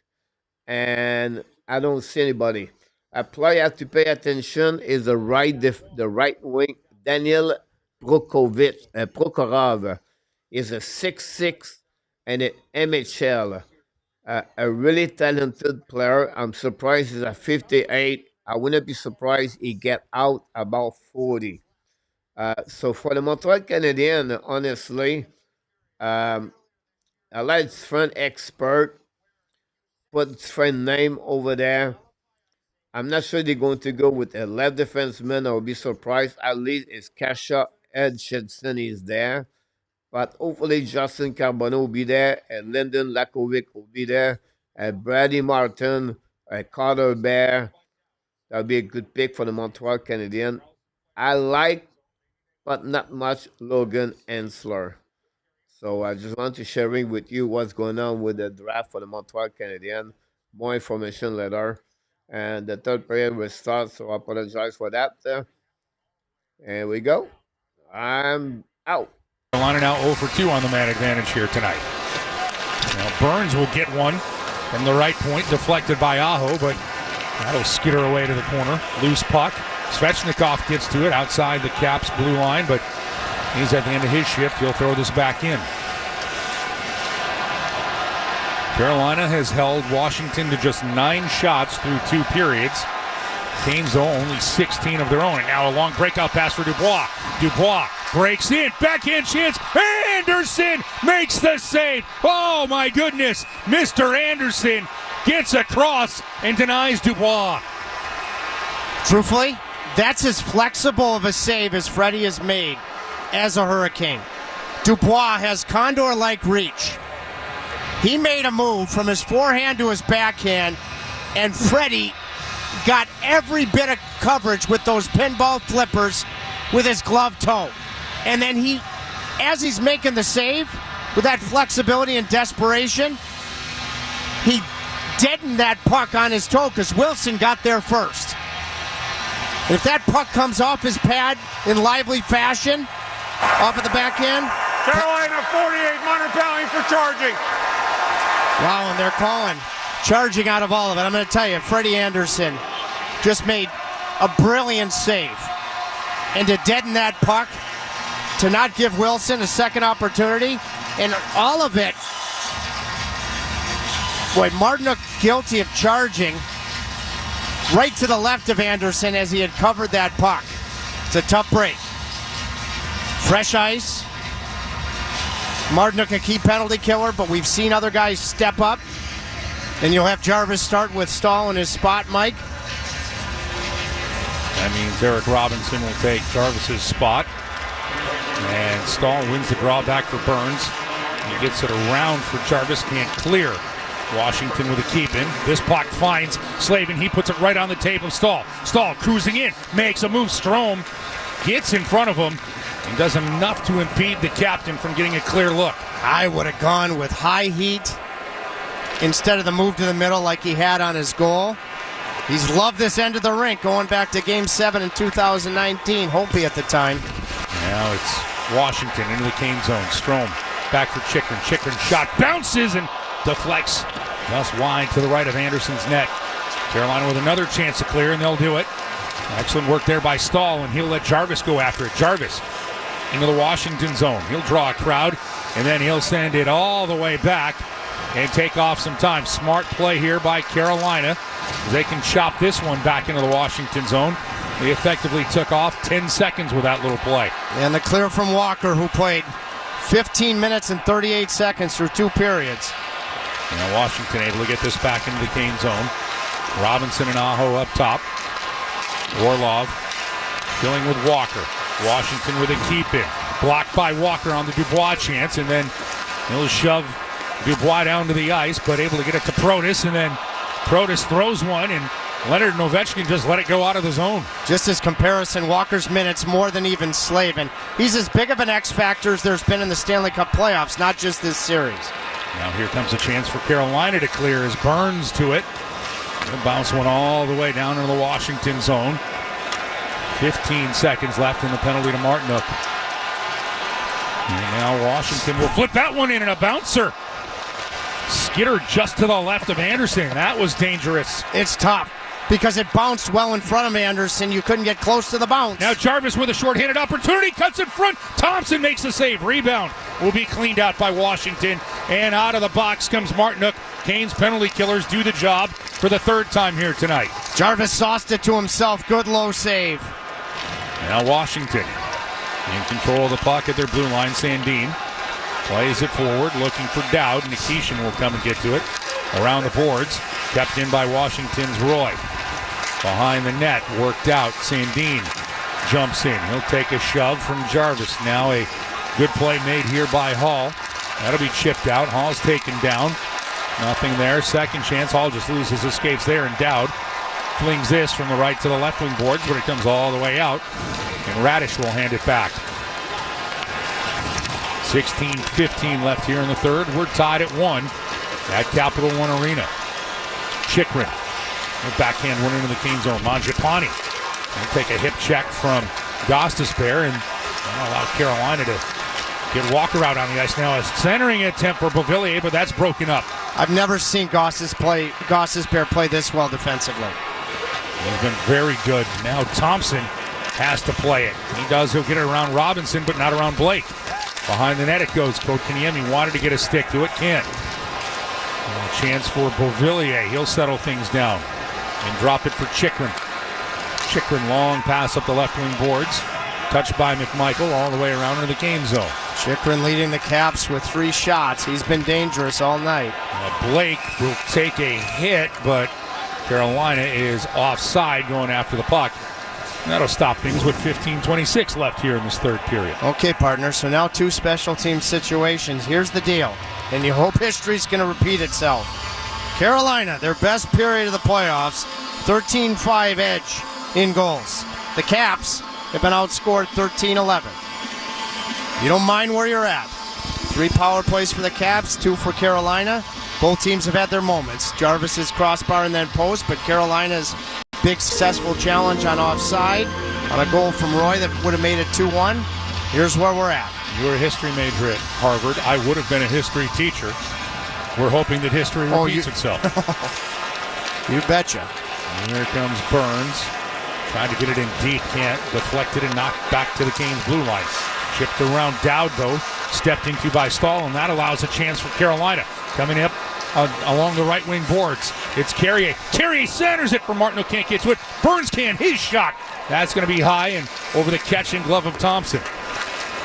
S5: And I don't see anybody. A player you have to pay attention is the right wing, Daniel Prokhorov. Is a 6'6" and an MHL. A really talented player. I'm surprised he's at 58. I wouldn't be surprised he get out about 40. So for the Montreal Canadiens, honestly, I like his friend expert. Put his friend name over there. I'm not sure they're going to go with a left defenseman. I would be surprised. At least it's Kasha Edchinson is there. But hopefully Justin Carbonneau will be there. And Lyndon Lakovic will be there. And Brady Martin, Carter Bear. That would be a good pick for the Montreal Canadiens. I like, but not much, Logan Ensler. So I just want to share with you what's going on with the draft for the Montreal Canadiens. More information later. And the third period will start, so I apologize for that. Here we go. I'm out.
S2: Carolina now 0 for 2 on the man advantage here tonight. Now Burns will get one from the right point, deflected by Aho, but that'll skitter away to the corner. Loose puck. Svechnikov gets to it outside the Caps blue line, but he's at the end of his shift. He'll throw this back in. Carolina has held Washington to just 9 shots through 2 periods. Canes, though, only 16 of their own. And now a long breakout pass for Dubois. Dubois breaks in. Backhand chance. Andersen makes the save. Oh, my goodness. Mr. Andersen gets across and denies Dubois.
S3: Truthfully, that's as flexible of a save as Freddie has made as a Hurricane. Dubois has condor-like reach. He made a move from his forehand to his backhand, and Freddie got every bit of coverage with those pinball flippers with his glove toe. And then he, as he's making the save, with that flexibility and desperation, he deadened that puck on his toe because Wilson got there first. If that puck comes off his pad in lively fashion, off of the backhand.
S1: Carolina 48, minor penalty for charging.
S3: Wow, and they're calling charging out of all of it. I'm going to tell you, Freddie Andersen just made a brilliant save. And to deaden that puck, to not give Wilson a second opportunity, and all of it Boy, Martinook guilty of charging right to the left of Andersen as he had covered that puck. It's a tough break. Fresh ice. Martinook a key penalty killer, but we've seen other guys step up. And you'll have Jarvis start with Stahl in his spot, Mike.
S2: That means Eric Robinson will take Jarvis's spot. And Stahl wins the draw back for Burns. He gets it around for Jarvis, can't clear. Washington with a keep in. This puck finds Slavin. He puts it right on the tape of Stahl. Stahl cruising in, makes a move. Strome gets in front of him and does enough to impede the captain from getting a clear look.
S3: I would have gone with high heat instead of the move to the middle like he had on his goal. He's loved this end of the rink going back to Game 7 in 2019. Hopi at the time.
S2: Now it's Washington into the Kane zone. Strome back for Chikrin. Chikrin shot bounces and deflects just wide to the right of Andersen's net. Carolina with another chance to clear, and they'll do it. Excellent work there by Stahl, and he'll let Jarvis go after it. Jarvis into the Washington zone. He'll draw a crowd, and then he'll send it all the way back and take off some time. Smart play here by Carolina. They can chop this one back into the Washington zone. They effectively took off 10 seconds with that little play.
S3: And the clear from Walker, who played 15 minutes and 38 seconds through 2 periods.
S2: Now Washington able to get this back into the Kane zone. Robinson and Aho up top. Orlov dealing with Walker. Washington with a keep-in. Blocked by Walker on the Dubois chance, and then he'll shove Dubois down to the ice, but able to get it to Protas, and then Protas throws one, and Leonard and Ovechkin just let it go out of the zone.
S3: Just as comparison, Walker's minutes more than even Slavin. He's as big of an X factor as there's been in the Stanley Cup playoffs, not just this series.
S2: Now here comes a chance for Carolina to clear as Burns to it. He'll bounce one all the way down into the Washington zone. 15 seconds left in the penalty to Martinook. And now Washington will flip that one in, and a bouncer. Skitter just to the left of Andersen. That was dangerous.
S3: It's tough because it bounced well in front of Andersen. You couldn't get close to the bounce.
S2: Now Jarvis with a short-handed opportunity. Cuts in front. Thompson makes the save. Rebound will be cleaned out by Washington. And out of the box comes Martinook. Kane's penalty killers do the job for the 3rd time here tonight.
S3: Jarvis sauced it to himself. Good low save.
S2: Now Washington in control of the puck at their blue line. Sandin plays it forward, looking for Dowd. Nikishin will come and get to it. Around the boards, kept in by Washington's Roy. Behind the net, worked out. Sandin jumps in. He'll take a shove from Jarvis. Now a good play made here by Hall. That'll be chipped out. Hall's taken down. Nothing there. Second chance. Hall just loses escapes there, and Dowd flings this from the right to the left wing boards, but it comes all the way out, and Radish will hand it back. 16-15 left here in the 3rd. We're tied at 1 at Capital One Arena. Chikrin, a backhand one into the Kane zone. Mangiapane will take a hip check from Gostisbehere and allow Carolina to get Walker out on the ice. Now a centering attempt for Beauvillier, but that's broken up.
S3: I've never seen Gostisbehere play this well defensively.
S2: He's been very good. Now Thompson has to play it. He does. He'll get it around Robinson, but not around Blake. Behind the net it goes. Kotkaniemi wanted to get a stick to it. Can't. And a chance for Beauvillier. He'll settle things down and drop it for Chikrin. Chikrin, long pass up the left wing boards. Touched by McMichael all the way around into the Kane zone.
S3: Chikrin leading the Caps with 3 shots. He's been dangerous all night.
S2: Blake will take a hit, but Carolina is offside going after the puck. And that'll stop things with 15:26 left here in this 3rd period.
S3: Okay, partner, so now 2 special team situations. Here's the deal, and you hope history's going to repeat itself. Carolina, their best period of the playoffs, 13-5 edge in goals. The Caps have been outscored 13-11. You don't mind where you're at. 3 power plays for the Caps, 2 for Carolina. Both teams have had their moments. Jarvis's crossbar and then post, but Carolina's big successful challenge on offside on a goal from Roy that would have made it 2-1. Here's where we're at.
S2: You were a history major at Harvard. I would have been a history teacher. We're hoping that history repeats itself.
S3: You betcha.
S2: And here comes Burns. Trying to get it in deep. Can't. Deflected and knocked back to the Canes blue line. Chipped around Dowd, though. Stepped into by Stahl, and that allows a chance for Carolina. Coming up along the right wing boards. It's Carrier. Carrier centers it for Martinook. Can't get to it. Burns can. His shot. That's going to be high and over the catching glove of Thompson.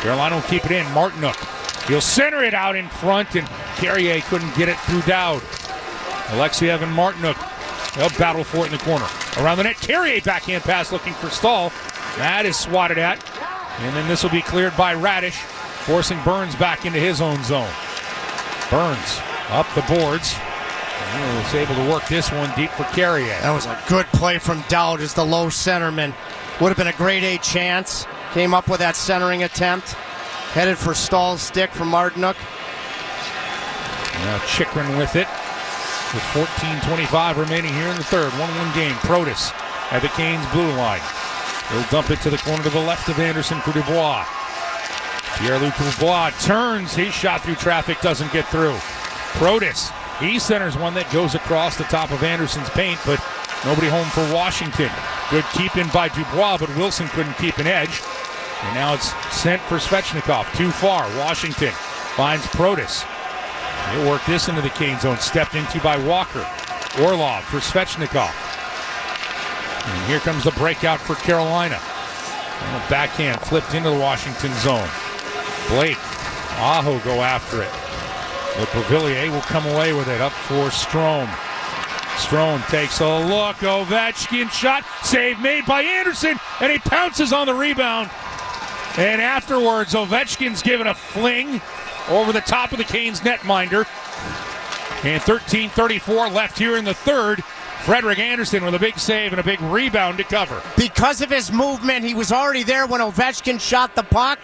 S2: Carolina will keep it in. Martinook. He'll center it out in front, and Carrier couldn't get it through Dowd. Alexiev and Martinook. They'll battle for it in the corner. Around the net, Carrier backhand pass looking for Stahl. That is swatted at. And then this will be cleared by Radish, forcing Burns back into his own zone. Burns up the boards. And he was able to work this one deep for Carrier.
S3: That was a good play from Dowd as the low centerman. Would have been a grade A chance. Came up with that centering attempt. Headed for Stahl's stick from Martinook.
S2: Now Chychrun with it. With 14:25 remaining here in the third. 1-1 game. Protas at the Canes blue line. He'll dump it to the corner to the left of Andersen for Dubois. Pierre-Luc Dubois turns. His shot through traffic doesn't get through. Protas, he centers one that goes across the top of Anderson's paint, but nobody home for Washington. Good keep-in by Dubois, but Wilson couldn't keep an edge. And now it's sent for Svechnikov. Too far. Washington finds Protas. He'll work this into the Kane zone. Stepped into by Walker. Orlov for Svechnikov. And here comes the breakout for Carolina. And a backhand flipped into the Washington zone. Blake, Aho go after it. But Beauvillier will come away with it. Up for Strome. Strome takes a look. Ovechkin shot. Save made by Andersen. And he pounces on the rebound. And afterwards, Ovechkin's given a fling over the top of the Canes netminder. And 13:34 left here in the third. Frederik Andersen with a big save and a big rebound to cover.
S3: Because of his movement, he was already there when Ovechkin shot the puck.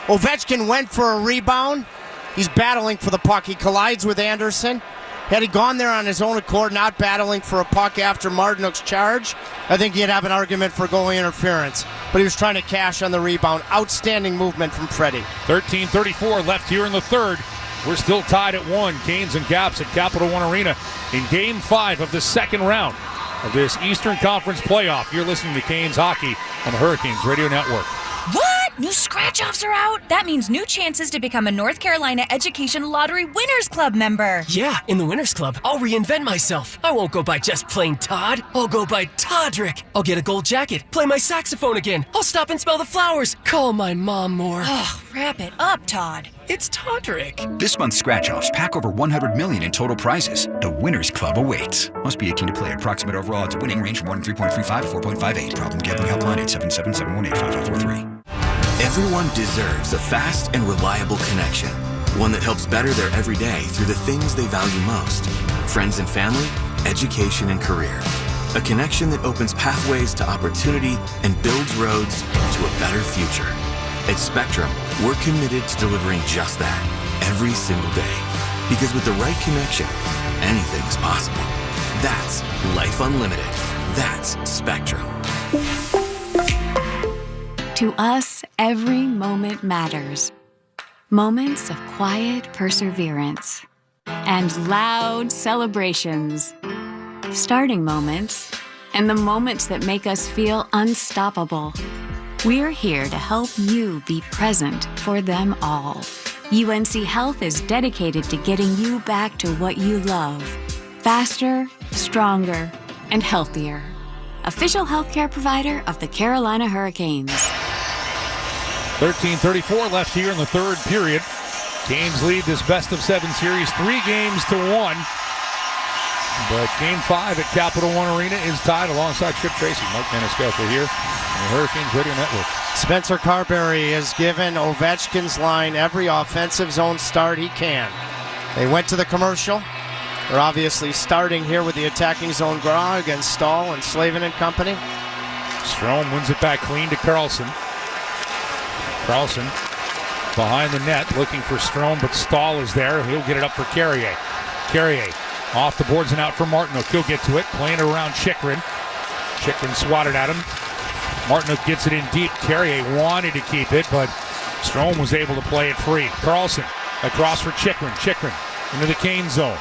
S3: Ovechkin went for a rebound. He's battling for the puck. He collides with Andersen. Had he gone there on his own accord, not battling for a puck after Martinook's charge, I think he'd have an argument for goalie interference. But he was trying to cash on the rebound. Outstanding movement from Freddie.
S2: 13:34 left here in the third. We're still tied at 1. Canes and Caps at Capital One Arena in Game 5 of the second round of this Eastern Conference playoff. You're listening to Canes Hockey on the Hurricanes Radio Network.
S12: What? New scratch-offs are out? That means new chances to become a North Carolina Education Lottery Winners Club member.
S14: Yeah, in the Winners Club, I'll reinvent myself. I won't go by just plain Todd. I'll go by Toddrick. I'll get a gold jacket, play my saxophone again. I'll stop and smell the flowers, call my mom more.
S12: Ugh, wrap it up, Todd.
S14: It's Toddrick.
S15: This month's scratch-offs pack over $100 million in total prizes. The Winners Club awaits. Must be 18 to play. Approximate overall odds of winning range from 3.35 to 4.58. Problem gambling helpline 877-718-5543.
S18: Everyone deserves a fast and reliable connection. One that helps better their everyday through the things they value most. Friends and family, education and career. A connection that opens pathways to opportunity and builds roads to a better future. At Spectrum, we're committed to delivering just that every single day. Because with the right connection, anything's possible. That's Life Unlimited. That's Spectrum.
S19: To us, every moment matters. Moments of quiet perseverance and loud celebrations. Starting moments and the moments that make us feel unstoppable. We're here to help you be present for them all. UNC Health is dedicated to getting you back to what you love. Faster, stronger, and healthier. Official healthcare provider of the Carolina Hurricanes.
S2: 13:34 left here in the third period. Canes lead this best-of-7 series 3-1. But Game 5 at Capital One Arena is tied alongside Chip Tracy. Mike Maniscalco here on the Hurricanes Radio Network.
S3: Spencer Carberry has given Ovechkin's line every offensive zone start he can. They went to the commercial. They're obviously starting here with the attacking zone draw against Stahl and Slavin and company.
S2: Strome wins it back clean to Carlson. Carlson behind the net looking for Strome, but Stahl is there. He'll get it up for Carrier. Carrier off the boards and out for Martinook. He'll get to it, playing it around Chychrun. Chychrun swatted at him. Martinook gets it in deep. Carrier wanted to keep it, but Strome was able to play it free. Carlson across for Chychrun. Chychrun into the Kane zone.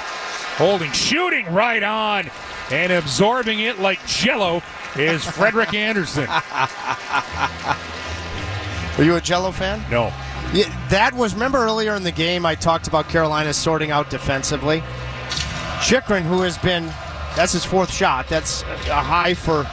S2: Holding, shooting right on, and absorbing it like Jell-O is Frederik Andersen.
S3: Are you a Jell-O fan?
S2: No.
S3: Yeah, that was, remember earlier in the game I talked about Carolina sorting out defensively? Chychrun, who has been, that's his 4th shot. That's a high for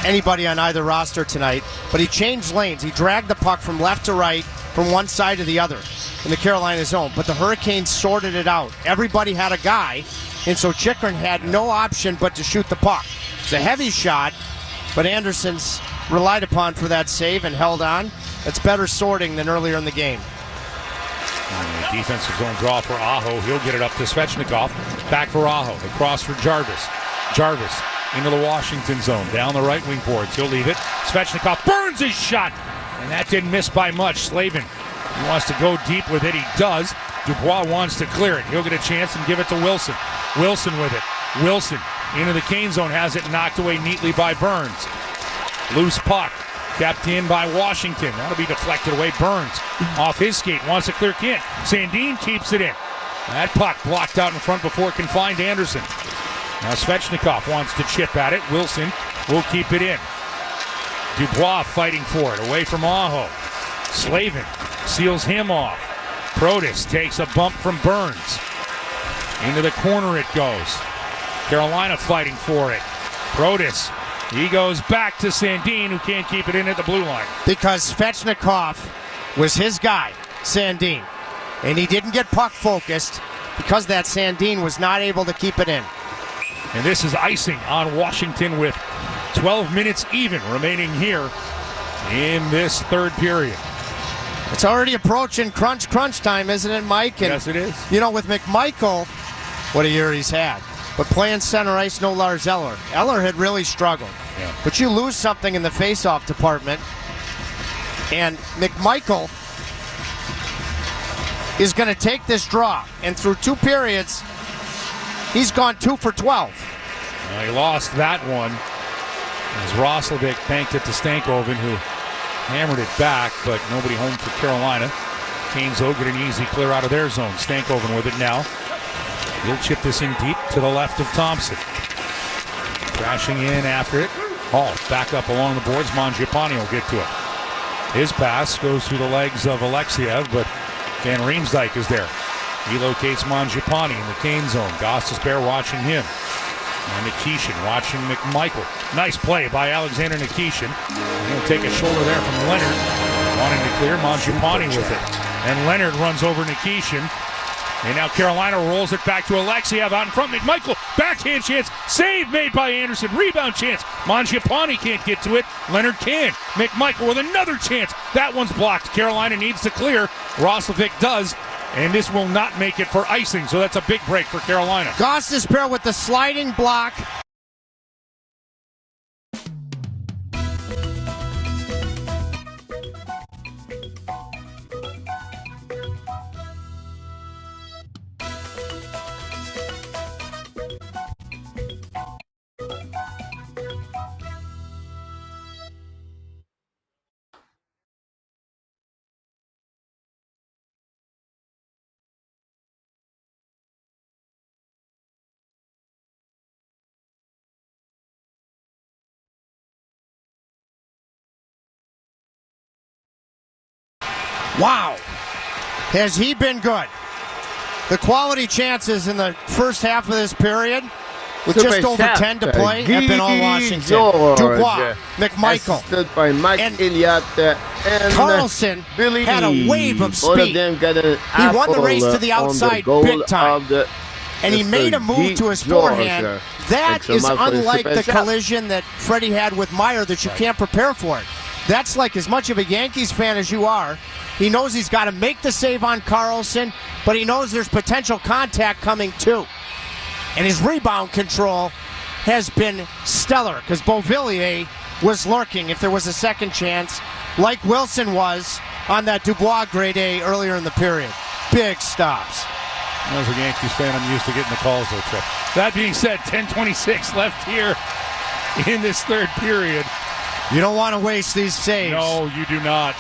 S3: anybody on either roster tonight. But he changed lanes. He dragged the puck from left to right, from one side to the other in the Carolina zone. But the Hurricanes sorted it out. Everybody had a guy, and so Chychrun had no option but to shoot the puck. It's a heavy shot, but Andersen's relied upon for that save and held on. That's better sorting than earlier in the game.
S2: Defensive zone draw for Aho. He'll get it up to Svechnikov. Back for Aho. Across for Jarvis. Jarvis into the Washington zone. Down the right wing boards. He'll leave it. Svechnikov burns his shot. And that didn't miss by much. Slavin, he wants to go deep with it. He does. Dubois wants to clear it. He'll get a chance and give it to Wilson. Wilson with it. Wilson into the Kane zone. Has it knocked away neatly by Burns. Loose puck. Kept in by Washington. That'll be deflected away. Burns off his skate. Wants to clear. Can't. Sandin keeps it in. That puck blocked out in front before it can find Andersen. Now Svechnikov wants to chip at it. Wilson will keep it in. Dubois fighting for it. Away from Aho. Slavin seals him off. Protas takes a bump from Burns. Into the corner it goes. Carolina fighting for it. Protas. He goes back to Sandin, who can't keep it in at the blue line.
S3: Because Svechnikov was his guy, Sandin. And he didn't get puck focused because that Sandin was not able to keep it in.
S2: And this is icing on Washington with 12 minutes even remaining here in this 3rd period.
S3: It's already approaching crunch time, isn't it, Mike? And,
S2: yes, it is.
S3: You know, with McMichael, what a year he's had. But playing center ice, no Lars Eller. Eller had really struggled.
S2: Yeah.
S3: But you lose something in the faceoff department, and McMichael is going to take this draw. And through 2 periods, he's gone 2 for 12.
S2: He lost that one as Roslovic banked it to Stankoven, who hammered it back, but nobody home for Carolina. Canes, though, get an easy clear out of their zone. Stankoven with it now. He'll chip this in deep to the left of Thompson. Crashing in after it. Hall back up along the boards. Mangiapane will get to it. His pass goes through the legs of Alexiev, but Van Riemsdyk is there. He locates Mangiapane in the Kane zone. Gostisbehere watching him. And Nikishin watching McMichael. Nice play by Alexander Nikishin. He'll take a shoulder there from Leonard. Wanting to clear Mangiapane with it. And Leonard runs over Nikishin. And now Carolina rolls it back to Alexiev out in front. McMichael, backhand chance. Save made by Andersen. Rebound chance. Mangiapane can't get to it. Leonard can. McMichael with another chance. That one's blocked. Carolina needs to clear. Roslovic does. And this will not make it for icing. So that's a big break for Carolina.
S3: Gostisbehere with the sliding block. Wow. Has he been good? The quality chances in the first half of this period, with just over 10 to play, have been all Washington. Dubois, McMichael,
S5: assisted by Mike
S3: and
S5: Elliott, and
S3: Carlson
S5: Billy
S3: had a wave of
S5: Both
S3: speed.
S5: of them got an
S3: He won the race to the
S5: apple
S3: outside
S5: on the goal
S3: big time.
S5: of the
S3: And he made a move to his forehand. That
S5: Thanks
S3: is
S5: so much for the
S3: unlike
S5: super
S3: the
S5: chat.
S3: collision that Freddie had with Meyer that you can't prepare for it. That's like as much of a Yankees fan as you are. He knows he's got to make the save on Carlson, but he knows there's potential contact coming too. And his rebound control has been stellar because Beauvillier was lurking if there was a second chance, like Wilson was on that Dubois grade A earlier in the period. Big stops.
S2: As a Yankees fan, I'm used to getting the calls, though, Trip. That being said, 10:26 left here in this 3rd period.
S3: You don't want to waste these saves.
S2: No, you do not.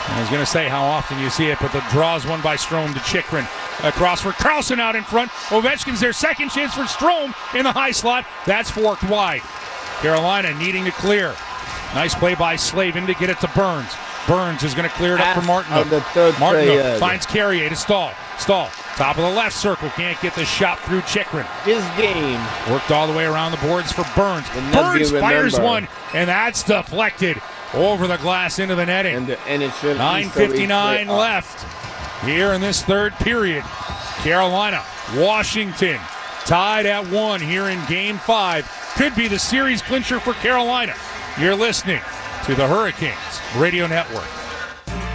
S2: I was going to say how often you see it, but the draw is won by Strome to Chychrun. Across for Carlson out in front. Ovechkin's their second chance for Strome in the high slot. That's forked wide. Carolina needing to clear. Nice play by Slavin to get it to Burns. Burns is going to clear it up for Martinook. Martinook finds Carrier to Stahl. Stahl Top of the left circle, can't get the shot through Chychrun.
S5: This game
S2: worked all the way around the boards for Burns.
S5: not be
S2: Burns fires
S5: remembered.
S2: one, and that's deflected over the glass into the netting.
S5: And the NHL
S2: 9:59 left here in this third period. Carolina, Washington tied at 1 here in Game 5. Could be the series clincher for Carolina. You're listening to the Hurricanes Radio Network.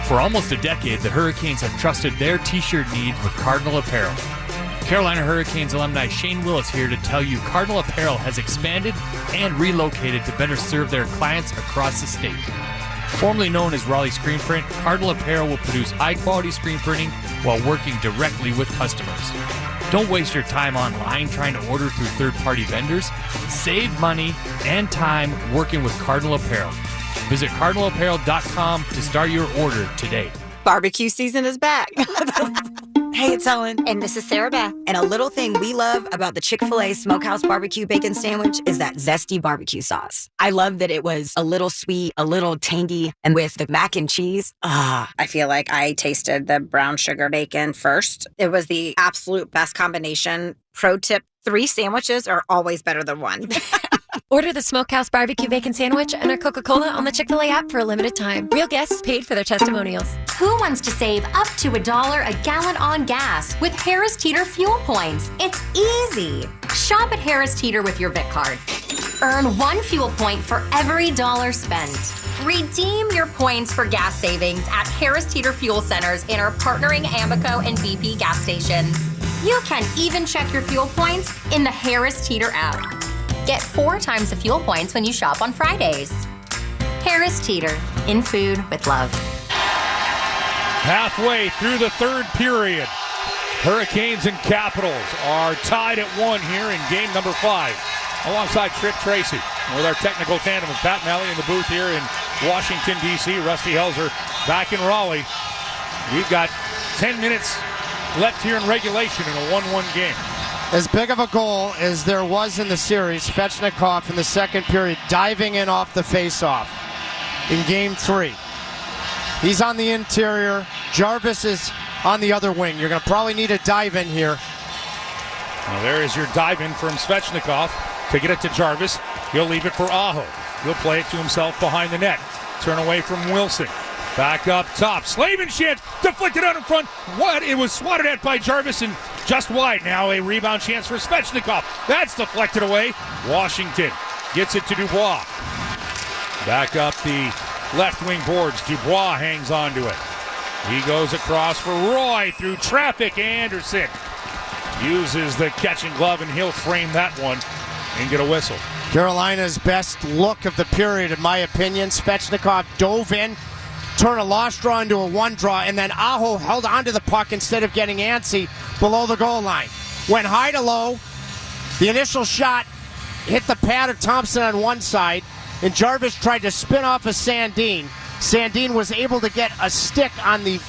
S4: For almost a decade, the Hurricanes have trusted their t-shirt needs with Cardinal Apparel. Carolina Hurricanes alumni Shane Willis here to tell you Cardinal Apparel has expanded and relocated to better serve their clients across the state. Formerly known as Raleigh Screen Print, Cardinal Apparel will produce high-quality screen printing while working directly with customers. Don't waste your time online trying to order through third-party vendors. Save money and time working with Cardinal Apparel. Visit cardinalapparel.com to start your order today.
S6: Barbecue season is back. Hey, it's Ellen. And this is Sarah Beth. And a little thing we love about the Chick-fil-A Smokehouse Barbecue Bacon Sandwich is that zesty barbecue sauce. I love that it was a little sweet, a little tangy, and with the mac and cheese, I feel like I tasted the brown sugar bacon first. It was the absolute best combination. Pro tip, 3 sandwiches are always better than 1.
S7: Order the Smokehouse Barbecue Bacon Sandwich and a Coca-Cola on the Chick-fil-A app for a limited time. Real guests paid for their testimonials.
S9: Who wants to save up to $1 a gallon on gas with Harris Teeter fuel points? It's easy. Shop at Harris Teeter with your Vic card. Earn 1 fuel point for every $1 spent. Redeem your points for gas savings at Harris Teeter fuel centers in our partnering Amoco and BP gas stations. You can even check your fuel points in the Harris Teeter app. Get 4 times the fuel points when you shop on Fridays. Harris Teeter, in food with love.
S2: Halfway through the third period, Hurricanes and Capitals are tied at 1 here in game number 5. Alongside Trip Tracy with our technical tandem of Pat Malley in the booth here in Washington, D.C. Rusty Helzer back in Raleigh. We've got 10 minutes left here in regulation in a 1-1 game.
S3: As big of a goal as there was in the series, Svechnikov in the second period diving in off the faceoff in game 3. He's on the interior. Jarvis is on the other wing. You're going to probably need a dive in here.
S2: Well, there is your dive in from Svechnikov to get it to Jarvis. He'll leave it for Aho. He'll play it to himself behind the net. Turn away from Wilson. Back up top. Slavin chance. Deflected out in front. What? It was swatted at by Jarvis and just wide. Now a rebound chance for Svechnikov. That's deflected away. Washington gets it to Dubois. Back up the left wing boards. Dubois hangs on to it. He goes across for Roy through traffic. Andersen uses the catching glove and he'll frame that one and get a whistle.
S3: Carolina's best look of the period, in my opinion. Svechnikov dove in, turned a lost draw into a 1 draw, and then Aho held onto the puck instead of getting antsy below the goal line. Went high to low. The initial shot hit the pad of Thompson on one side, and Jarvis tried to spin off of Sandin. Sandin was able to get a stick on the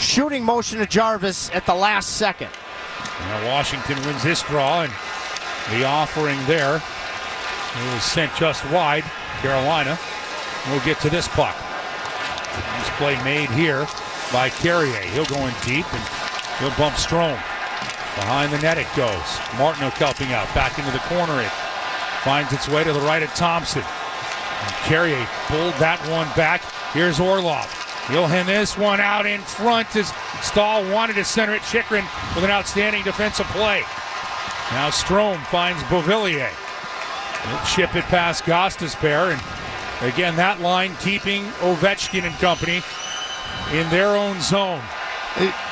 S3: shooting motion of Jarvis at the last second.
S2: Now Washington wins this draw, and the offering there is sent just wide. Carolina will get to this puck. Nice play made here by Carrier. He'll go in deep and he'll bump Strome. Behind the net it goes. Martinook helping out. Back into the corner it finds its way to the right of Thompson. And Carrier pulled that one back. Here's Orlov. He'll hand this one out in front as Stahl wanted to center it. Chychrun with an outstanding defensive play. Now Strome finds Beauvillier. He'll chip it past Gostisbehere, and again that line keeping Ovechkin and company in their own zone.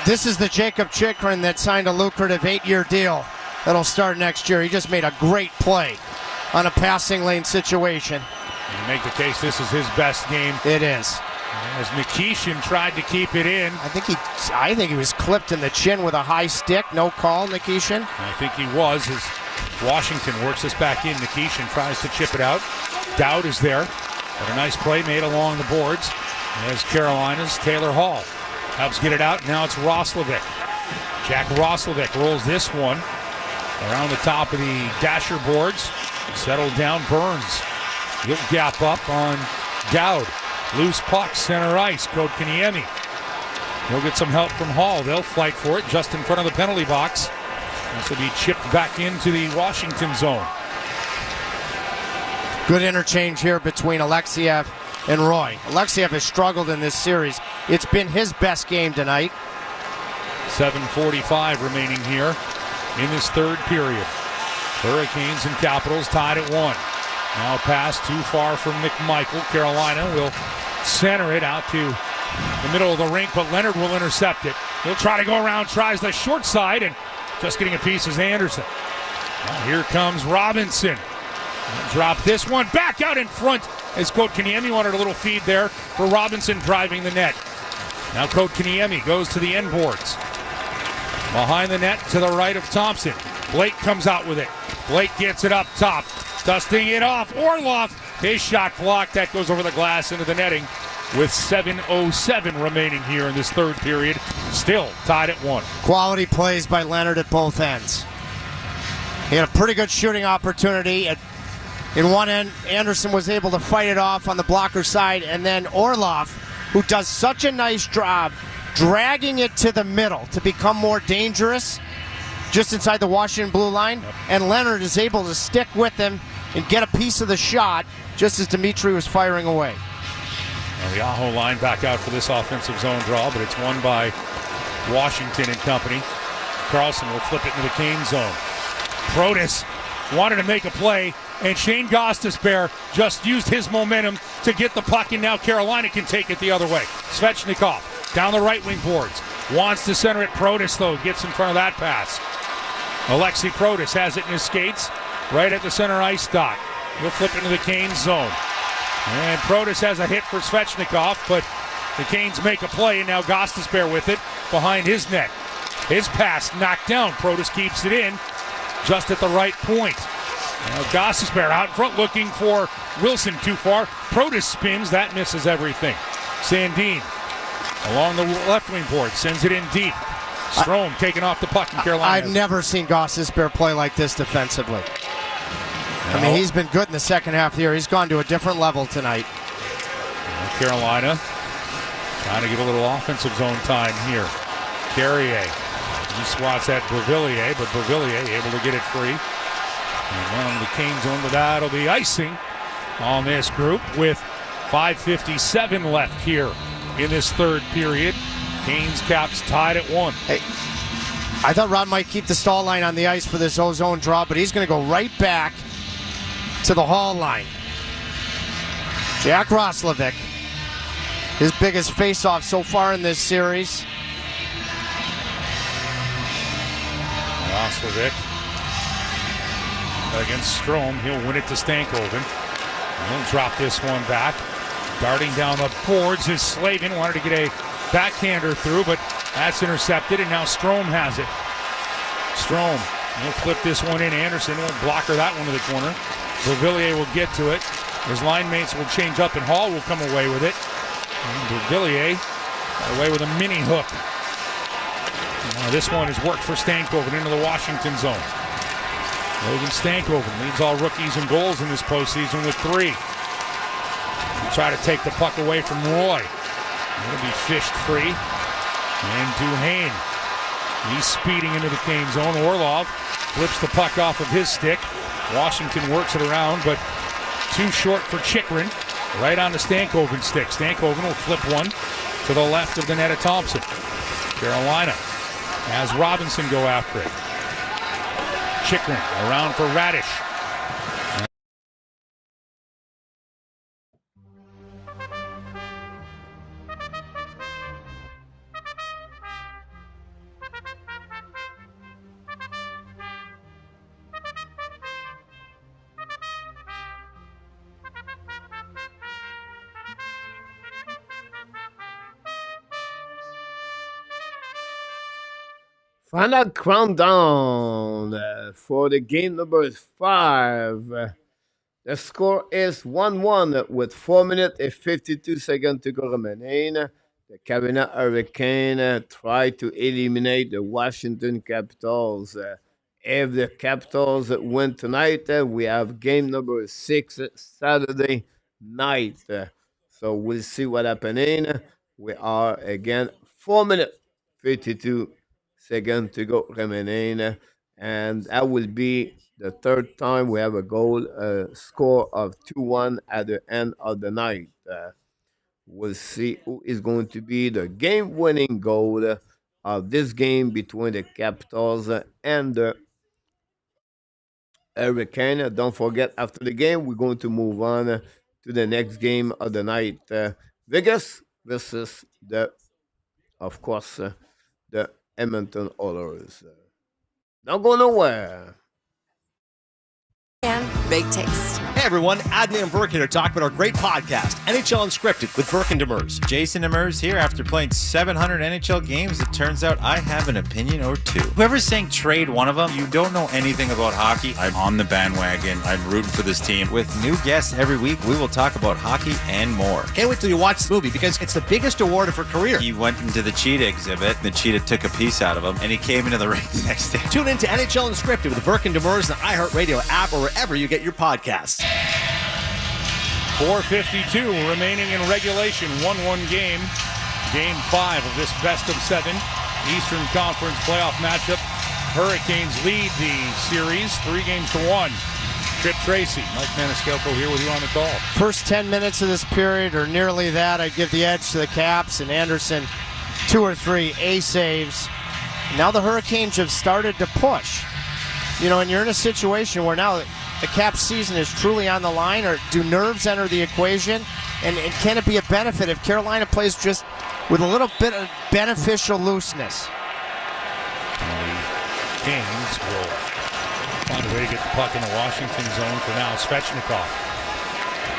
S3: This is the Jacob Chychrun that signed a lucrative 8-year deal that'll start next year. He just made a great play on a passing lane situation.
S2: You make the case this is his best game.
S3: It is.
S2: As Nikishin tried to keep it in.
S3: I think he was clipped in the chin with a high stick. No call, Nikishin.
S2: I think he was as Washington works this back in. Nikishin tries to chip it out. Dowd is there. But a nice play made along the boards. As Carolina's Taylor Hall helps get it out. Now it's Roslovic. Jack Roslovic rolls this one around the top of the dasher boards. Settled down Burns. He'll gap up on Dowd. Loose puck, center ice. Kotkaniemi He'll get some help from Hall. They'll fight for it just in front of the penalty box. This will be chipped back into the Washington zone.
S3: Good interchange here between Alexiev and Roy. Alexiev has struggled in this series. It's been his best game tonight.
S2: 7:45 remaining here in this third period. Hurricanes and Capitals tied at 1. Now pass too far from McMichael. Carolina will center it out to the middle of the rink, but Leonard will intercept it. He'll try to go around, tries the short side, and just getting a piece is Andersen. Now here comes Robinson. Drop this one back out in front as Kotkaniemi wanted a little feed there for Robinson driving the net. Now Kotkaniemi goes to the end boards. Behind the net to the right of Thompson. Blake comes out with it. Blake gets it up top. Dusting it off. Orlov, his shot blocked. That goes over the glass into the netting with 7:07 remaining here in this third period. Still tied at 1.
S3: Quality plays by Leonard at both ends. He had a pretty good shooting opportunity. In one end, Andersen was able to fight it off on the blocker side, and then Orlov, who does such a nice job dragging it to the middle to become more dangerous just inside the Washington blue line, and Leonard is able to stick with him and get a piece of the shot just as Dimitri was firing away.
S2: Now the Aho line back out for this offensive zone draw, but it's won by Washington and company. Carlson will flip it into the Kane zone. Protas wanted to make a play, and Shane Gostisbehere just used his momentum to get the puck, and now Carolina can take it the other way. Svechnikov down the right wing boards. Wants to center it. Protas, though, gets in front of that pass. Alexei Protas has it in his skates right at the center ice dot. He'll flip into the Canes zone. And Protas has a hit for Svechnikov, but the Canes make a play, and now Gostisbehere with it behind his net. His pass knocked down. Protas keeps it in just at the right point. Now Gostisbehere out in front looking for Wilson too far. Protas spins. That misses everything. Sandin along the left wing board sends it in deep. Strome taking off the puck in Carolina.
S3: I've never seen Gostisbehere play like this defensively. I mean, he's been good in the second half of the year. He's gone to a different level tonight.
S2: Carolina trying to get a little offensive zone time here. Carrier. He swats at Beauvillier, but Beauvillier able to get it free. And on the Kane zone, but that'll be icing on this group with 5:57 left here in this third period. Canes Caps tied at 1.
S3: Hey, I thought Rod might keep the stall line on the ice for this ozone draw, but he's going to go right back to the Hall line. Jack Roslovic, his biggest face-off so far in this series.
S2: Roslovic against Strome. He'll win it to Stankoven. He'll drop this one back. Darting down the boards is Slavin. Wanted to get a backhander through, but that's intercepted, and now Strome has it. Strome will flip this one in. Andersen will blocker that one to the corner. Beauvillier will get to it. His line mates will change up, and Hall will come away with it. And Beauvillier away with a mini hook. Now this one has worked for Stankoven into the Washington zone. Logan Stankoven leads all rookies in goals in this postseason with 3. He'll try to take the puck away from Roy. It'll be fished free. And Duhaime, he's speeding into the Kane zone. Orlov flips the puck off of his stick. Washington works it around, but too short for Chychrun. Right on the Stankoven stick. Stankoven will flip one to the left of the net of Thompson. Carolina has Robinson go after it. Chychrun around for Radish.
S5: Final countdown for the game number 5. The score is 1-1 with 4 minutes and 52 seconds to go remaining. The Carolina Hurricanes try to eliminate the Washington Capitals. If the Capitals win tonight, we have game number 6 Saturday night. So we'll see what happening. We are again 4 minutes, 52 seconds to go remaining. And that will be the third time we have a goal, score of 2-1 at the end of the night. We'll see who is going to be the game-winning goal of this game between the Capitals and the Hurricane. Don't forget, after the game, we're going to move on to the next game of the night. Vegas versus of course, the Edmonton Oilers. Don't go nowhere.
S11: And big taste.
S16: Hey everyone, Adnan and Verk here to talk about our great podcast, NHL Unscripted with Verk and Demers.
S17: Jason Demers here. After playing 700 NHL games, it turns out I have an opinion or two. Whoever's saying trade one of them, you don't know anything about hockey. I'm on the bandwagon. I'm rooting for this team. With new guests every week, we will talk about hockey and more.
S16: Can't wait till you watch this movie because it's the biggest award of her career.
S17: He went into the cheetah exhibit. The cheetah took a piece out of him, and he came into the ring the next day.
S16: Tune in to NHL Unscripted with Verk and Demers, the iHeartRadio app, or wherever you get your podcasts.
S2: 4:52 remaining in regulation. 1-1 game. Game 5 of this best-of-7 Eastern Conference playoff matchup. Hurricanes lead the series 3-1. Trip Tracy, Mike Maniscalco here with you on the call.
S3: First 10 minutes of this period, or nearly that, I'd give the edge to the Caps, and Andersen 2 or 3 A-saves. Now the Hurricanes have started to push. You know, and you're in a situation where now the Caps season is truly on the line, or do nerves enter the equation? And can it be a benefit if Carolina plays just with a little bit of beneficial looseness?
S2: The Canes will find a way to get the puck in the Washington zone for now. Svechnikov.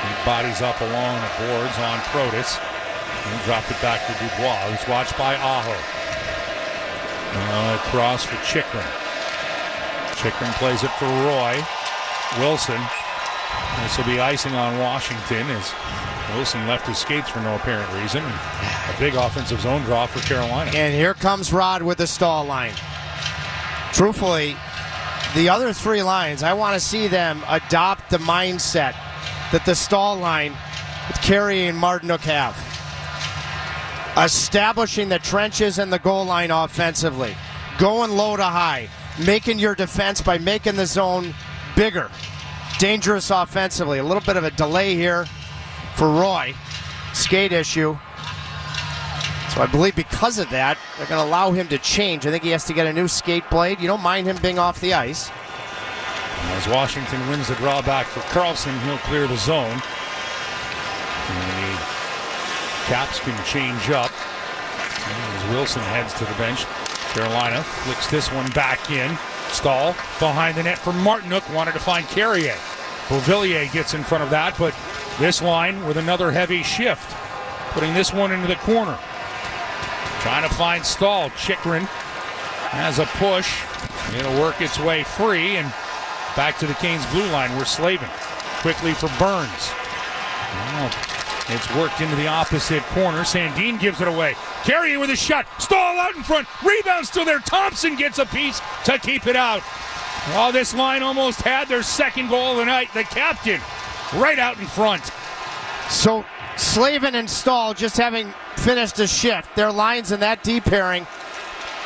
S2: He bodies up along the boards on Protas. And dropped it back to Dubois, who's watched by Aho. Across for Chikrin. Chikrin plays it for Roy. Wilson. This will be icing on Washington as Wilson left his skates for no apparent reason. A big offensive zone draw for Carolina.
S3: And here comes Rod with the stall line. Truthfully, the other 3 lines, I want to see them adopt the mindset that the stall line with Carey and Martinook have. Establishing the trenches and the goal line offensively. Going low to high. Making your defense by making the zone bigger. Dangerous offensively. A little bit of a delay here for Roy. Skate issue. So I believe because of that, they're going to allow him to change. I think he has to get a new skate blade. You don't mind him being off the ice.
S2: As Washington wins the drawback for Carlson, he'll clear the zone. And the Caps can change up. As Wilson heads to the bench, Carolina flicks this one back in. Stahl behind the net for Martinook. Wanted to find Carrier. Beauvillier gets in front of that, but this line with another heavy shift. Putting this one into the corner. Trying to find Stahl. Chikrin has a push. It'll work its way free and back to the Canes blue line. We're Slavin. Quickly for Burns. Well, it's worked into the opposite corner. Sandin gives it away. Carrier with a shot. Stahl out in front. Rebound still there. Thompson gets a piece to keep it out. Oh, this line almost had their second goal of the night. The captain right out in front.
S3: So Slavin and Stahl just having finished a shift. Their lines in that deep pairing.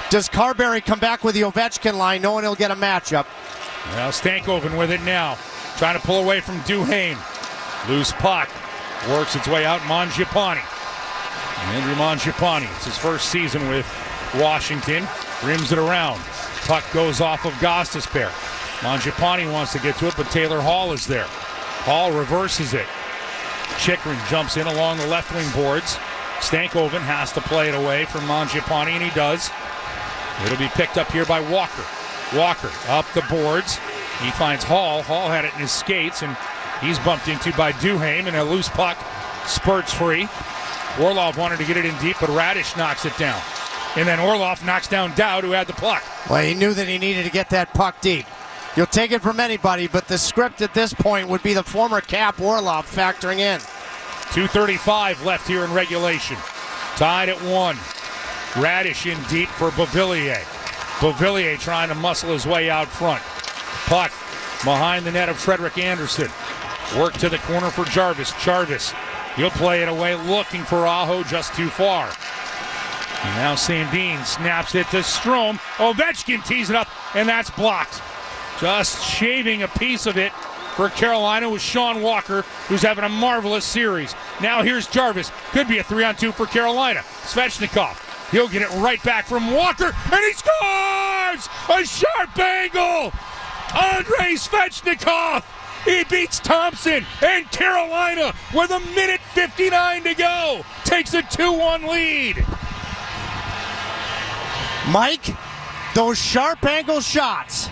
S3: Does Carberry come back with the Ovechkin line knowing he'll get a matchup?
S2: Well, Stankoven with it now. Trying to pull away from Duhaime. Loose puck. Works its way out. Mangiapane. Andrew Mangiapane. It's his first season with Washington. Rims it around. Puck goes off of Gostisbehere. Mangiapane wants to get to it, but Taylor Hall is there. Hall reverses it. Chikrin jumps in along the left wing boards. Stankoven has to play it away from Mangiapane, and he does. It'll be picked up here by Walker. Walker up the boards. He finds Hall. Hall had it in his skates, and he's bumped into by Duhaime, and a loose puck spurts free. Orlov wanted to get it in deep, but Radish knocks it down. And then Orlov knocks down Dowd, who had the puck.
S3: Well, he knew that he needed to get that puck deep. You'll take it from anybody, but the script at this point would be the former Cap Orlov factoring in.
S2: 2:35 left here in regulation. Tied at 1. Radish in deep for Beauvillier. Beauvillier trying to muscle his way out front. Puck behind the net of Frederik Andersen. Work to the corner for Jarvis. Jarvis, he'll play it away looking for Aho, just too far. And now Sandin snaps it to Strome. Ovechkin tees it up, and that's blocked. Just shaving a piece of it for Carolina with Sean Walker, who's having a marvelous series. Now here's Jarvis. Could be a 3-on-2 for Carolina. Svechnikov. He'll get it right back from Walker, and he scores! A sharp angle! Andrei Svechnikov! He beats Thompson, and Carolina, with 1:59 to go, takes a 2-1 lead.
S3: Mike, those sharp angle shots,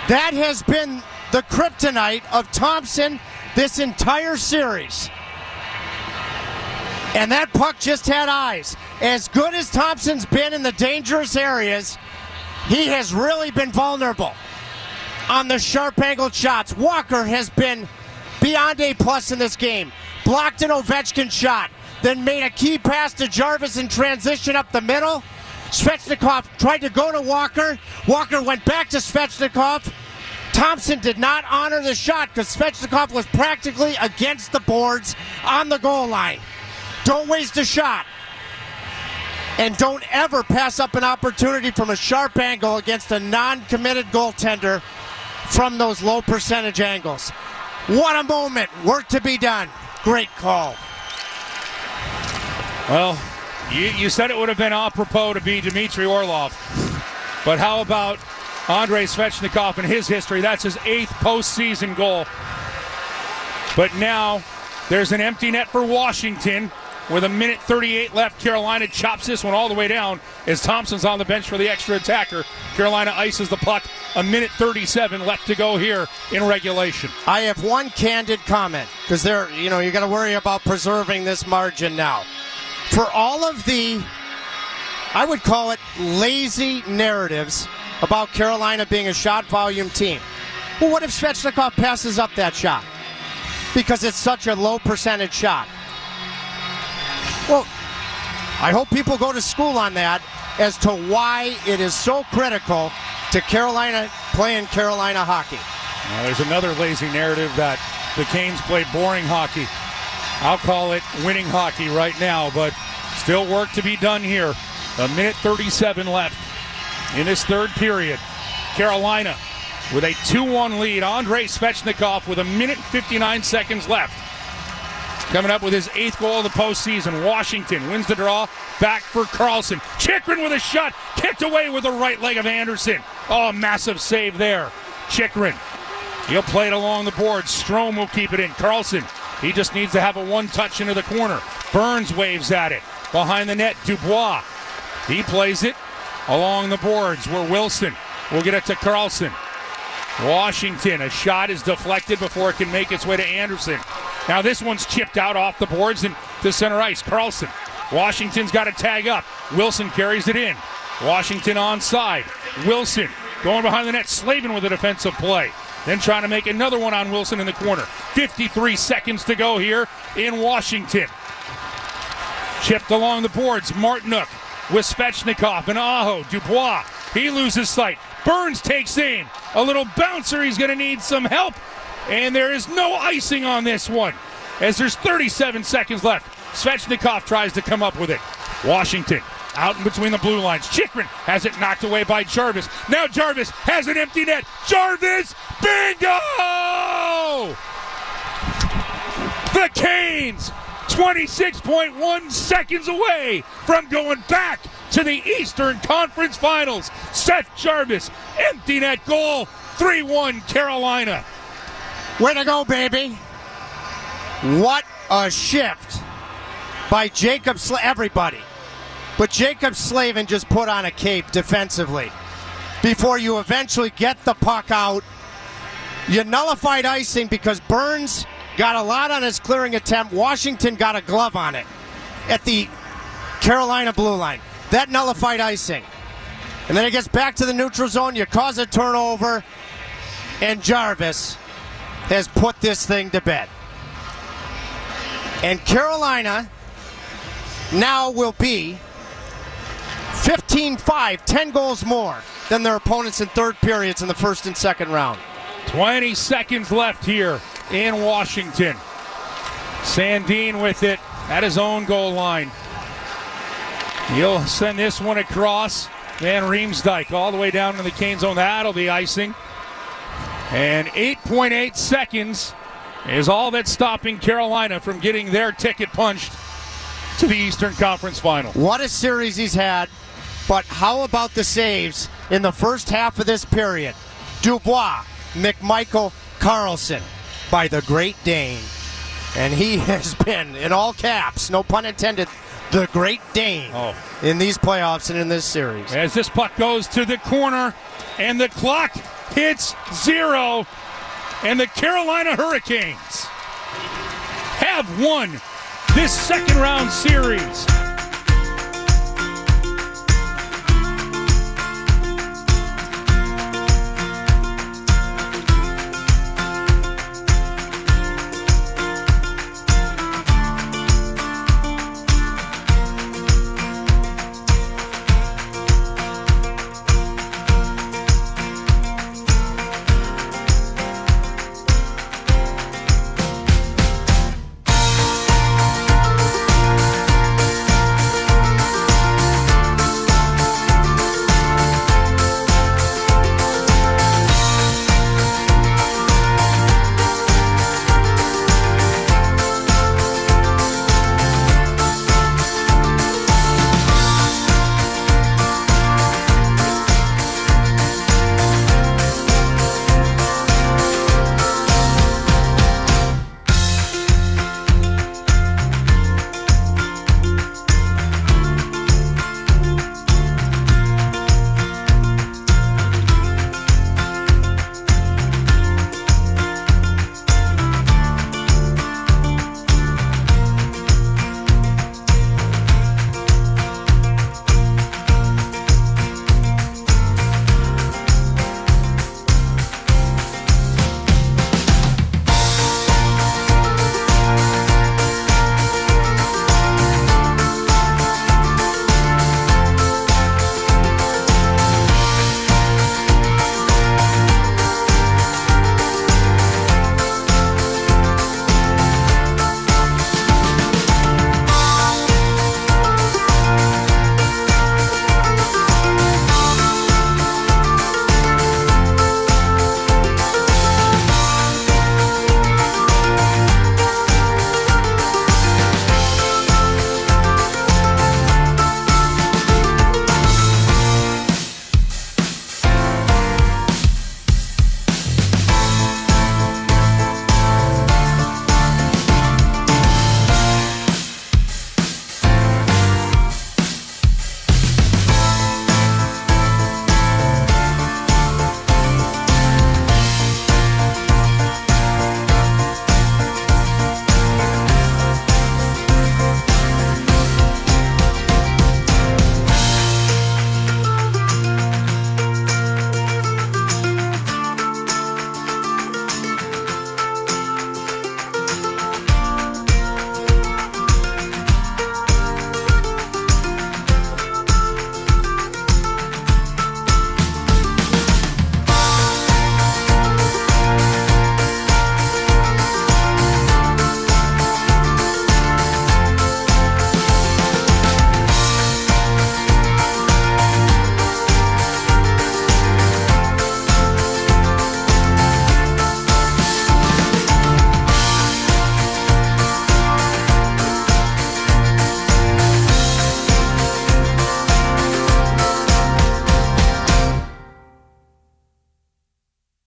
S3: that has been the kryptonite of Thompson this entire series. And that puck just had eyes. As good as Thompson's been in the dangerous areas, he has really been vulnerable on the sharp angled shots. Walker has been beyond A+ in this game. Blocked an Ovechkin shot, then made a key pass to Jarvis in transition up the middle. Svechnikov tried to go to Walker. Walker went back to Svechnikov. Thompson did not honor the shot because Svechnikov was practically against the boards on the goal line. Don't waste a shot. And don't ever pass up an opportunity from a sharp angle against a non-committed goaltender from those low percentage angles. What a moment. Work to be done. Great call.
S2: Well, you said it would have been apropos to be Dmitry Orlov. But how about Andrei Svechnikov and his history? That's his 8th postseason goal. But now there's an empty net for Washington. With 1:38 left, Carolina chops this one all the way down as Thompson's on the bench for the extra attacker. Carolina ices the puck. 1:37 left to go here in regulation.
S3: I have one candid comment because you got to worry about preserving this margin now. For all of the, I would call it lazy narratives about Carolina being a shot volume team. Well, what if Svechnikov passes up that shot? Because it's such a low percentage shot. Well, I hope people go to school on that as to why it is so critical to Carolina playing Carolina hockey.
S2: Now, there's another lazy narrative that the Canes play boring hockey. I'll call it winning hockey right now, but still work to be done here. 1:37 left in this third period. Carolina with a 2-1 lead. Andrei Svechnikov with 1:59 left. Coming up with his 8th goal of the postseason. Washington wins the draw. Back for Carlson. Chychrun with a shot. Kicked away with the right leg of Andersen. Oh, massive save there. Chychrun. He'll play it along the boards. Strome will keep it in. Carlson, he just needs to have a one-touch into the corner. Burns waves at it. Behind the net, Dubois. He plays it along the boards where Wilson will get it to Carlson. Washington, a shot is deflected before it can make its way to Andersen. Now this one's chipped out off the boards and to center ice. Carlson. Washington's got to tag up. Wilson carries it in. Washington onside. Wilson going behind the net. Slavin with a defensive play. Then trying to make another one on Wilson in the corner. 53 seconds to go here in Washington. Chipped along the boards. Martinuk with Svechnikov and Aho. Dubois. He loses sight. Burns takes aim. A little bouncer. He's going to need some help. And there is no icing on this one as there's 37 seconds left. Svechnikov tries to come up with it. Washington out in between the blue lines. Chychrun has it knocked away by Jarvis. Now Jarvis has an empty net. Jarvis, bingo! The Canes, 26.1 seconds away from going back to the Eastern Conference Finals. Seth Jarvis, empty net goal, 3-1 Carolina.
S3: Way to go, baby. What a shift by Jacob everybody. But Jacob Slavin just put on a cape defensively. Before you eventually get the puck out, you nullified icing because Burns got a lot on his clearing attempt. Washington got a glove on it at the Carolina blue line. That nullified icing. And then it gets back to the neutral zone. You cause a turnover, and Jarvis has put this thing to bed. And Carolina now will be 15-5, 10 goals more than their opponents in third periods in the first and second round.
S2: 20 seconds left here in Washington. Sandin with it at his own goal line. He'll send this one across. Van Riemsdyk all the way down to the Kane zone. That'll be icing. And 8.8 seconds is all that's stopping Carolina from getting their ticket punched to the Eastern Conference Final.
S3: What a series he's had. But how about the saves in the first half of this period? Dubois, McMichael, Carlson by the Great Dane. And he has been, in all caps, no pun intended, the Great Dane in these playoffs and in this series.
S2: As this puck goes to the corner, and the clock hits 0, and the Carolina Hurricanes have won this second round series